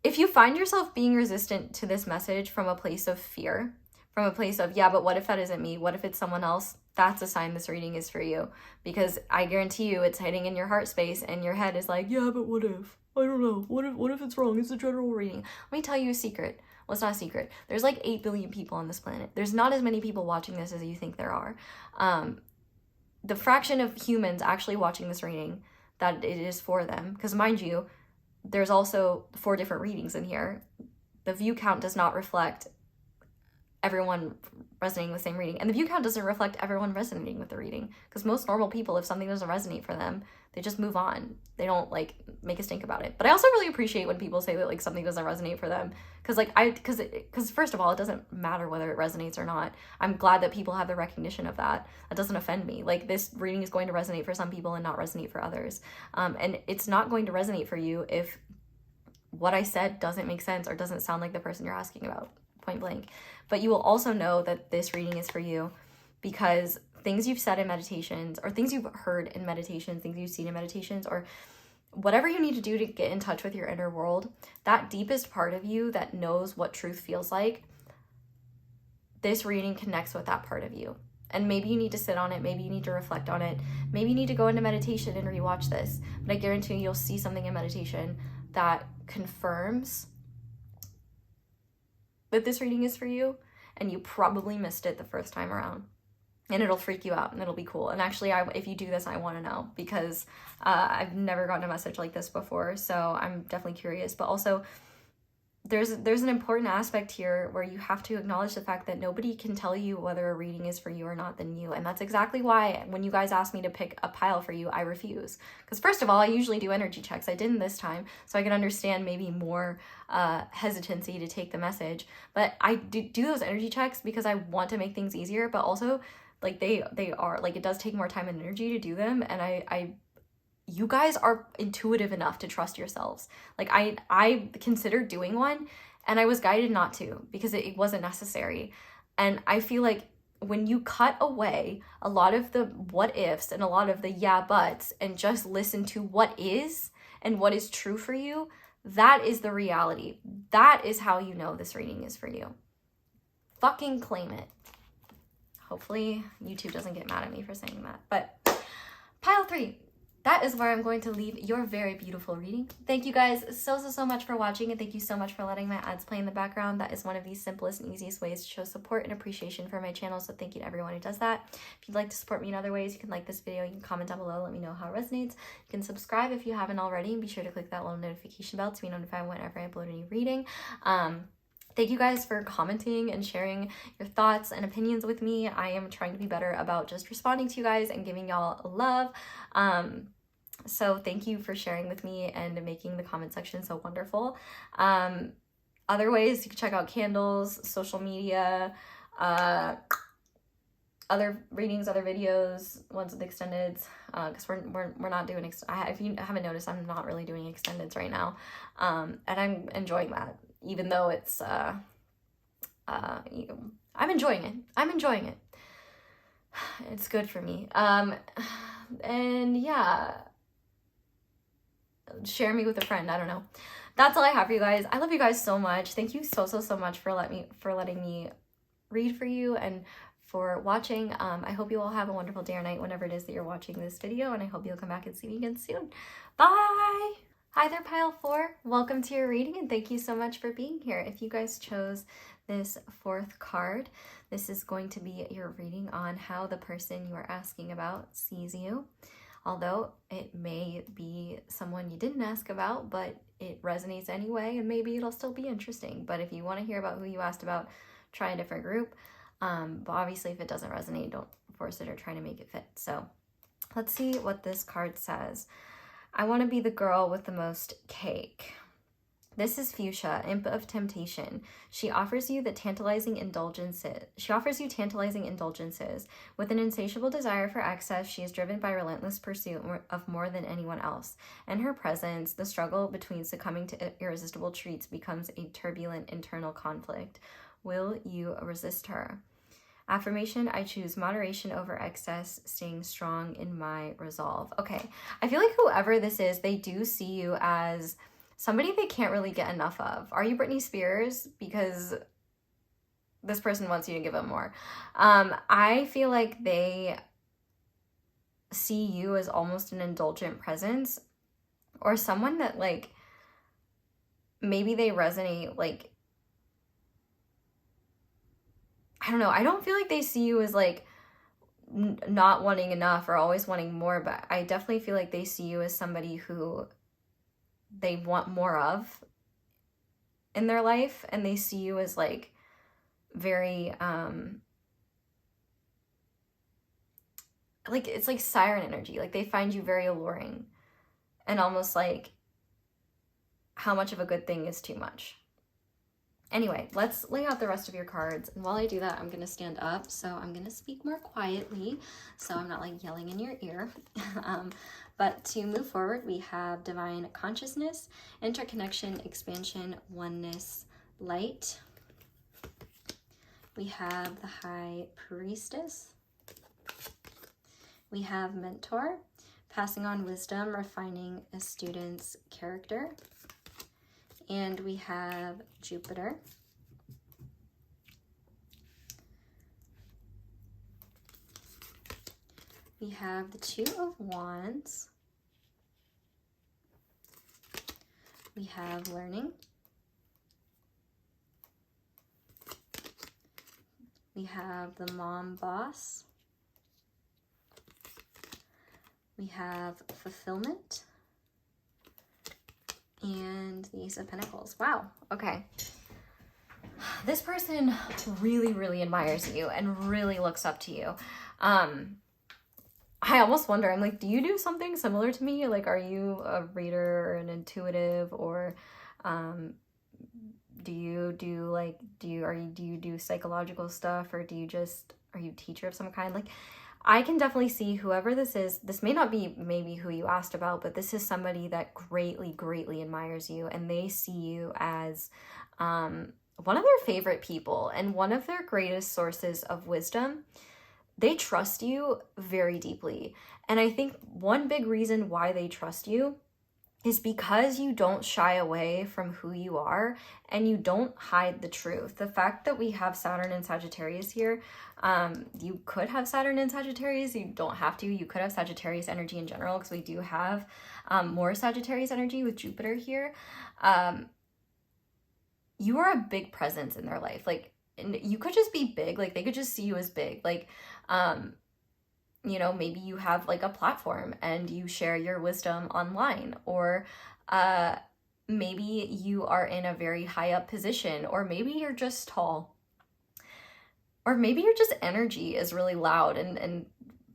if you find yourself being resistant to this message from a place of fear, from a place of, yeah, but what if that isn't me? What if it's someone else? That's a sign this reading is for you. Because I guarantee you it's hitting in your heart space and your head is like, yeah, but what if? I don't know. What if it's wrong? It's a general reading. Let me tell you a secret. Well, it's not a secret. There's like 8 billion people on this planet. There's not as many people watching this as you think there are. The fraction of humans actually watching this reading that it is for them, because mind you, there's also 4 different readings in here. The view count does not reflect everyone resonating with the same reading. And the view count doesn't reflect everyone resonating with the reading. Because most normal people, if something doesn't resonate for them, they just move on. They don't, like, make a stink about it. But I also really appreciate when people say that, like, something doesn't resonate for them. Because first of all, it doesn't matter whether it resonates or not. I'm glad that people have the recognition of that. That doesn't offend me. Like, this reading is going to resonate for some people and not resonate for others. And it's not going to resonate for you if what I said doesn't make sense or doesn't sound like the person you're asking about, point blank. But you will also know that this reading is for you because things you've said in meditations, or things you've heard in meditations, things you've seen in meditations, or whatever you need to do to get in touch with your inner world, that deepest part of you that knows what truth feels like, this reading connects with that part of you. And maybe you need to sit on it. Maybe you need to reflect on it. Maybe you need to go into meditation and rewatch this. But I guarantee you'll see something in meditation that confirms that this reading is for you, and you probably missed it the first time around. And it'll freak you out, and it'll be cool. And actually, if you do this, I want to know, because I've never gotten a message like this before, so I'm definitely curious. But also, there's an important aspect here where you have to acknowledge the fact that nobody can tell you whether a reading is for you or not than you. And that's exactly why when you guys ask me to pick a pile for you, I refuse. Because first of all, I usually do energy checks. I didn't this time, so I can understand maybe more hesitancy to take the message. But I do those energy checks because I want to make things easier, but also like they are, like, it does take more time and energy to do them, and you guys are intuitive enough to trust yourselves. Like I considered doing one, and I was guided not to because it wasn't necessary. And I feel like when you cut away a lot of the what ifs and a lot of the yeah buts and just listen to what is and what is true for you, that is the reality. That is how you know this reading is for you. Fucking claim it. Hopefully YouTube doesn't get mad at me for saying that. But pile 3, that is where I'm going to leave your very beautiful reading. Thank you guys so much for watching, and thank you so much for letting my ads play in the background. That is one of the simplest and easiest ways to show support and appreciation for my channel, so thank you to everyone who does that. If you'd like to support me in other ways, you can like this video, you can comment down below, let me know how it resonates. You can subscribe if you haven't already, and be sure to click that little notification bell to be notified whenever I upload a new reading. Thank you guys for commenting and sharing your thoughts and opinions with me. I am trying to be better about just responding to you guys and giving y'all love. So thank you for sharing with me and making the comment section so wonderful. Other ways, you can check out candles, social media, other readings, other videos, ones with extendeds, because we're not doing, if you haven't noticed, I'm not really doing extendeds right now, and I'm enjoying that, even though it's, I'm enjoying it. It's good for me. And yeah, share me with a friend. I don't know. That's all I have for you guys. I love you guys so much. Thank you so much for letting me read for you and for watching. I hope you all have a wonderful day or night whenever it is that you're watching this video, and I hope you'll come back and see me again soon. Bye! Hi there, pile 4. Welcome to your reading, and thank you so much for being here. If you guys chose this 4th card, this is going to be your reading on how the person you are asking about sees you. Although it may be someone you didn't ask about, but it resonates anyway, and maybe it'll still be interesting. But if you want to hear about who you asked about, try a different group. But obviously if it doesn't resonate, don't force it or try to make it fit. So let's see what this card says. I want to be the girl with the most cake. This is Fuchsia, Imp of Temptation. She offers you tantalizing indulgences. With an insatiable desire for excess, she is driven by relentless pursuit of more than anyone else. In her presence, the struggle between succumbing to irresistible treats becomes a turbulent internal conflict. Will you resist her? Affirmation, I choose moderation over excess, staying strong in my resolve. Okay, I feel like whoever this is, they do see you as somebody they can't really get enough of. Are you Britney Spears? Because this person wants you to give them more. I feel like they see you as almost an indulgent presence, or someone that, like, maybe they resonate, like, I don't know. I don't feel like they see you as, like, not wanting enough or always wanting more, but I definitely feel like they see you as somebody who they want more of in their life, and they see you as, like, very, like, it's like siren energy. Like, they find you very alluring, and almost like how much of a good thing is too much. Anyway, let's lay out the rest of your cards. And while I do that, I'm going to stand up. So I'm going to speak more quietly, so I'm not, like, yelling in your ear. But to move forward, we have Divine Consciousness, Interconnection, Expansion, Oneness, Light. We have the High Priestess. We have Mentor, Passing on Wisdom, Refining a Student's Character. And we have Jupiter. We have the Two of Wands. We have learning. We have the Mom Boss. We have fulfillment. And the Ace of Pentacles. Wow, okay. This person really, really admires you and really looks up to you. I almost wonder, I'm like, do you do something similar to me? Like, are you a reader or an intuitive, or do you do psychological stuff, or are you a teacher of some kind? Like, I can definitely see whoever this is. This may not be maybe who you asked about, but this is somebody that greatly, greatly admires you, and they see you as one of their favorite people and one of their greatest sources of wisdom. They trust you very deeply. And I think one big reason why they trust you is because you don't shy away from who you are and you don't hide the truth. The fact that we have Saturn and Sagittarius here, you could have Saturn and Sagittarius, you don't have to. You could have Sagittarius energy in general, because we do have more Sagittarius energy with Jupiter here. You are a big presence in their life. Like, and you could just be big, like they could just see you as big. Like, you know, maybe you have like a platform and you share your wisdom online, or maybe you are in a very high up position, or maybe you're just tall, or maybe your just energy is really loud and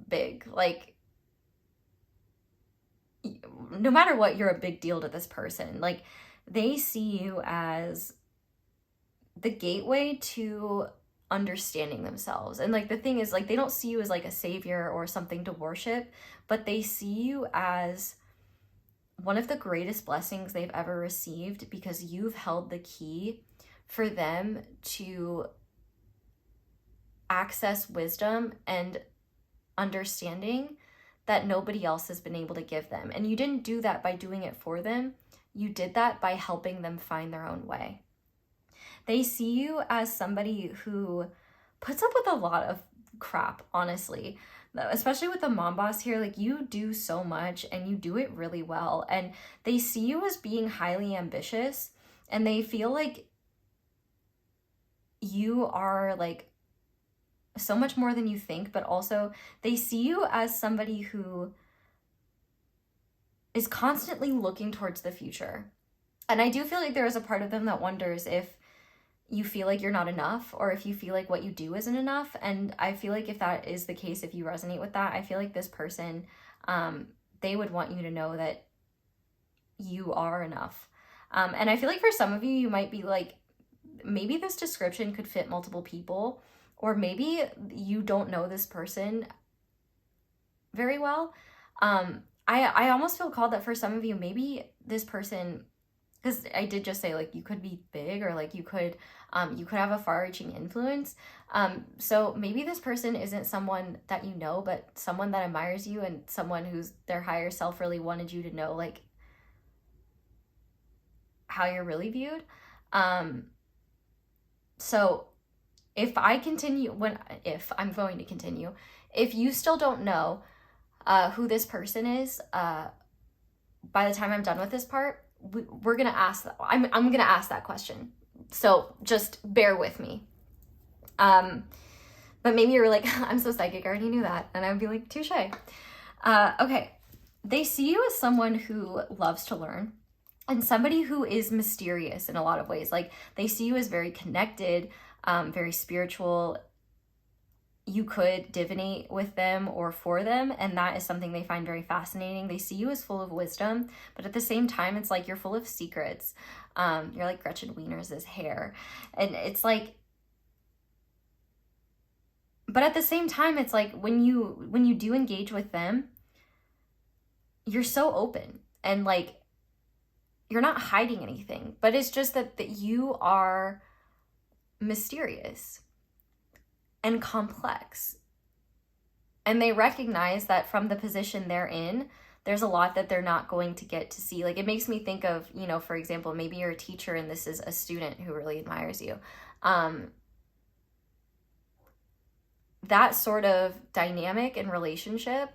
big. Like, no matter what, you're a big deal to this person. Like, they see you as the gateway to understanding themselves. And like, the thing is, like, they don't see you as like a savior or something to worship, but they see you as one of the greatest blessings they've ever received, because you've held the key for them to access wisdom and understanding that nobody else has been able to give them. And you didn't do that by doing it for them. You did that by helping them find their own way. They see you as somebody who puts up with a lot of crap, honestly, especially with the Mom Boss here. Like, you do so much and you do it really well. And they see you as being highly ambitious, and they feel like you are like so much more than you think, but also they see you as somebody who is constantly looking towards the future. And I do feel like there is a part of them that wonders if you feel like you're not enough, or if you feel like what you do isn't enough. And I feel like if that is the case, if you resonate with that, I feel like this person, they would want you to know that you are enough. And I feel like for some of you, you might be like, maybe this description could fit multiple people, or maybe you don't know this person very well. I almost feel called that for some of you, maybe this person, because I did just say, like, you could be big, or like you could have a far-reaching influence. So maybe this person isn't someone that you know, but someone that admires you, and someone who's their higher self really wanted you to know, like, how you're really viewed. So if I'm going to continue, if you still don't know who this person is, by the time I'm done with this part, we're gonna ask that. I'm gonna ask that question, so just bear with me. But maybe you're like, I'm so psychic, I already knew that, and I'd be like, touche. Okay, they see you as someone who loves to learn, and somebody who is mysterious in a lot of ways. Like, they see you as very connected, very spiritual. You could divinate with them or for them, and that is something they find very fascinating. They see you as full of wisdom, but at the same time, it's like you're full of secrets. You're like Gretchen Wiener's hair, and it's like, but at the same time, it's like when you do engage with them, you're so open, and like, you're not hiding anything, but it's just that you are mysterious and complex. And they recognize that from the position they're in, there's a lot that they're not going to get to see. Like, it makes me think of, you know, for example, maybe you're a teacher and this is a student who really admires you. that sort of dynamic and relationship,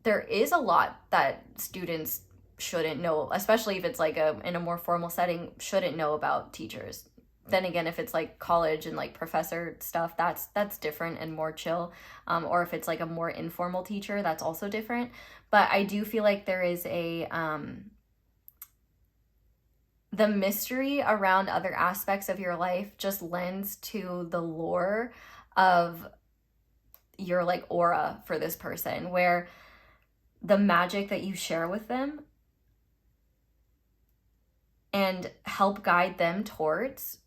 there is a lot that students shouldn't know, especially if it's like in a more formal setting, shouldn't know about teachers. Then again, if it's like college and like professor stuff, that's different and more chill. Or if it's like a more informal teacher, that's also different. But I do feel like there is the mystery around other aspects of your life just lends to the lore of your like aura for this person, where the magic that you share with them and help guide them towards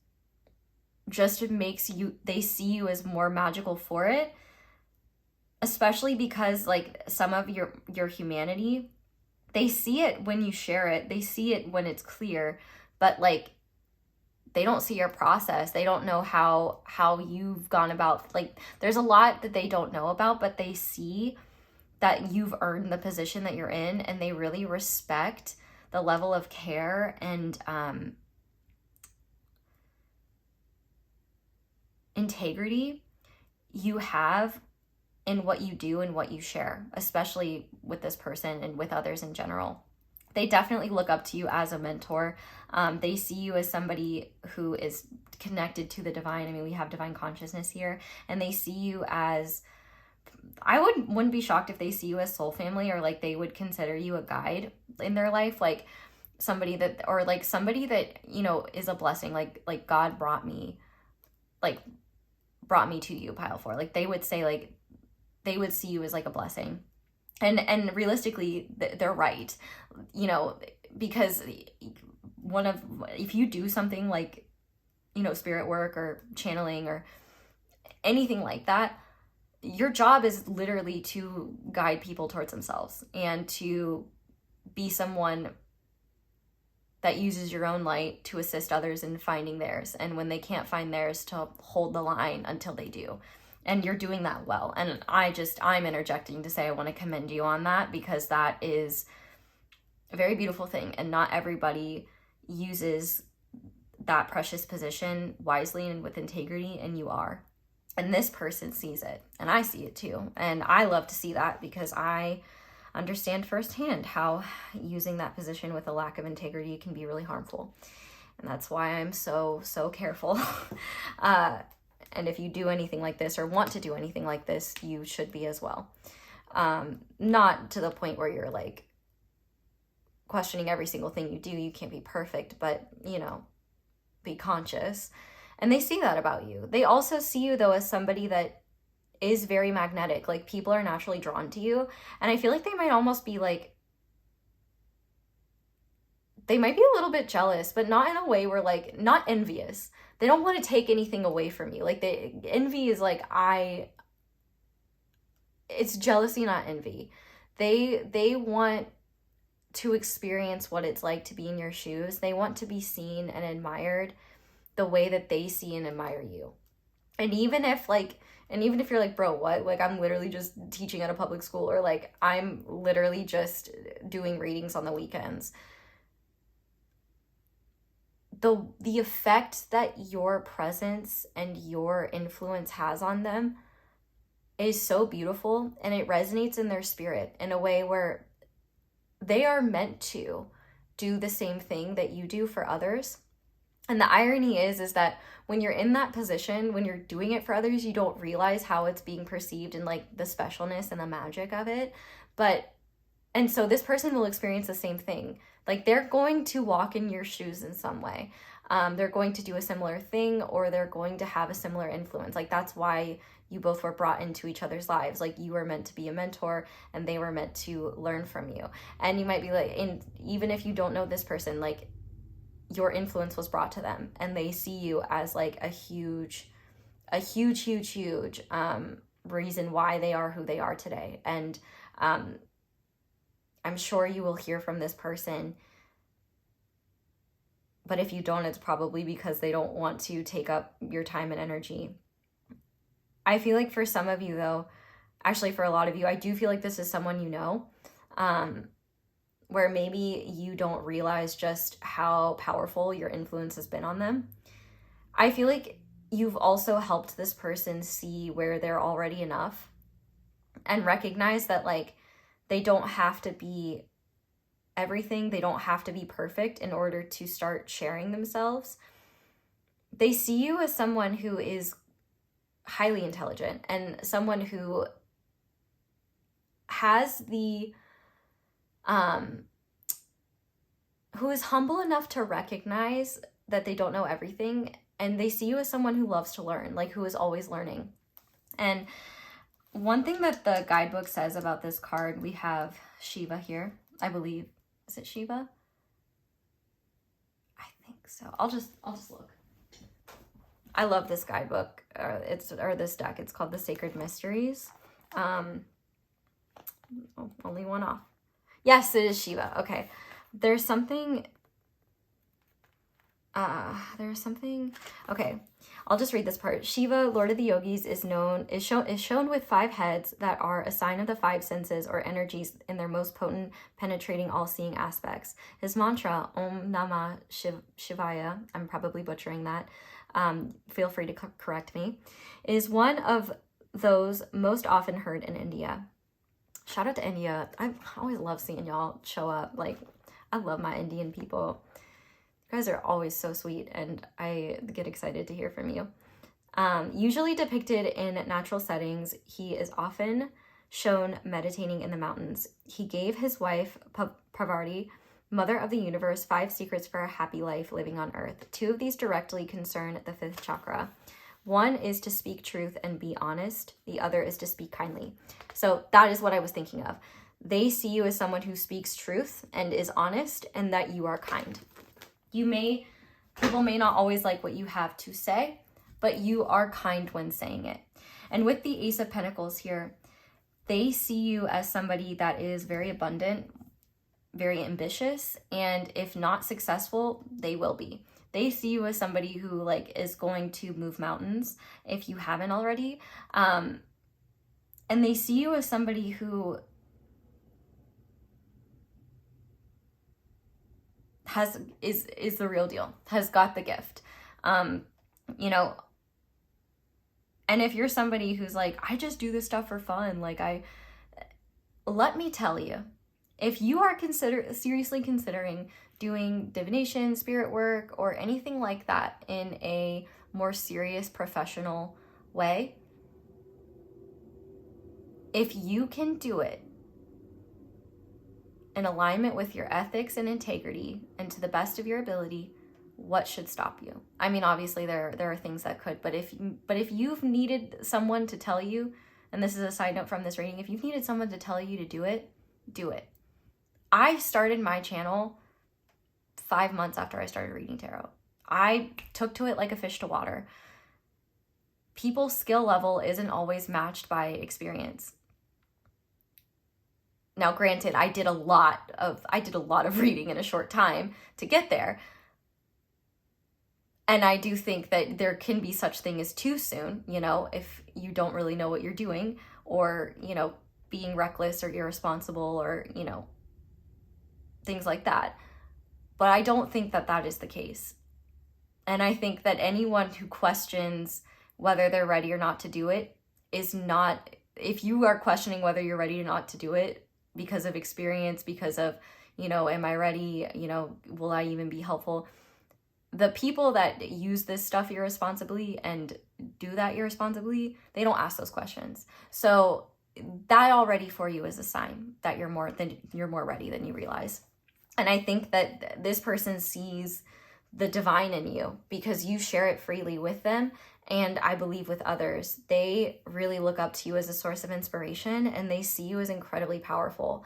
just makes they see you as more magical for it, especially because like some of your humanity, they see it when you share it, they see it when it's clear, but like they don't see your process. They don't know how you've gone about, like there's a lot that they don't know about, but they see that you've earned the position that you're in, and they really respect the level of care and integrity you have in what you do and what you share, especially with this person and with others in general. They definitely look up to you as a mentor. They see you as somebody who is connected to the divine. I mean, we have divine consciousness here, and they see you as, I wouldn't be shocked if they see you as soul family, or like they would consider you a guide in their life, like somebody that, or like somebody that, you know, is a blessing, like God brought me to you, pile 4. Like they would say, like they would see you as like a blessing. And realistically, they're right, you know, because if you do something like, you know, spirit work or channeling or anything like that, your job is literally to guide people towards themselves and to be someone that uses your own light to assist others in finding theirs. And when they can't find theirs, to hold the line until they do. And you're doing that well. And I'm interjecting to say I want to commend you on that, because that is a very beautiful thing. And not everybody uses that precious position wisely and with integrity, and you are. And this person sees it, and I see it too. And I love to see that, because I understand firsthand how using that position with a lack of integrity can be really harmful. And that's why I'm so careful. And if you do anything like this, or want to do anything like this, you should be as well. Not to the point where you're like questioning every single thing you do. You can't be perfect, but you know, be conscious. And they see that about you. They also see you though as somebody that is very magnetic. Like people are naturally drawn to you. And I feel like they might almost be like, they might be a little bit jealous, but not in a way where like, not envious. They don't want to take anything away from you. Like envy is like, it's jealousy, not envy. They want to experience what it's like to be in your shoes. They want to be seen and admired the way that they see and admire you. And even if you're like, bro, what? Like, I'm literally just teaching at a public school, or like, I'm literally just doing readings on the weekends. The effect that your presence and your influence has on them is so beautiful, and it resonates in their spirit in a way where they are meant to do the same thing that you do for others. And the irony is that when you're in that position, when you're doing it for others, you don't realize how it's being perceived and like the specialness and the magic of it. And so this person will experience the same thing. Like they're going to walk in your shoes in some way. They're going to do a similar thing, or they're going to have a similar influence. Like that's why you both were brought into each other's lives. Like you were meant to be a mentor, and they were meant to learn from you. And you might be like, and even if you don't know this person, like your influence was brought to them, and they see you as like a huge reason why they are who they are today. And I'm sure you will hear from this person, but if you don't, it's probably because they don't want to take up your time and energy. I feel like for some of you though, actually for a lot of you, I do feel like this is someone you know, where maybe you don't realize just how powerful your influence has been on them. I feel like you've also helped this person see where they're already enough and recognize that, like, they don't have to be everything. They don't have to be perfect in order to start sharing themselves. They see you as someone who is highly intelligent and someone who has the, who is humble enough to recognize that they don't know everything. And they see you as someone who loves to learn, like who is always learning. And one thing that the guidebook says about this card, we have Shiva here, I believe. Is it Shiva? I think so. I'll just look. I love this guidebook, or this deck. It's called the Sacred Mysteries. Only one off. Yes, it is Shiva. Okay. There's something, okay. I'll just read this part. Shiva, Lord of the Yogis, is shown with 5 heads that are a sign of the 5 senses or energies in their most potent, penetrating, all-seeing aspects. His mantra, Om Namah Shivaya, I'm probably butchering that, feel free to correct me, is one of those most often heard in India. Shout out to India. I always love seeing y'all show up. Like, I love my Indian people. You guys are always so sweet, and I get excited to hear from you. Usually depicted in natural settings, he is often shown meditating in the mountains. He gave his wife, Parvati, Mother of the Universe, 5 secrets for a happy life living on Earth. 2 of these directly concern the 5th chakra. One is to speak truth and be honest. The other is to speak kindly. So that is what I was thinking of. They see you as someone who speaks truth and is honest, and that you are kind. People may not always like what you have to say, but you are kind when saying it. And with the Ace of Pentacles here, they see you as somebody that is very abundant, very ambitious, and if not successful, they will be. They see you as somebody who, like, is going to move mountains if you haven't already. And they see you as somebody who is the real deal, has got the gift. You know, and if you're somebody who's like, I just do this stuff for fun, like, let me tell you, if you are seriously considering doing divination, spirit work, or anything like that in a more serious professional way, if you can do it in alignment with your ethics and integrity and to the best of your ability, what should stop you? I mean, obviously there are things that could, but if you've needed someone to tell you, and this is a side note from this reading, if you've needed someone to tell you to do it, do it. I started my channel 5 months after I started reading tarot. I took to it like a fish to water. People's skill level isn't always matched by experience. Now, granted, I did a lot of reading in a short time to get there. And I do think that there can be such thing as too soon, you know, if you don't really know what you're doing, or, you know, being reckless or irresponsible, or, you know, things like that. But I don't think that that is the case. And I think that anyone who questions whether they're ready or not to do it is not, if you are questioning whether you're ready or not to do it because of experience, because of, you know, am I ready? You know, will I even be helpful? The people that use this stuff irresponsibly and do that irresponsibly, they don't ask those questions. So that already for you is a sign that you're more ready than you realize. And I think that this person sees the divine in you because you share it freely with them. And I believe with others, they really look up to you as a source of inspiration, and they see you as incredibly powerful.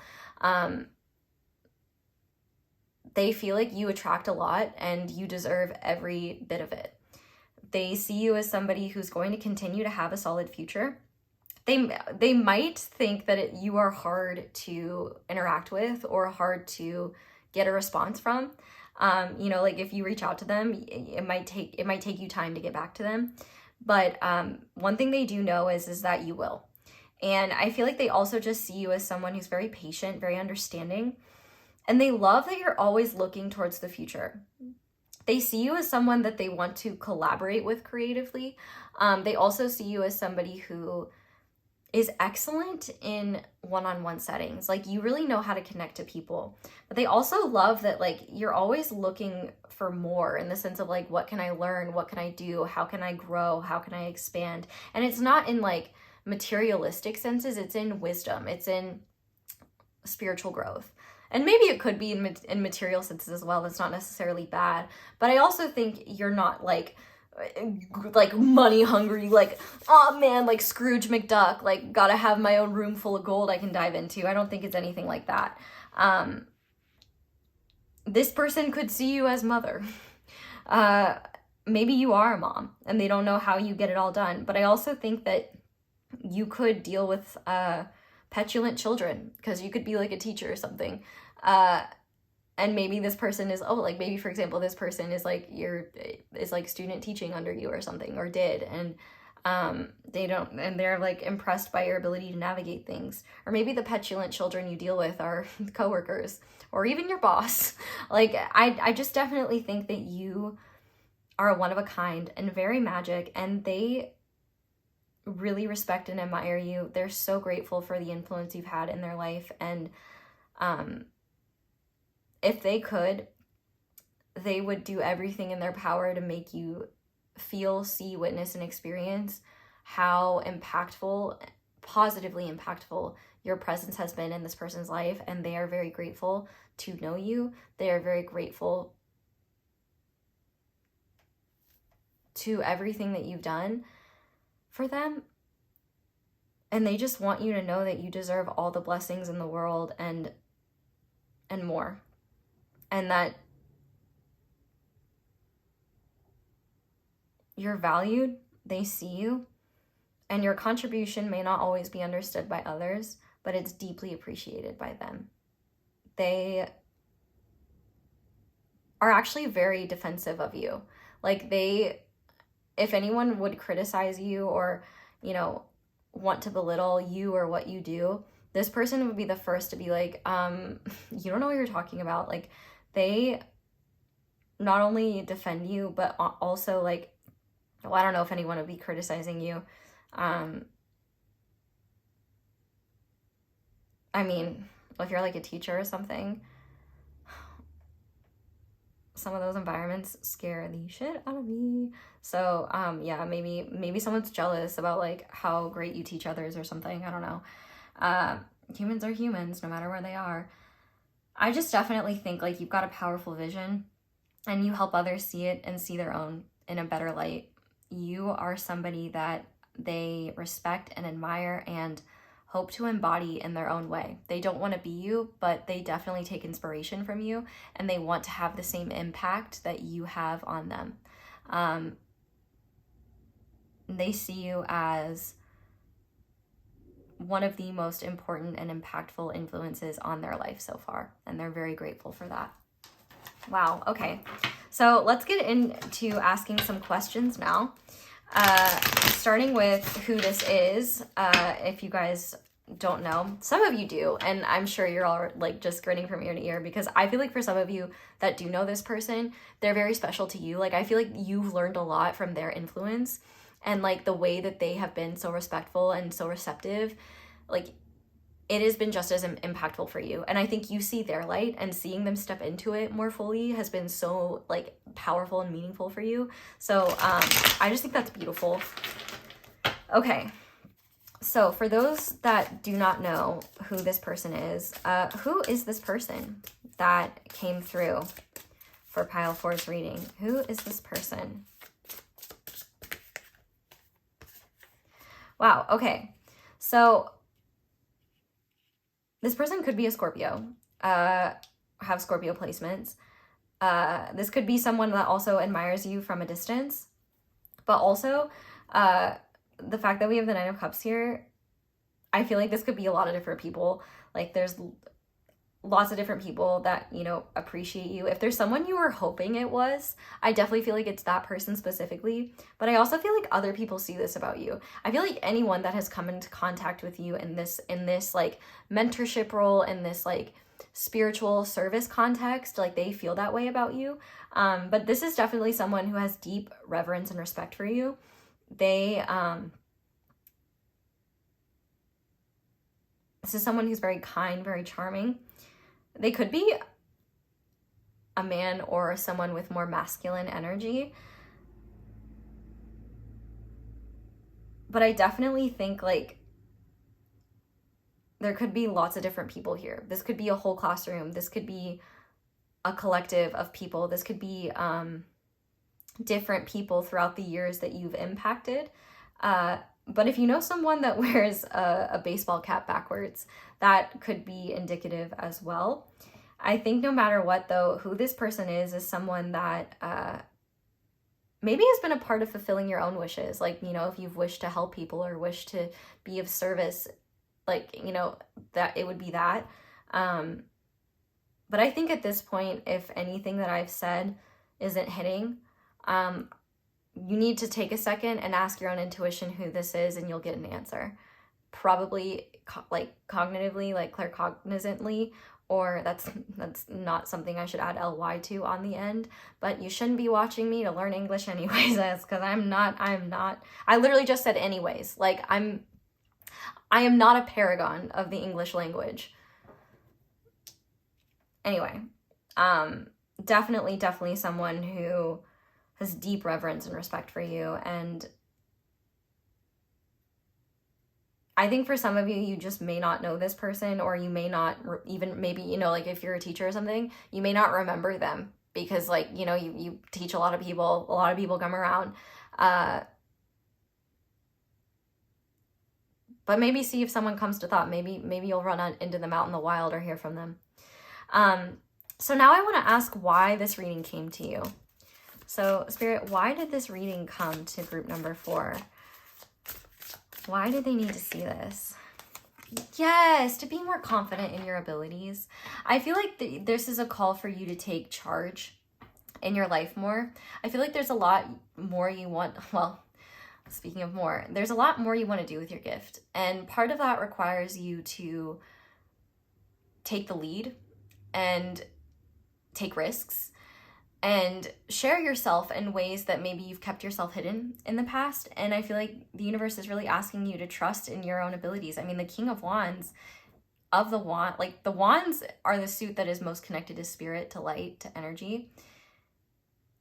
They feel like you attract a lot and you deserve every bit of it. They see you as somebody who's going to continue to have a solid future. They might think that you are hard to interact with or hard to get a response from. You know, like if you reach out to them, it might take you time to get back to them. But one thing they do know is that you will. And I feel like they also just see you as someone who's very patient, very understanding. And they love that you're always looking towards the future. They see you as someone that they want to collaborate with creatively. They also see you as somebody who is excellent in one-on-one settings. Like, you really know how to connect to people. But they also love that, like, you're always looking for more, in the sense of like, what can I learn? What can I do? How can I grow? How can I expand? And it's not in like materialistic senses. It's in wisdom. It's in spiritual growth. And maybe it could be in material senses as well. That's not necessarily bad. But I also think you're not like money hungry, like, oh man, like Scrooge McDuck, like gotta have my own room full of gold I can dive into. I don't think it's anything like that. This person could see you as mother. Maybe you are a mom and they don't know how you get it all done. But I also think that you could deal with petulant children, because you could be like a teacher or something. And maybe this person is, like maybe for example, this person is like student teaching under you or something, or did, and they're like impressed by your ability to navigate things. Or maybe the petulant children you deal with are coworkers or even your boss. Like, I just definitely think that you are one of a kind and very magic, and they really respect and admire you. They're so grateful for the influence you've had in their life, and if they could, they would do everything in their power to make you feel, see, witness, and experience how impactful, positively impactful, your presence has been in this person's life. And they are very grateful to know you. They are very grateful to everything that you've done for them. And they just want you to know that you deserve all the blessings in the world and more. And that you're valued, they see you, and your contribution may not always be understood by others, but it's deeply appreciated by them. They are actually very defensive of you. Like, if anyone would criticize you or, want to belittle you or what you do, this person would be the first to be like, you don't know what you're talking about. Like, they not only defend you, but also like, I don't know if anyone would be criticizing you. I mean, if you're like a teacher or something, some of those environments scare the shit out of me. So, yeah, maybe someone's jealous about like how great you teach others or something. I don't know. Humans are humans, no matter where they are. I just definitely think like you've got a powerful vision, and you help others see it and see their own in a better light. You are somebody that they respect and admire and hope to embody in their own way. They don't want to be you, but they definitely take inspiration from you, and they want to have the same impact that you have on them. They see you as one of the most important and impactful influences on their life so far, and they're very grateful for that. Wow, okay. So let's get into asking some questions now. Starting with who this is. If you guys don't know, some of you do, and I'm sure you're all like just grinning from ear to ear, because I feel like for some of you that do know this person, they're very special to you. Like, I feel like you've learned a lot from their influence, and like the way that they have been so respectful and so receptive, like it has been just as impactful for you. And I think you see their light, and seeing them step into it more fully has been so like powerful and meaningful for you. So I just think that's beautiful. Okay, so for those that do not know who this person is, who is this person that came through for pile 4's reading? Who is this person? Wow, okay. So this person could be a Scorpio, have Scorpio placements. This could be someone that also admires you from a distance, but also the fact that we have the Nine of Cups here, I feel like this could be a lot of different people. Like, there's lots of different people that, appreciate you. If there's someone you were hoping it was, I definitely feel like it's that person specifically. But I also feel like other people see this about you. I feel like anyone that has come into contact with you in this like mentorship role, in this like spiritual service context, like they feel that way about you. But this is definitely someone who has deep reverence and respect for you. This is someone who's very kind, very charming. They could be a man or someone with more masculine energy. But I definitely think like there could be lots of different people here. This could be a whole classroom. This could be a collective of people. This could be different people throughout the years that you've impacted. But if you know someone that wears a baseball cap backwards, that could be indicative as well. I think no matter what, though, who this person is someone that maybe has been a part of fulfilling your own wishes. Like, you know, if you've wished to help people or wish to be of service, like, you know, that it would be that. But I think at this point, if anything that I've said isn't hitting, you need to take a second and ask your own intuition who this is, and you'll get an answer. Probably like cognitively, like claircognizantly, or that's not something I should add ly to on the end, but you shouldn't be watching me to learn English anyways, because I literally just said anyways. Like I am not a paragon of the English language. Anyway, definitely someone who has deep reverence and respect for you. And I think for some of you, you just may not know this person, or you may not even, maybe, you know, like if you're a teacher or something, you may not remember them because, like, you know, you teach a lot of people come around. But maybe see if someone comes to thought. Maybe you'll run into them out in the wild or hear from them. So now I want to ask why this reading came to you. So Spirit, why did this reading come to group number 4? Why did they need to see this? Yes, to be more confident in your abilities. I feel like this is a call for you to take charge in your life more. I feel like there's a lot more you want. Well, speaking of more, there's a lot more you want to do with your gift. And part of that requires you to take the lead and take risks and share yourself in ways that maybe you've kept yourself hidden in the past. And I feel like the universe is really asking you to trust in your own abilities. I mean, the King of Wands, the wands are the suit that is most connected to spirit, to light, to energy.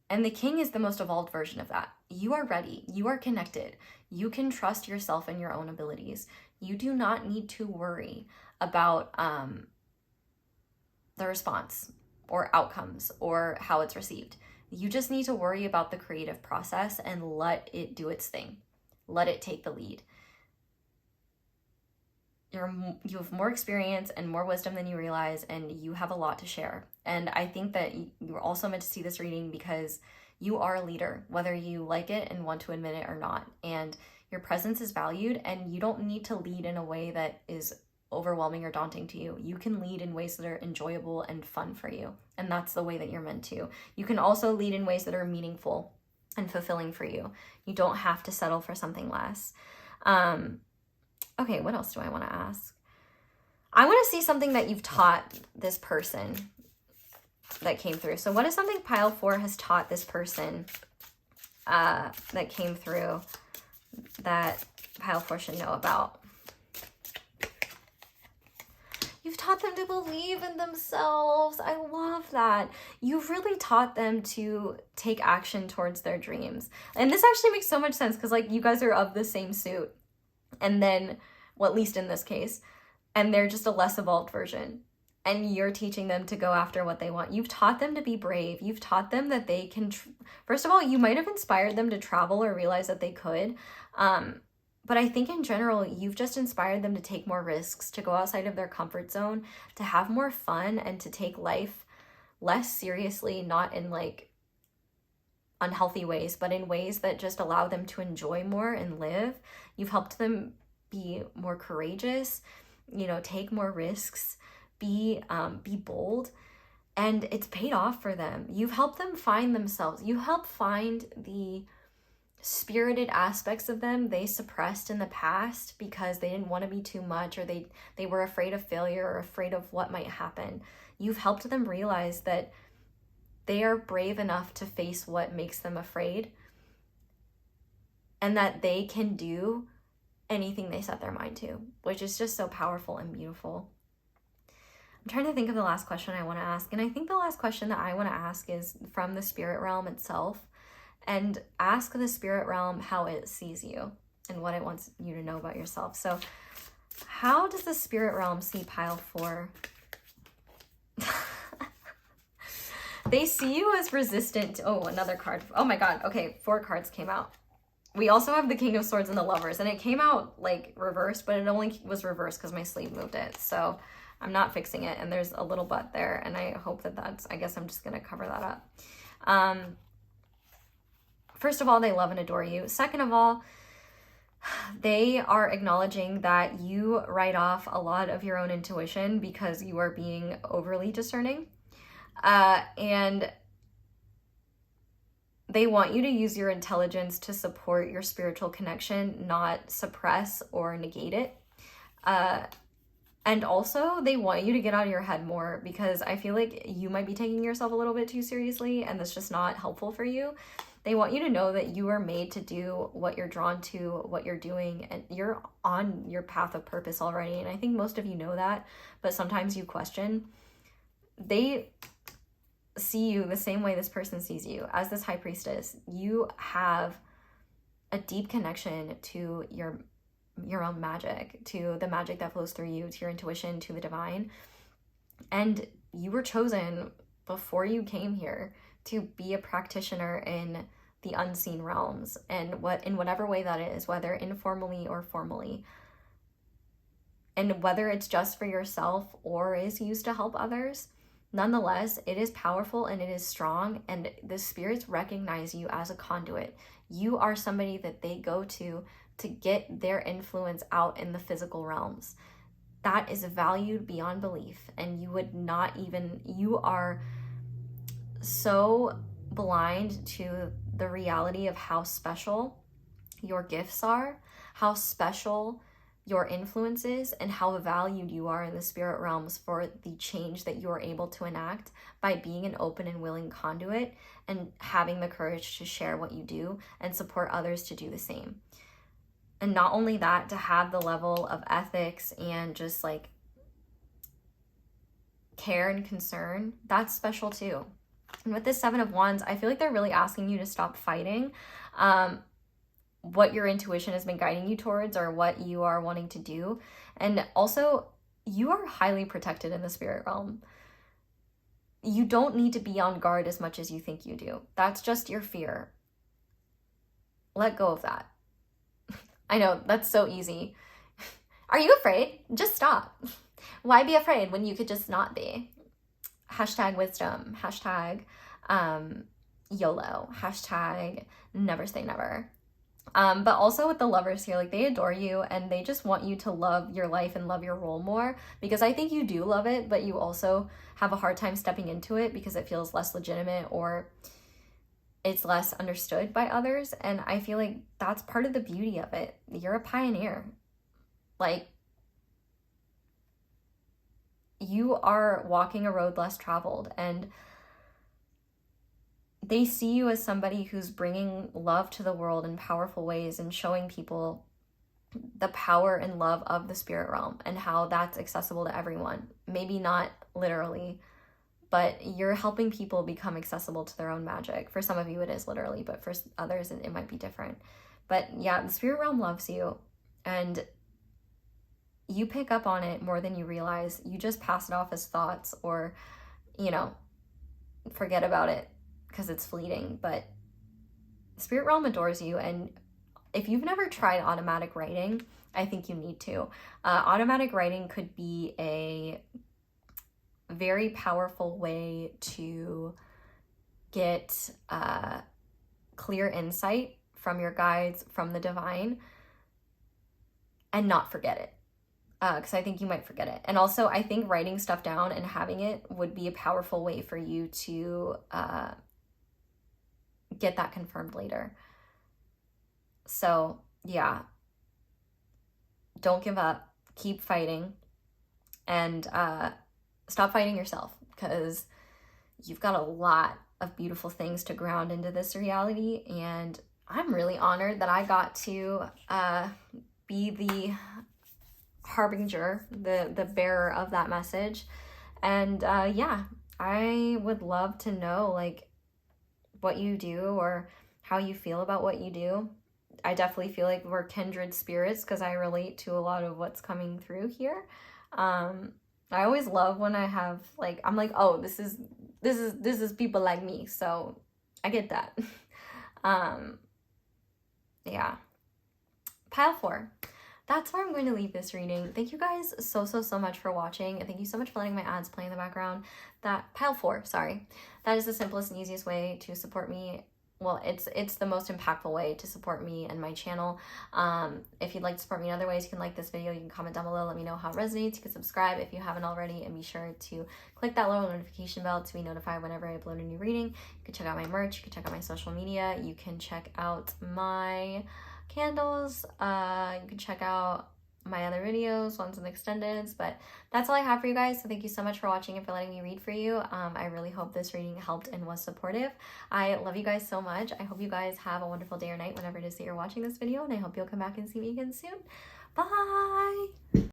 And the King is the most evolved version of that. You are ready. You are connected. You can trust yourself and your own abilities. You do not need to worry about the response or outcomes or how it's received. You just need to worry about the creative process and let it do its thing. Let it take the lead. You have more experience and more wisdom than you realize, and you have a lot to share. And I think that you're also meant to see this reading because you are a leader, whether you like it and want to admit it or not. And your presence is valued, and you don't need to lead in a way that is overwhelming or daunting to you. You can lead in ways that are enjoyable and fun for you, and that's the way that you're meant to. You can also lead in ways that are meaningful and fulfilling for you. You don't have to settle for something less. Okay, what else do I want to ask? I want to see something that you've taught this person that came through. So what is something pile 4 has taught this person that came through that pile 4 should know about? You've taught them to believe in themselves. I love that. You've really taught them to take action towards their dreams. And this actually makes so much sense because, like, you guys are of the same suit. And then, well, at least in this case, and they're just a less evolved version. And you're teaching them to go after what they want. You've taught them to be brave. You've taught them that they can, first of all, you might have inspired them to travel or realize that they could. But I think in general, you've just inspired them to take more risks, to go outside of their comfort zone, to have more fun, and to take life less seriously, not in like unhealthy ways, but in ways that just allow them to enjoy more and live. You've helped them be more courageous, you know, take more risks, be bold, and it's paid off for them. You've helped them find themselves. You help find the spirited aspects of them they suppressed in the past because they didn't want to be too much, or they were afraid of failure or afraid of what might happen. You've helped them realize that they are brave enough to face what makes them afraid, and that they can do anything they set their mind to, which is just so powerful and beautiful. I'm trying to think of the last question I want to ask, and I think the last question that I want to ask is from the spirit realm itself, and ask the spirit realm how it sees you and what it wants you to know about yourself. So how does the spirit realm see pile 4? They see you as resistant. Oh, another card. Oh my God. Okay, 4 cards came out. We also have the King of Swords and the Lovers, and it came out like reversed, but it only was reversed because my sleeve moved it. So I'm not fixing it, and there's a little butt there, and I hope that that's, I guess I'm just going to cover that up. First of all, they love and adore you. Second of all, they are acknowledging that you write off a lot of your own intuition because you are being overly discerning. And they want you to use your intelligence to support your spiritual connection, not suppress or negate it. And also, they want you to get out of your head more, because I feel like you might be taking yourself a little bit too seriously, and that's just not helpful for you. They want you to know that you are made to do what you're drawn to, what you're doing, and you're on your path of purpose already. And I think most of you know that, but sometimes you question. They see you the same way this person sees you, as this high priestess. You have a deep connection to your own magic, to the magic that flows through you, to your intuition, to the divine. And you were chosen before you came here to be a practitioner in the unseen realms, and in whatever way that is, whether informally or formally. And whether it's just for yourself or is used to help others, nonetheless, it is powerful and it is strong, and the spirits recognize you as a conduit. You are somebody that they go to get their influence out in the physical realms. That is valued beyond belief, and you would not even, you are so blind to the reality of how special your gifts are, how special your influence is, and how valued you are in the spirit realms for the change that you are able to enact by being an open and willing conduit and having the courage to share what you do and support others to do the same. And not only that, to have the level of ethics and just like care and concern, that's special too. And with this 7 of Wands, I feel like they're really asking you to stop fighting what your intuition has been guiding you towards, or what you are wanting to do. And also, you are highly protected in the spirit realm. You don't need to be on guard as much as you think you do. That's just your fear. Let go of that. I know, that's so easy. Are you afraid? Just stop. Why be afraid when you could just not be? Hashtag wisdom. Hashtag YOLO. Hashtag never say never. But also with the Lovers here, like, they adore you and they just want you to love your life and love your role more, because I think you do love it, but you also have a hard time stepping into it because it feels less legitimate or it's less understood by others. And I feel like that's part of the beauty of it. You're a pioneer. Like, you are walking a road less traveled, and they see you as somebody who's bringing love to the world in powerful ways and showing people the power and love of the spirit realm and how that's accessible to everyone. Maybe not literally, but you're helping people become accessible to their own magic. For some of you, it is literally, but for others, it might be different. But yeah, the spirit realm loves you, and you pick up on it more than you realize. You just pass it off as thoughts, or, you know, forget about it because it's fleeting. But the spirit realm adores you. And if you've never tried automatic writing, I think you need to. Automatic writing could be a very powerful way to get clear insight from your guides, from the divine, and not forget it. Because I think you might forget it. And also, I think writing stuff down and having it would be a powerful way for you to get that confirmed later. So yeah, don't give up, keep fighting, and stop fighting yourself, because you've got a lot of beautiful things to ground into this reality. And I'm really honored that I got to be the harbinger, the bearer of that message. And yeah, I would love to know like what you do or how you feel about what you do. I definitely feel like we're kindred spirits because I relate to a lot of what's coming through here. I always love when I have like, I'm like, oh, this is people like me, so I get that. Yeah. Pile 4. That's where I'm going to leave this reading. Thank you guys so much for watching, and thank you so much for letting my ads play in the background. That Pile 4, sorry. That is the simplest and easiest way to support me. Well, it's the most impactful way to support me and my channel. If you'd like to support me in other ways, you can like this video, you can comment down below, let me know how it resonates. You can subscribe if you haven't already, and be sure to click that little notification bell to be notified whenever I upload a new reading. You can check out my merch, you can check out my social media, you can check out my candles, you can check out my other videos, ones and extendeds. But that's all I have for you guys, so thank you so much for watching and for letting me read for you. I really hope this reading helped and was supportive. I love you guys so much. I hope you guys have a wonderful day or night whenever it is that you're watching this video, and I hope you'll come back and see me again soon. Bye!